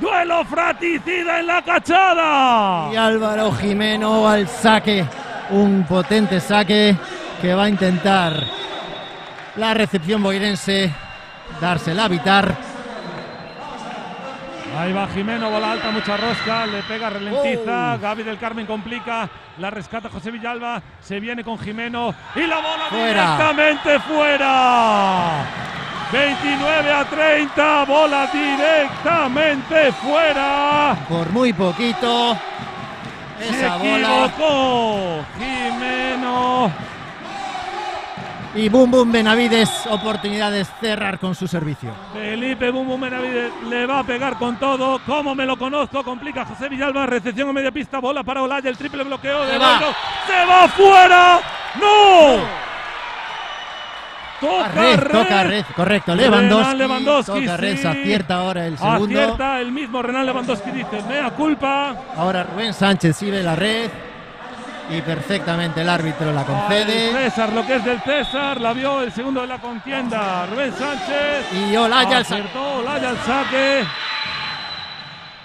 Duelo fratricida en la Cachada. Y Álvaro Jimeno al saque. Un potente saque que va a intentar la recepción boirense dársela a Vitar. Ahí va Jimeno, bola alta, mucha rosca, le pega, ralentiza. Gaby del Carmen complica, la rescata José Villalba, se viene con Jimeno y la bola directamente fuera. 29-30, bola directamente fuera. Por muy poquito. Esa se equivocó Jimeno. Y Bum Bum Benavides, oportunidad de cerrar con su servicio. Felipe Bum Bum Benavides le va a pegar con todo. Como me lo conozco, complica José Villalba. Recepción en media pista, bola para Olaya. El triple bloqueo de Boiro. ¡Se va fuera! ¡No! Toca red, correcto. Lewandowski. Toca red, sí. Se acierta ahora el segundo. Acierta el mismo Renan Lewandowski, dice, mea culpa. Ahora Rubén Sánchez sí ve la red. Y perfectamente el árbitro la concede. César, lo que es del César, la vio el segundo de la contienda. Rubén Sánchez. Y Olaya al saque. Olaya al saque.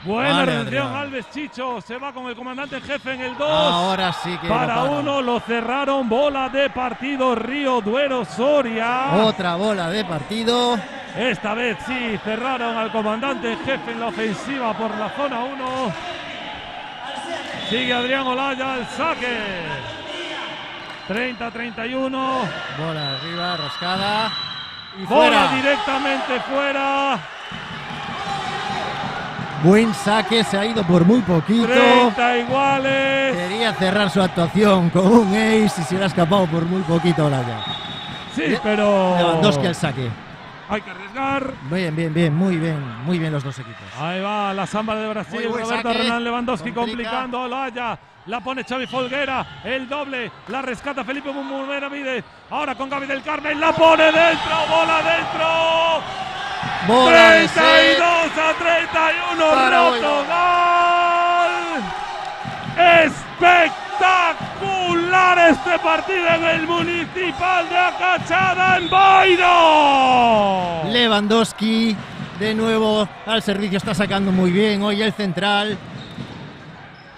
Buena recepción, Alves Chicho. Se va con el comandante en jefe en el 2. Ahora sí que para 1 lo cerraron. Bola de partido Río Duero Soria. Otra bola de partido. Esta vez sí cerraron al comandante en jefe en la ofensiva por la zona 1. Sigue Adrián Olaya al saque. 30-31. Bola arriba, rascada. Y bola fuera. Directamente fuera. Buen saque, se ha ido por muy poquito. 30 iguales. Quería cerrar su actuación con un ace y se le ha escapado por muy poquito Olaya. Sí, pero Lewandowski al saque. Hay que arriesgar. Muy bien los dos equipos. Ahí va la samba de Brasil. Roberto Renan Lewandowski complicando a Olaya. La pone Xavi Folguera. El doble. La rescata Felipe Bum Bum Benavides. Ahora con Gaby del Carmen. La pone dentro. Bola dentro. Bola 32-31. Roto gol. Espectacular este partido en el Municipal de Acachada en Boiro. Lewandowski de nuevo al servicio, está sacando muy bien hoy el central.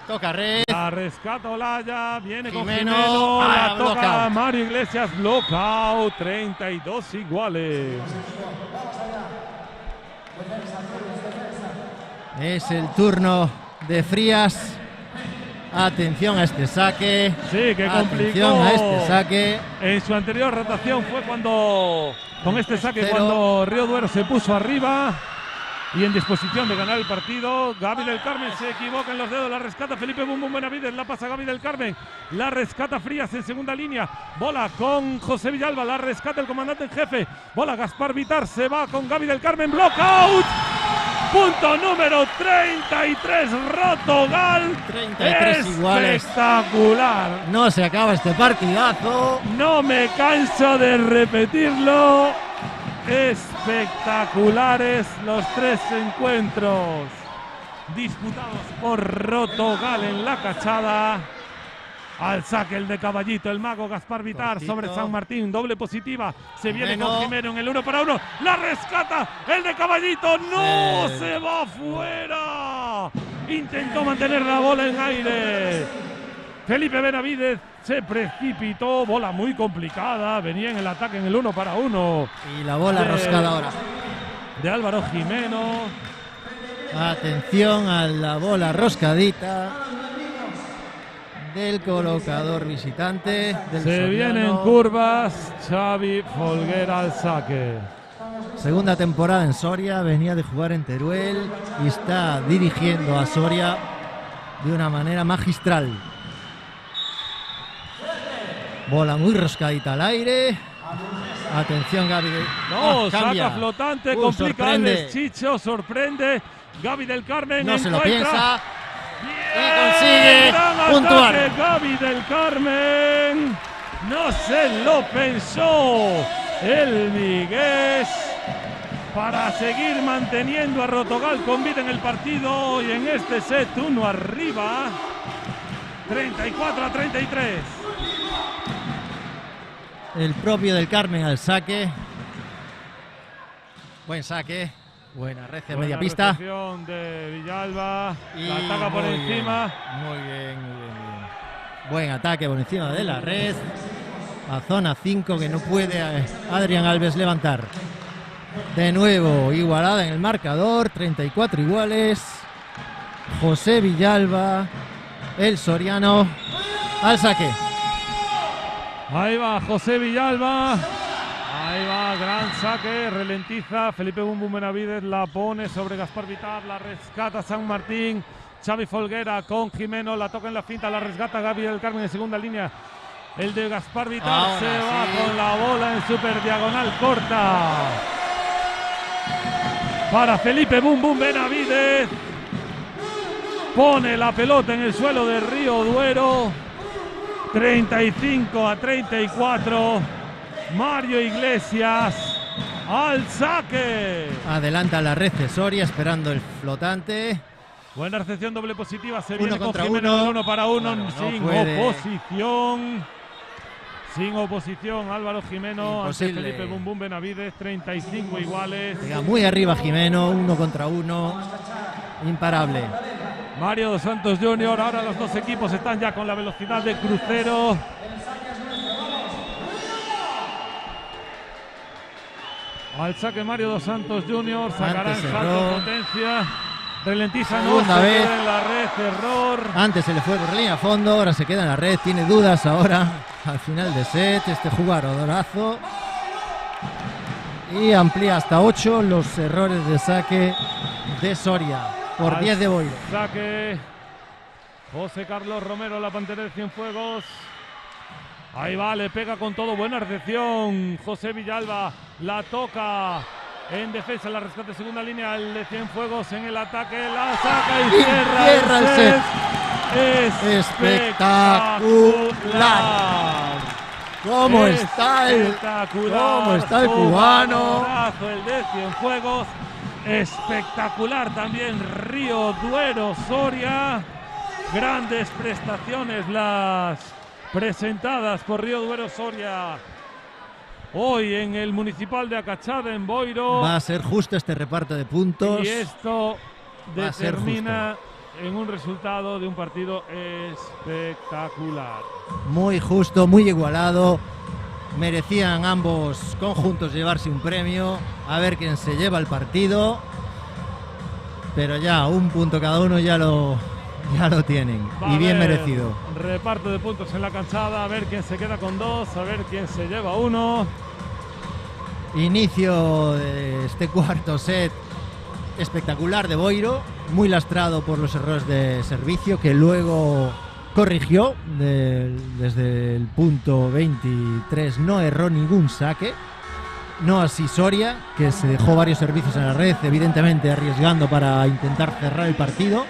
Toca red. La rescata Olaya, viene Jimeno, con Jimeno, la toca lockout. Mario Iglesias, lockout, 32 iguales. Es el turno de Frías. Atención a este saque. Sí, que complicó. Atención a este saque. En su anterior rotación fue cuando, con este saque, cuando Río Duero se puso arriba y en disposición de ganar el partido. Gaby del Carmen se equivoca en los dedos, la rescata Felipe Bum Bum Benavides, la pasa Gaby del Carmen, la rescata Frías en segunda línea, bola con José Villalba, la rescata el comandante en jefe, bola Gaspar Vitar, se va con Gaby del Carmen, blockout. Punto número 33, Rotogal. 33 iguales. Espectacular. No se acaba este partidazo. No me canso de repetirlo. Espectaculares los tres encuentros disputados por Rotogal en la Cachada. Al saque el de Caballito, el mago Gaspar Vitar sobre San Martín, doble positiva, se viene con Jimeno en el 1 para 1, la rescata el de Caballito, no, se va fuera, intentó mantener la bola en aire, Felipe Benavides se precipitó, bola muy complicada, venía en el ataque en el 1 para 1. Y la bola roscada ahora. De Álvaro Jimeno. Atención a la bola roscadita del colocador visitante del Se Soriano. vienen curvas, Xavi Folguera al saque. Segunda temporada en Soria, venía de jugar en Teruel y está dirigiendo a Soria de una manera magistral. Bola muy roscadita al aire. Atención Gaby. No, saca flotante, complica Alves Chicho, sorprende. Gaby del Carmen no se lo encuentra. piensa. Bien, Y consigue gran puntuar. ataque, Gaby del Carmen. No se lo pensó el vigués para seguir manteniendo a Rotogal con vida en el partido y en este set 1 arriba, 34-33. El propio del Carmen al saque. Buen saque. Buena recia a media pista. De Villalba. Y la ataca por encima. Muy bien. Buen ataque por encima de la red. A zona 5 que no puede Adrián Alves levantar. De nuevo igualada en el marcador. 34 iguales. José Villalba, el soriano, al saque. Ahí va José Villalba. Ahí va, gran saque, ralentiza. Felipe Bum Bum Benavides la pone sobre Gaspar Vitar, la rescata San Martín. Xavi Folguera con Jimeno, la toca en la finta, la rescata Gaby del Carmen en segunda línea. El de Gaspar Vitar ahora se va sí, con la bola en super diagonal corta. Para Felipe Bum Bum Benavides. Pone la pelota en el suelo de Río Duero. 35-34. Mario Iglesias al saque. Adelanta la red de Soria esperando el flotante. Buena recepción, doble positiva. Se Uno viene con contra Jimeno uno. del 1 para 1. Claro, no sin puede. oposición. Sin oposición, Álvaro Jimeno ante Imposible. Felipe Bum Bum Benavides. 35 iguales. Llega muy arriba Jimeno, 1 contra 1. Imparable. Mario dos Santos Jr. Ahora los dos equipos están ya con la velocidad de crucero. Al saque Mario dos Santos Jr. Sacará Antes en salto erró. potencia. Ralentiza, no Segunda se vez. queda en la red. Error. Antes se le fue por línea a fondo, ahora se queda en la red. Tiene dudas ahora al final de set. Este jugadorazo. Y amplía hasta 8 los errores de saque de Soria. Por Al 10 de Boiro. Saque José Carlos Romero, la Pantera de Cienfuegos. Ahí va, le pega con todo. Buena recepción. José Villalba la toca en defensa, la rescate segunda línea. El de Cienfuegos en el ataque. La saca y cierra el set. Espectacular. ¿Cómo está el cubano? Jugadorazo el de Cienfuegos. Espectacular también Río Duero Soria. Grandes prestaciones las presentadas por Río Duero Soria hoy en el Municipal de Acachada en Boiro. Va a ser justo este reparto de puntos. Y esto Va a ser determina en un resultado de un partido espectacular. Muy justo, muy igualado. Merecían ambos conjuntos llevarse un premio. A ver quién se lleva el partido. Pero ya, un punto cada uno ya lo tienen. Va Y a bien haber merecido. Reparto de puntos en la canchada. A ver quién se queda con 2. A ver quién se lleva 1. Inicio de este cuarto set espectacular de Boiro. Muy lastrado por los errores de servicio que luego corrigió. Desde el punto 23 no erró ningún saque. No así Soria, que se dejó varios servicios en la red, evidentemente arriesgando para intentar cerrar el partido.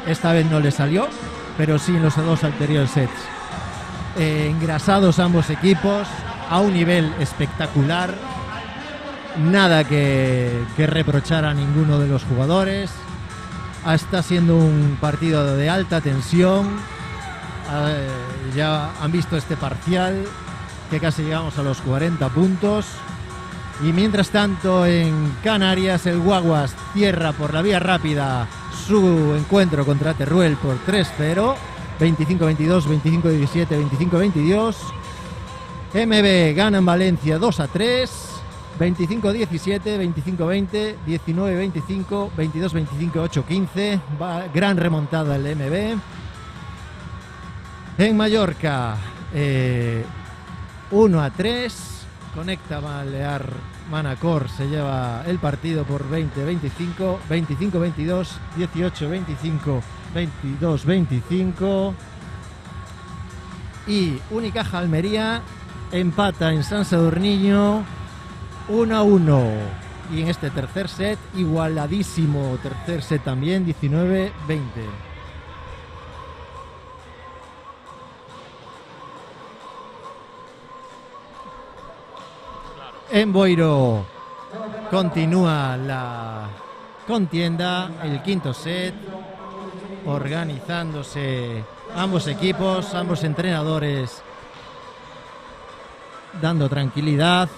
Esta vez no le salió, pero sí en los dos anteriores sets. Engrasados ambos equipos, a un nivel espectacular. Nada que reprochar a ninguno de los jugadores. Está siendo un partido de alta tensión. Ya han visto este parcial, que casi llegamos a los 40 puntos. Y mientras tanto en Canarias el Guaguas cierra por la vía rápida su encuentro contra Teruel por 3-0, 25-22, 25-17, 25-22. MB gana en Valencia 2-3, 25-17, 25-20, 19-25, 22-25, 8-15. Gran remontada el MB. En Mallorca 1-3, conecta Balear Manacor, se lleva el partido por 20-25, 25-22, 18-25, 22-25. Y Unicaja Almería empata en San Sadurniño 1-1. Y en este tercer set, igualadísimo tercer set también, 19-20. En Boiro Continúa la contienda, el quinto set, organizándose ambos equipos, ambos entrenadores dando tranquilidad.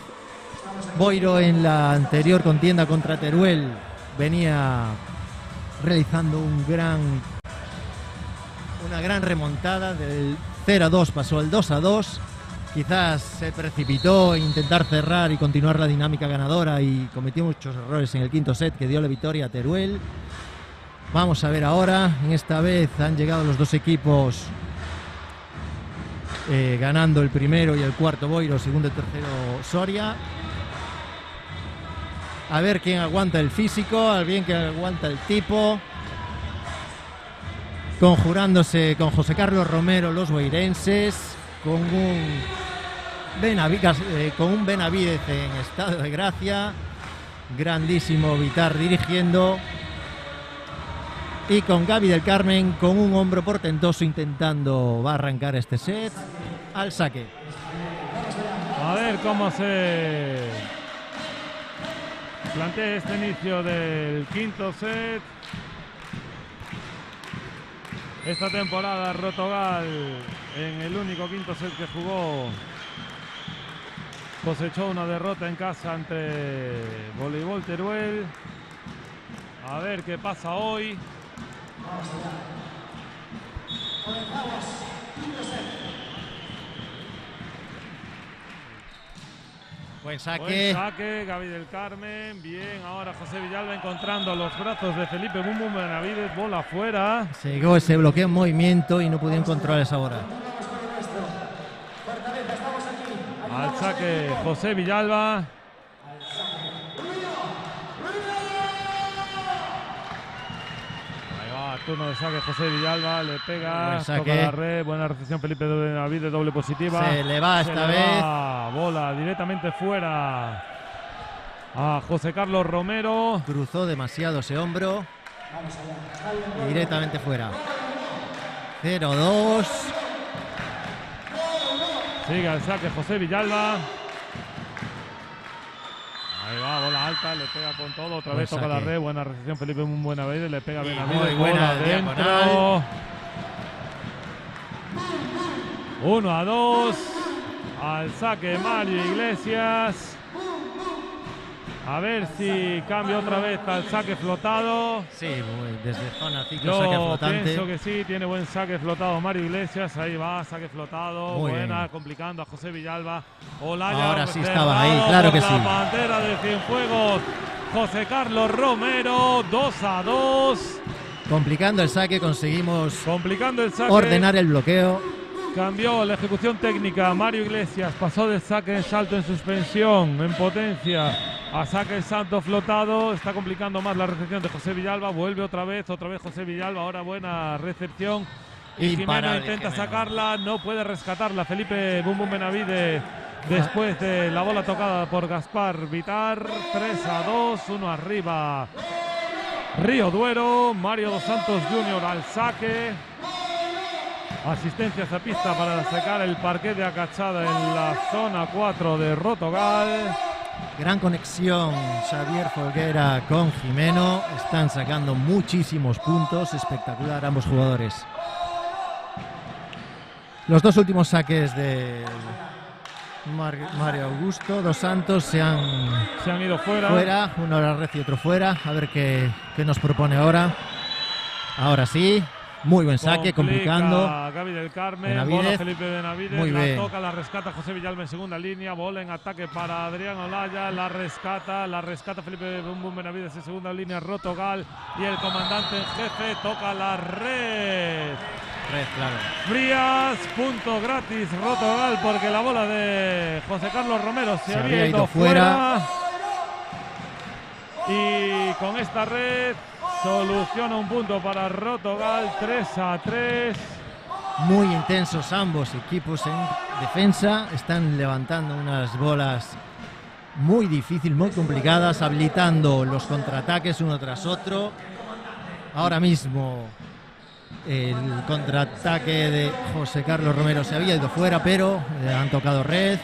Boiro en la anterior contienda contra Teruel venía realizando una gran remontada. Del 0-2 pasó al 2-2. Quizás se precipitó en intentar cerrar y continuar la dinámica ganadora y cometió muchos errores en el quinto set que dio la victoria a Teruel. Vamos a ver ahora, en esta vez han llegado los dos equipos ganando el primero y el cuarto Boiro, segundo y tercero Soria. A ver quién aguanta el físico, a ver quién aguanta el tipo. Conjurándose con José Carlos Romero los boirenses, con un Benavídez en estado de gracia, grandísimo Vitar dirigiendo, y con Gaby del Carmen con un hombro portentoso intentando va a arrancar este set al saque. A ver cómo se plantea este inicio del quinto set. Esta temporada Rotogal, en el único quinto set que jugó, cosechó una derrota en casa ante Voleibol Teruel. A ver qué pasa hoy. Buen saque. Buen saque, Gaby del Carmen. Bien, ahora José Villalba encontrando los brazos de Felipe Bum Bum Benavídez. Bola afuera. Se llegó ese bloqueo en movimiento y no pudieron controlar esa bola. Al saque José Villalba. Ahí va, turno de saque José Villalba. Le pega, toca la red. Buena recepción Felipe Benavídez, doble positiva. Se le va esta vez. Bola directamente fuera a José Carlos Romero. Cruzó demasiado ese hombro. Y directamente fuera. 0-2. Sigue al saque José Villalba. Ahí va, bola alta, le pega con todo. Otra vez toca la red. Buena recepción Felipe Benavídez. Le pega Benavídez. Muy buena dentro. 1-2. Al saque Mario Iglesias. A ver si cambia otra vez al saque flotado. Sí, desde zona 5 saque flotante. Pienso que sí, tiene buen saque flotado Mario Iglesias. Ahí va, saque flotado. Muy buena, bien. complicando a José Villalba. Olaya, ahora sí estaba ahí, claro que sí. La pantera de Cienfuegos, José Carlos Romero, 2-2. Complicando el saque, conseguimos complicando el saque, ordenar el bloqueo. Cambió la ejecución técnica. Mario Iglesias pasó de saque en salto en suspensión, en potencia, a saque en salto flotado. Está complicando más la recepción de José Villalba. Vuelve otra vez José Villalba. Ahora buena recepción. Y Jimeno intenta sacarla, no puede rescatarla. Felipe Bum Bum Benavídez después de la bola tocada por Gaspar Vitar. 3-2, 1 arriba Río Duero. Mario dos Santos Jr. al saque. Asistencia a pista para sacar el parquet de Acachada en la zona 4 de Rotogal. Gran conexión Xavier Folguera con Jimeno. Están sacando muchísimos puntos. Espectacular ambos jugadores. Los dos últimos saques de Mario Augusto dos Santos se han ido fuera. Uno a la red y otro fuera. A ver qué nos propone ahora. Ahora sí. Muy buen saque, complicando. Gaby del Carmen, Benavídez. bola Felipe Benavídez, Muy bien. toca, la rescata José Villalba en segunda línea, bola en ataque para Adrián Olaya, la rescata Felipe Bum Bum Benavídez en segunda línea, Rotogal, y el comandante en jefe toca la red. Claro. Frías, punto gratis Rotogal, porque la bola de José Carlos Romero se había ido fuera. Y con esta red soluciona un punto para Rotogal, 3-3. Muy intensos ambos equipos en defensa. Están levantando unas bolas muy difíciles, muy complicadas, habilitando los contraataques uno tras otro. Ahora mismo el contraataque de José Carlos Romero se había ido fuera, pero le han tocado red.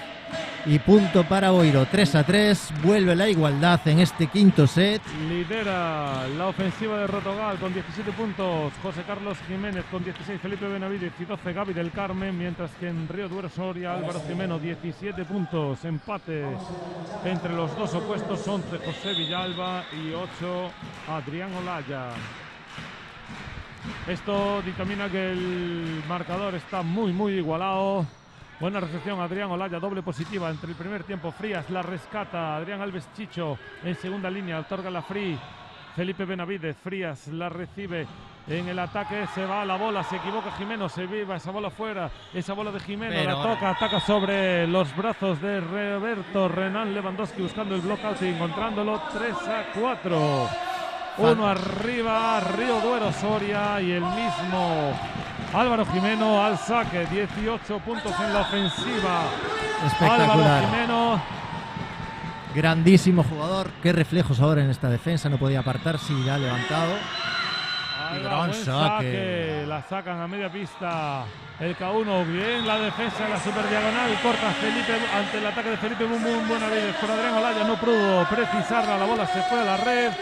Y punto para Boiro, 3-3, vuelve la igualdad en este quinto set. Lidera la ofensiva de Rotogal con 17 puntos, José Carlos Jiménez con 16, Felipe Benavides y 12, Gaby del Carmen, mientras que en Río Duero Soria, Álvaro Jimeno 17 puntos, empate entre los dos opuestos, 11 José Villalba y 8 Adrián Olaya. Esto dictamina que el marcador está muy igualado. Buena recepción, Adrián Olaya, doble positiva entre el primer tiempo. Frías la rescata, Adrián Alves Chicho en segunda línea, otorga la free. Felipe Benavides, Frías la recibe en el ataque, se va la bola, se equivoca Jimeno, se viva esa bola fuera, esa bola de Jimeno, pero la toca, ataca sobre los brazos de Roberto Renan Lewandowski buscando el blockout y encontrándolo. 3-4. Uno arriba, Río Duero Soria, y el mismo Álvaro Jimeno al saque. 18 puntos en la ofensiva. Espectacular. Álvaro Jimeno. Grandísimo jugador. Qué reflejos ahora en esta defensa. No podía apartarse y la ha levantado. Y gran saque. La sacan a media pista. El K1, bien la defensa en la super diagonal. Corta Felipe ante el ataque de Felipe Benavides. Por Adrián Olaya no pudo precisarla. La bola se fue a la red.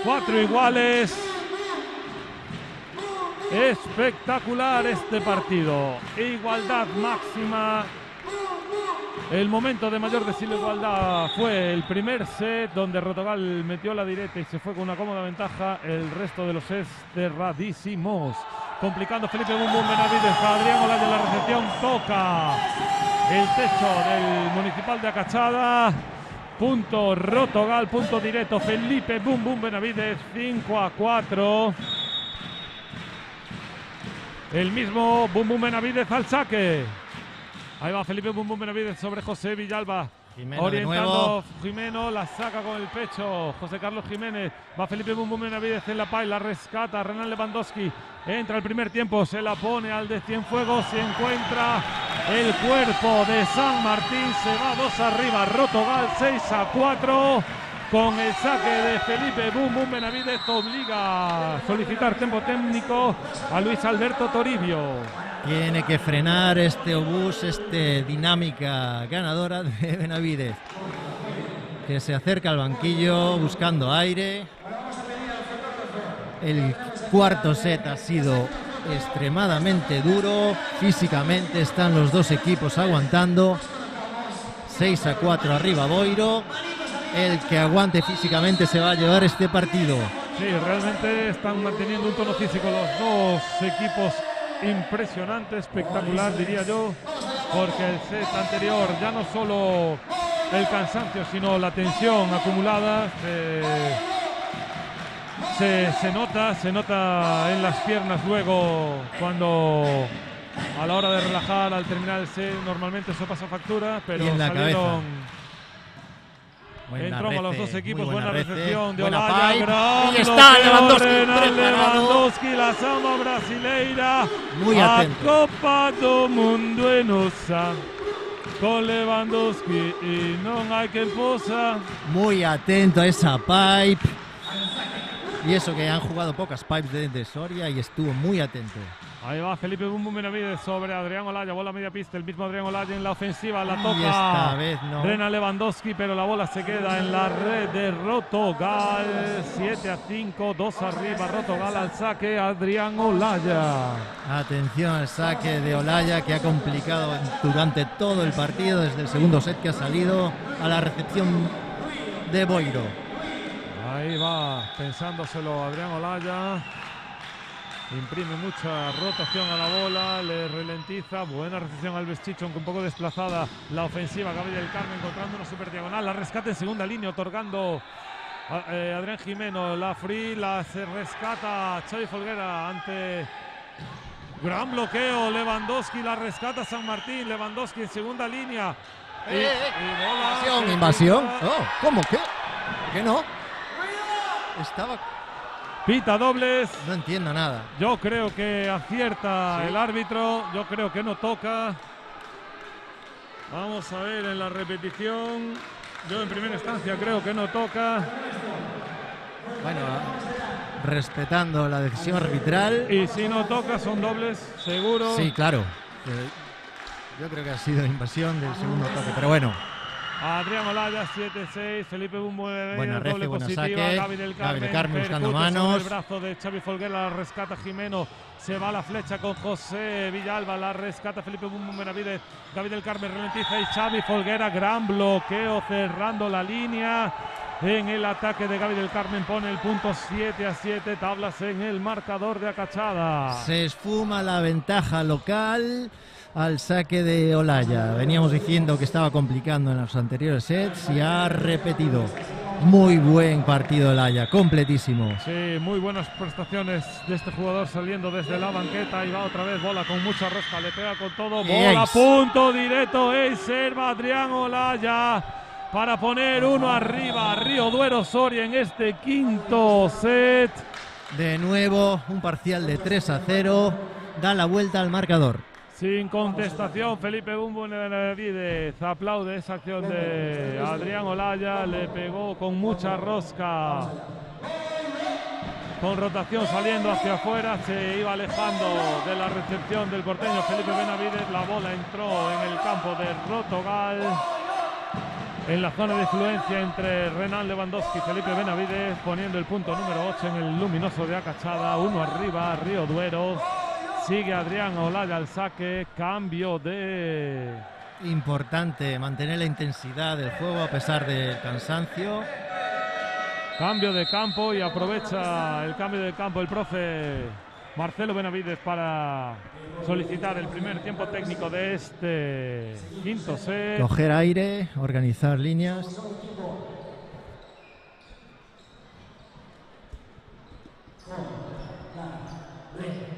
4 iguales. Espectacular este partido. Igualdad máxima. El momento de mayor desigualdad fue el primer set, donde Rotogal metió la directa y se fue con una cómoda ventaja. El resto de los sets cerradísimos. Complicando Felipe Benavides. Adrián Olaya en la recepción. Toca el techo del Municipal de Acachada. Punto Rotogal, punto directo. Felipe Benavides, 5-4. El mismo Benavides al saque. Ahí va Felipe Benavides sobre José Villalba. Jimeno orientando Jimeno, la saca con el pecho José Carlos Jiménez. Va Felipe Benavides en la pay, la rescata Renan Lewandowski. Entra el primer tiempo, se la pone al de Cienfuegos. Se encuentra el cuerpo de San Martín. Se va 2 arriba. Rotogal 6-4. Con el saque de Felipe Benavides obliga a solicitar tiempo técnico a Luis Alberto Toribio. Tiene que frenar este obús, dinámica ganadora de Benavides, que se acerca al banquillo buscando aire. El cuarto set ha sido extremadamente duro. Físicamente están los dos equipos aguantando. 6-4 arriba Boiro. El que aguante físicamente se va a llevar este partido. Sí, realmente están manteniendo un tono físico los dos equipos impresionante, espectacular diría yo, porque el set anterior ya no solo el cansancio sino la tensión acumulada se nota en las piernas luego, cuando a la hora de relajar al terminar el set normalmente eso pasa factura, pero salieron. Entró a los dos equipos, buena recepción de Olaya. Y está Lewandowski, la samba brasileira. Muy atento. A Copa do Mundo en Osa. Con Lewandowski y no hay que posa. Muy atento a esa pipe. Y eso que han jugado pocas pipes de Soria y estuvo muy atento. Ahí va Felipe Benavides sobre Adrián Olaya, bola a media pista, el mismo Adrián Olaya en la ofensiva, la toca esta vez no. Renan Lewandowski, pero la bola se queda en la red de Rotogal. 7-5, 2 arriba, Rotogal al saque, Adrián Olaya. Atención al saque de Olaya, que ha complicado durante todo el partido, desde el segundo set que ha salido a la recepción de Boiro. Ahí va, pensándoselo Adrián Olaya. Imprime mucha rotación a la bola, le ralentiza. Buena recepción Alves Chicho, aunque un poco desplazada la ofensiva. Gaby del Carmen encontrando una super diagonal. La rescata en segunda línea, otorgando Adrián Jimeno. La free, la se rescata Xavi Folguera ante gran bloqueo. Lewandowski la rescata San Martín. Lewandowski en segunda línea. Y bola. Invasión. Oh, ¿cómo? ¿Qué? ¿Qué no? Estaba... Pita dobles. No entiendo nada. Yo creo que acierta el árbitro. Yo creo que no toca. Vamos a ver en la repetición. Yo en primera instancia creo que no toca. Bueno, respetando la decisión arbitral. Y si no toca son dobles, seguro. Sí, claro. Yo creo que ha sido invasión del segundo toque, pero bueno. Adrián Olaya, 7-6. Felipe Bumbo, buena doble buena positiva. saque. Gaby del Carmen buscando manos. El brazo de Xavi Folguera, la rescata Jimeno. Se va la flecha con José Villalba, la rescata Felipe Bumbo Benavides. Gaby del Carmen ralentiza y Xavi Folguera, gran bloqueo cerrando la línea. En el ataque de Gaby del Carmen pone el punto 7-7, tablas en el marcador de Acachada. Se esfuma la ventaja local al saque de Olaya. Veníamos diciendo que estaba complicando en los anteriores sets y ha repetido. Muy buen partido Olaya, completísimo. Sí, muy buenas prestaciones de este jugador saliendo desde la banqueta y va otra vez bola con mucha rosca, le pega con todo, bola, punto directo, serva Adrián Olaya para poner uno arriba a Río Duero Soria en este quinto set. De nuevo un parcial de 3-0, da la vuelta al marcador. Sin contestación, Felipe Bumbo Benavides aplaude esa acción de Adrián Olaya, le pegó con mucha rosca, con rotación saliendo hacia afuera, se iba alejando de la recepción del porteño Felipe Benavides, la bola entró en el campo de Rotogal, en la zona de influencia entre Renan Lewandowski y Felipe Benavides, poniendo el punto número 8 en el luminoso de Acachada, uno arriba, Río Duero. Sigue Adrián Olaya al saque, cambio de... Importante mantener la intensidad del juego a pesar del cansancio. Cambio de campo y aprovecha el cambio de campo el profe Marcelo Benavides para solicitar el primer tiempo técnico de este quinto set. Coger aire, organizar líneas.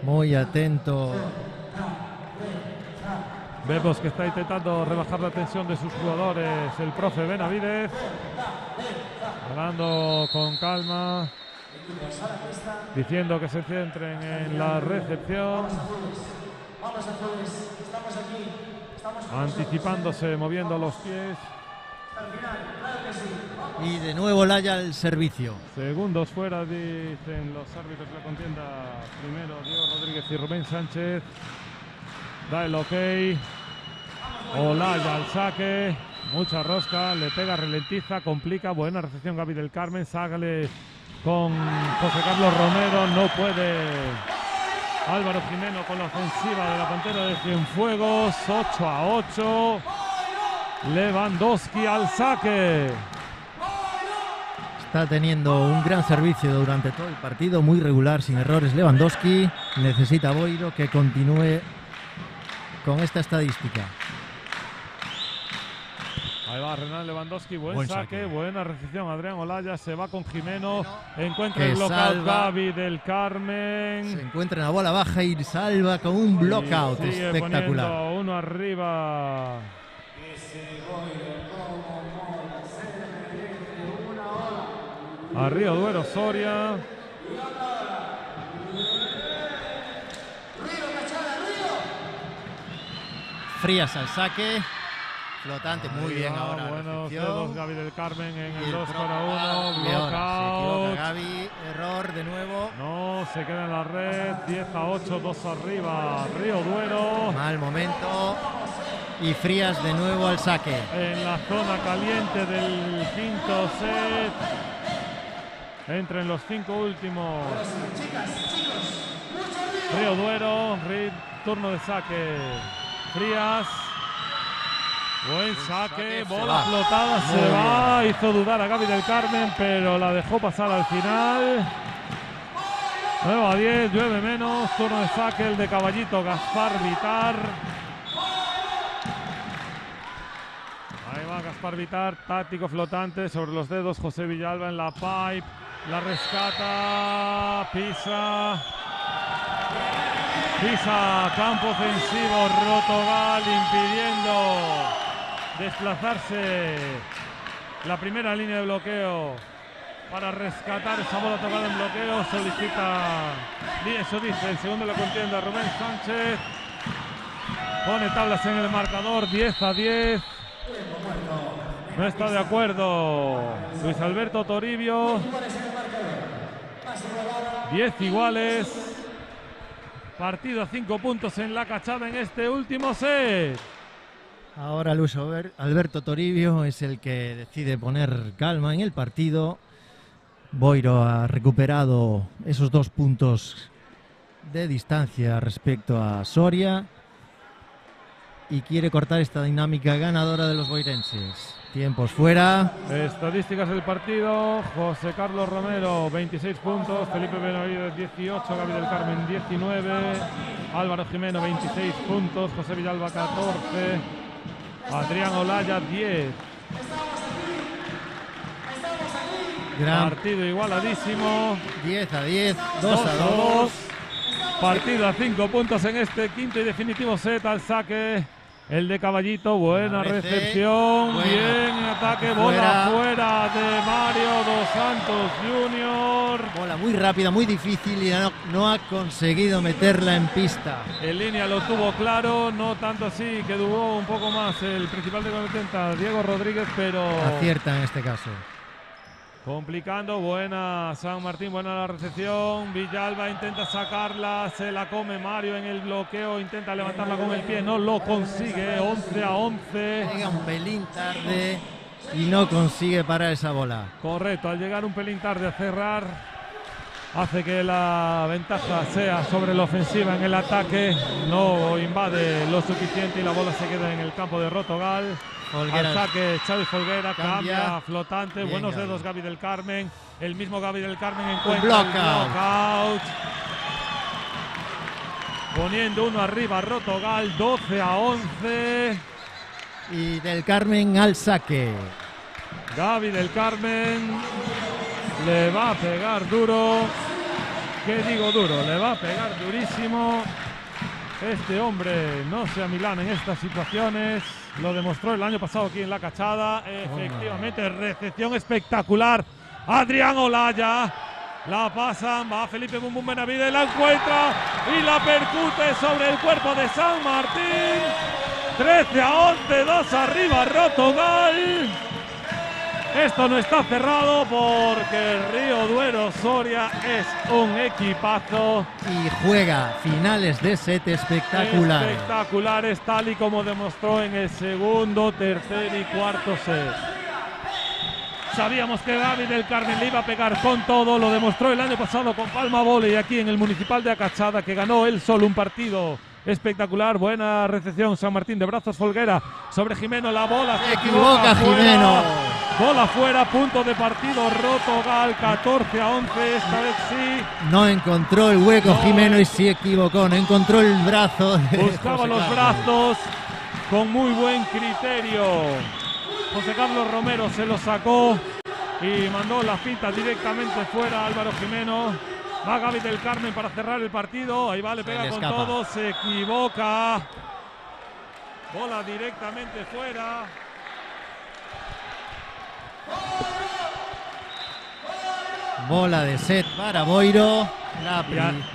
Muy atento. Vemos que está intentando rebajar la tensión de sus jugadores el profe Benavides. Hablando con calma. Diciendo que se centren en la recepción. Anticipándose, moviendo los pies. Y de nuevo Olaya al servicio. Segundos fuera, dicen los árbitros de la contienda. Primero Diego Rodríguez y Rubén Sánchez. Da el ok. Olaya al saque. Mucha rosca, le pega, ralentiza, complica. Buena recepción Gaby del Carmen. Sale con José Carlos Romero. No puede Álvaro Jimeno con la ofensiva de la Pantera de Cienfuegos. 8-8. Lewandowski al saque. Está teniendo un gran servicio durante todo el partido, muy regular, sin errores. Lewandowski necesita Boiro que continúe con esta estadística. Ahí va Renan Lewandowski, buen saque, buena recepción. Adrián Olaya se va con Jimeno, encuentra el bloqueout Gaby del Carmen. Se encuentra en la bola baja y salva con un blockout espectacular. Uno arriba. A Río Duero Soria. Frías al saque. Flotante, muy bien ahora. Buenos dedos Gaby del Carmen en el 2-1. Se equivoca Gaby, error de nuevo. No, se queda en la red. 10-8, 2 arriba. Río Duero. Mal momento. Y Frías de nuevo al saque. En la zona caliente del quinto set. Entra en los 5 últimos. Río Duero. Turno de saque. Frías. Buen saque, bola flotada, se va, hizo dudar a Gaby del Carmen, pero la dejó pasar al final. 9-10, llueve menos, turno de saque, el de Caballito, Gaspar Vitar. Ahí va Gaspar Vitar, táctico flotante sobre los dedos, José Villalba en la pipe, la rescata, pisa campo ofensivo, Rotogal impidiendo desplazarse la primera línea de bloqueo para rescatar esa bola tocada en bloqueo. Solicita, eso dice el segundo de la contienda, Rubén Sánchez. Pone tablas en el marcador, 10-10. No está de acuerdo Luis Alberto Toribio. 10 iguales. Partido a 5 puntos en la Acachada en este último set. Ahora Luis Alberto Toribio es el que decide poner calma en el partido. Boiro ha recuperado esos 2 puntos de distancia respecto a Soria y quiere cortar esta dinámica ganadora de los boirenses. Tiempos fuera. Estadísticas del partido: José Carlos Romero 26 puntos, Felipe Benavides 18, Gaby del Carmen 19, Álvaro Jimeno 26 puntos, José Villalba 14, Adrián Olaya 10. Partido igualadísimo, 10-10, 2-2. Partido a 5 puntos en este quinto y definitivo set. Al saque el de Caballito, buena recepción, bien en ataque, bola fuera de Mario dos Santos Jr. Bola muy rápida, muy difícil y no ha conseguido meterla en pista. En línea lo tuvo claro, no tanto así, que dudó un poco más el principal de 80, Diego Rodríguez, pero acierta en este caso. Complicando, buena San Martín, buena la recepción. Villalba intenta sacarla, se la come Mario en el bloqueo, intenta levantarla con el pie, no lo consigue. 11-11. Llega un pelín tarde y no consigue parar esa bola. Correcto, al llegar un pelín tarde a cerrar, hace que la ventaja sea sobre la ofensiva en el ataque. No invade lo suficiente y la bola se queda en el campo de Rotogal. Folguera. Al saque Xavi Folguera, cambia flotante, bien, buenos Gaby. dedos Gaby del Carmen, el mismo Gaby del Carmen encuentra el blockout. Poniendo uno arriba Rotogal, 12-11. Y del Carmen al saque. Gaby del Carmen le va a pegar duro. ¿Qué digo duro? Le va a pegar durísimo. Este hombre no se amilana en estas situaciones. Lo demostró el año pasado aquí en La Cachada. Efectivamente, recepción espectacular. Adrián Olaya. La pasan, va Felipe Bum Bum Benavides, la encuentra y la percute sobre el cuerpo de San Martín. 13-11, 2 arriba Rotogal. Esto no está cerrado porque Río Duero Soria es un equipazo. Y juega finales de set espectaculares. Espectaculares, tal y como demostró en el segundo, tercer y cuarto set. Sabíamos que Gaby del Carmen le iba a pegar con todo. Lo demostró el año pasado con Palma Volley aquí en el Municipal de Acachada, que ganó él solo un partido espectacular. Buena recepción San Martín de brazos Folguera sobre Jimeno. La bola se equivoca Jimeno. Bola fuera, punto de partido Rotogal, 14-11, esta vez sí. No encontró el hueco Jimeno y se equivocó, no encontró el brazo. Buscaba los brazos con muy buen criterio. José Carlos Romero se lo sacó y mandó la finta directamente fuera. Álvaro Jimeno. Va Gaby del Carmen para cerrar el partido. Ahí va, le pega con todo, se equivoca. Bola directamente fuera. Bola de set para Boiro.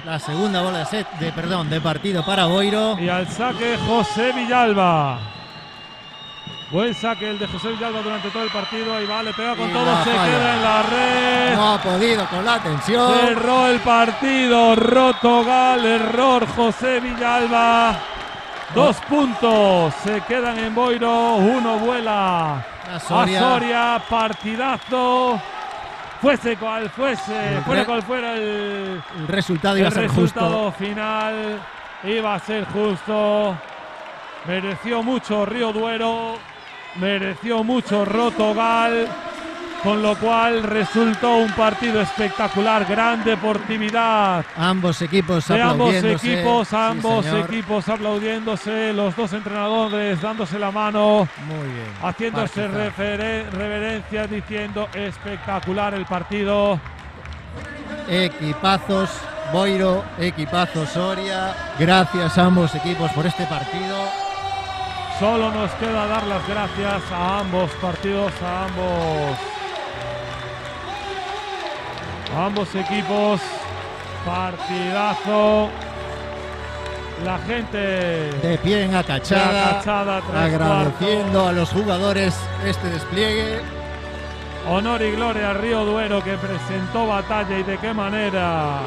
La segunda bola de set de partido para Boiro. Y al saque José Villalba. Buen saque el de José Villalba durante todo el partido. Ahí va, le pega con todo, se queda en la red. No ha podido con la tensión. Cerró el partido Rotogal, error José Villalba. 2 puntos se quedan en Boiro, 1 vuela a Soria. Partidazo. Fuese cual fuese, fuera cual fuera el resultado, iba a ser justo. Final iba a ser justo. Mereció mucho Río Duero, mereció mucho Rotogal, con lo cual resultó un partido espectacular, gran deportividad. Ambos equipos de aplaudiéndose. Ambos equipos aplaudiéndose, los dos entrenadores dándose la mano, muy bien, haciéndose reverencias, diciendo espectacular el partido. Equipazos Boiro, equipazos Soria. Gracias a ambos equipos por este partido. Solo nos queda dar las gracias a ambos partidos, a ambos equipos. Partidazo. La gente de pie en Acachada, agradeciendo a los jugadores este despliegue. Honor y gloria a Río Duero, que presentó batalla, y de qué manera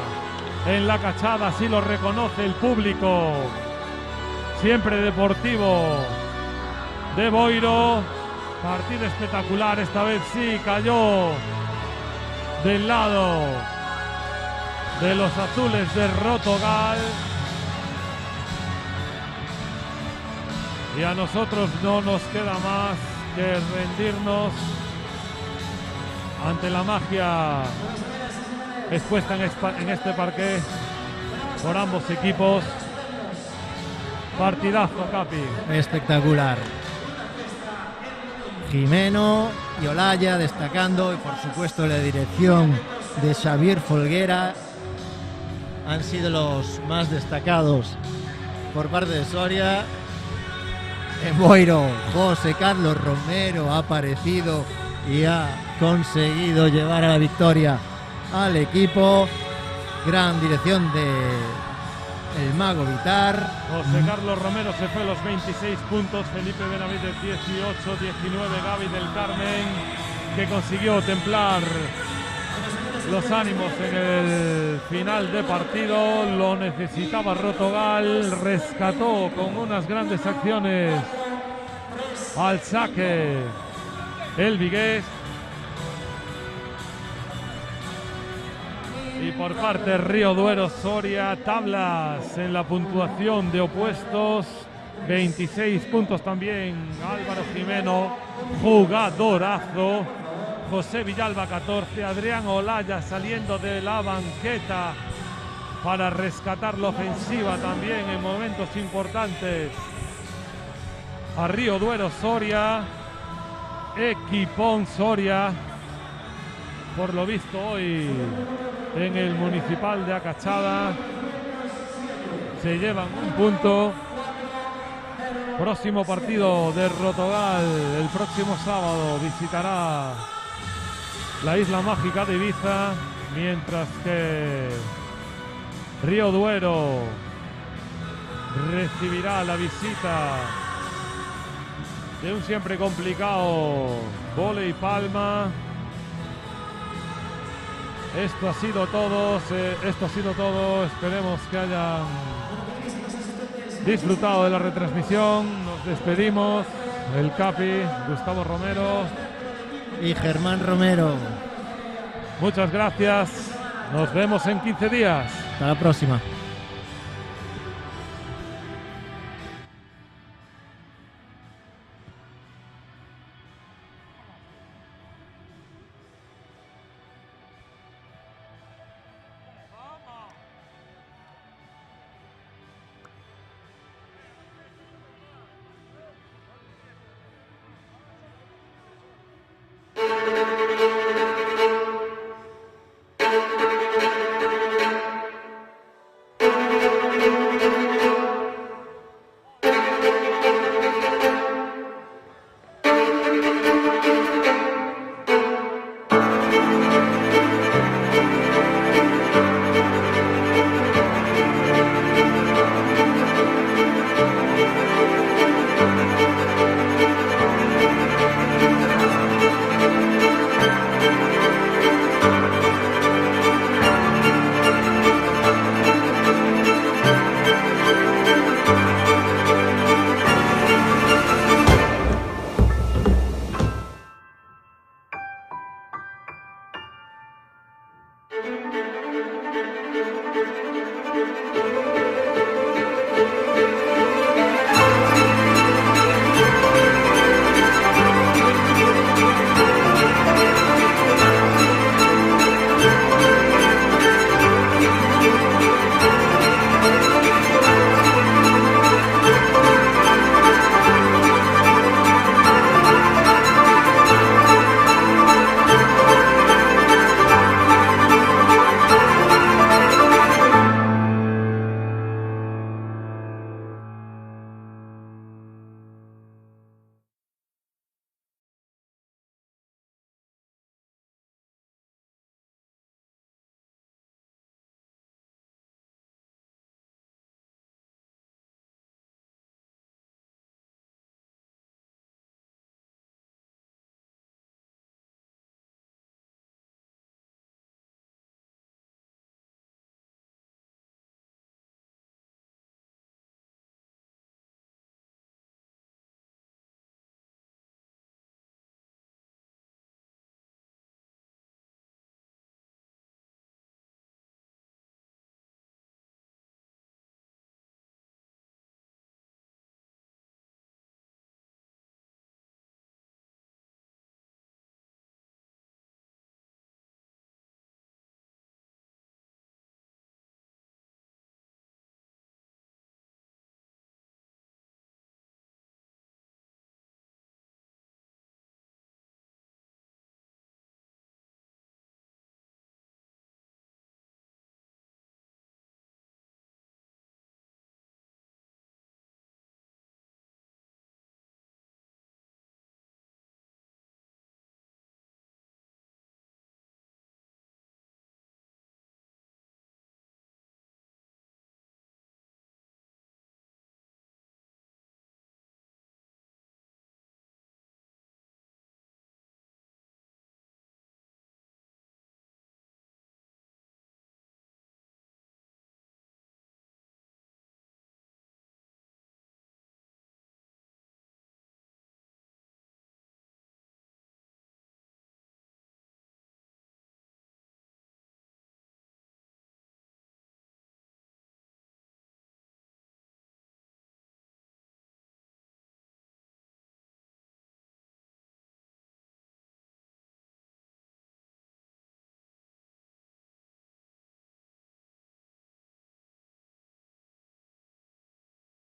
en La Cachada, así lo reconoce el público. Siempre deportivo. de Boiro. Partido espectacular, esta vez sí cayó del lado de los azules de Rotogal. Y a nosotros no nos queda más que rendirnos ante la magia expuesta en este parque por ambos equipos. Partidazo, Capi. Espectacular. Jimeno y Olaya destacando, y por supuesto la dirección de Xavier Folguera han sido los más destacados por parte de Soria. En Boiro, José Carlos Romero ha aparecido y ha conseguido llevar a la victoria al equipo. Gran dirección de el Mago Vitar. José Carlos Romero se fue a los 26 puntos. Felipe Benavides 18, 19 Gaby del Carmen, que consiguió templar los ánimos en el final de partido. Lo necesitaba Rotogal, rescató con unas grandes acciones al saque el Vigués. Y por parte de Río Duero Soria, tablas en la puntuación de opuestos. 26 puntos también Álvaro Jimeno, jugadorazo. José Villalba 14, Adrián Olaya saliendo de la banqueta para rescatar la ofensiva también en momentos importantes a Río Duero Soria. Equipón Soria, por lo visto hoy en el Municipal de Acachada se llevan un punto. Próximo partido de Rotogal el próximo sábado, visitará la Isla Mágica de Ibiza, mientras que Río Duero recibirá la visita de un siempre complicado Vóley Palma. Esto ha sido todo. Esperemos que hayan disfrutado de la retransmisión. Nos despedimos. El Capi, Gustavo Romero y Germán Romero. Muchas gracias. Nos vemos en 15 días. Hasta la próxima.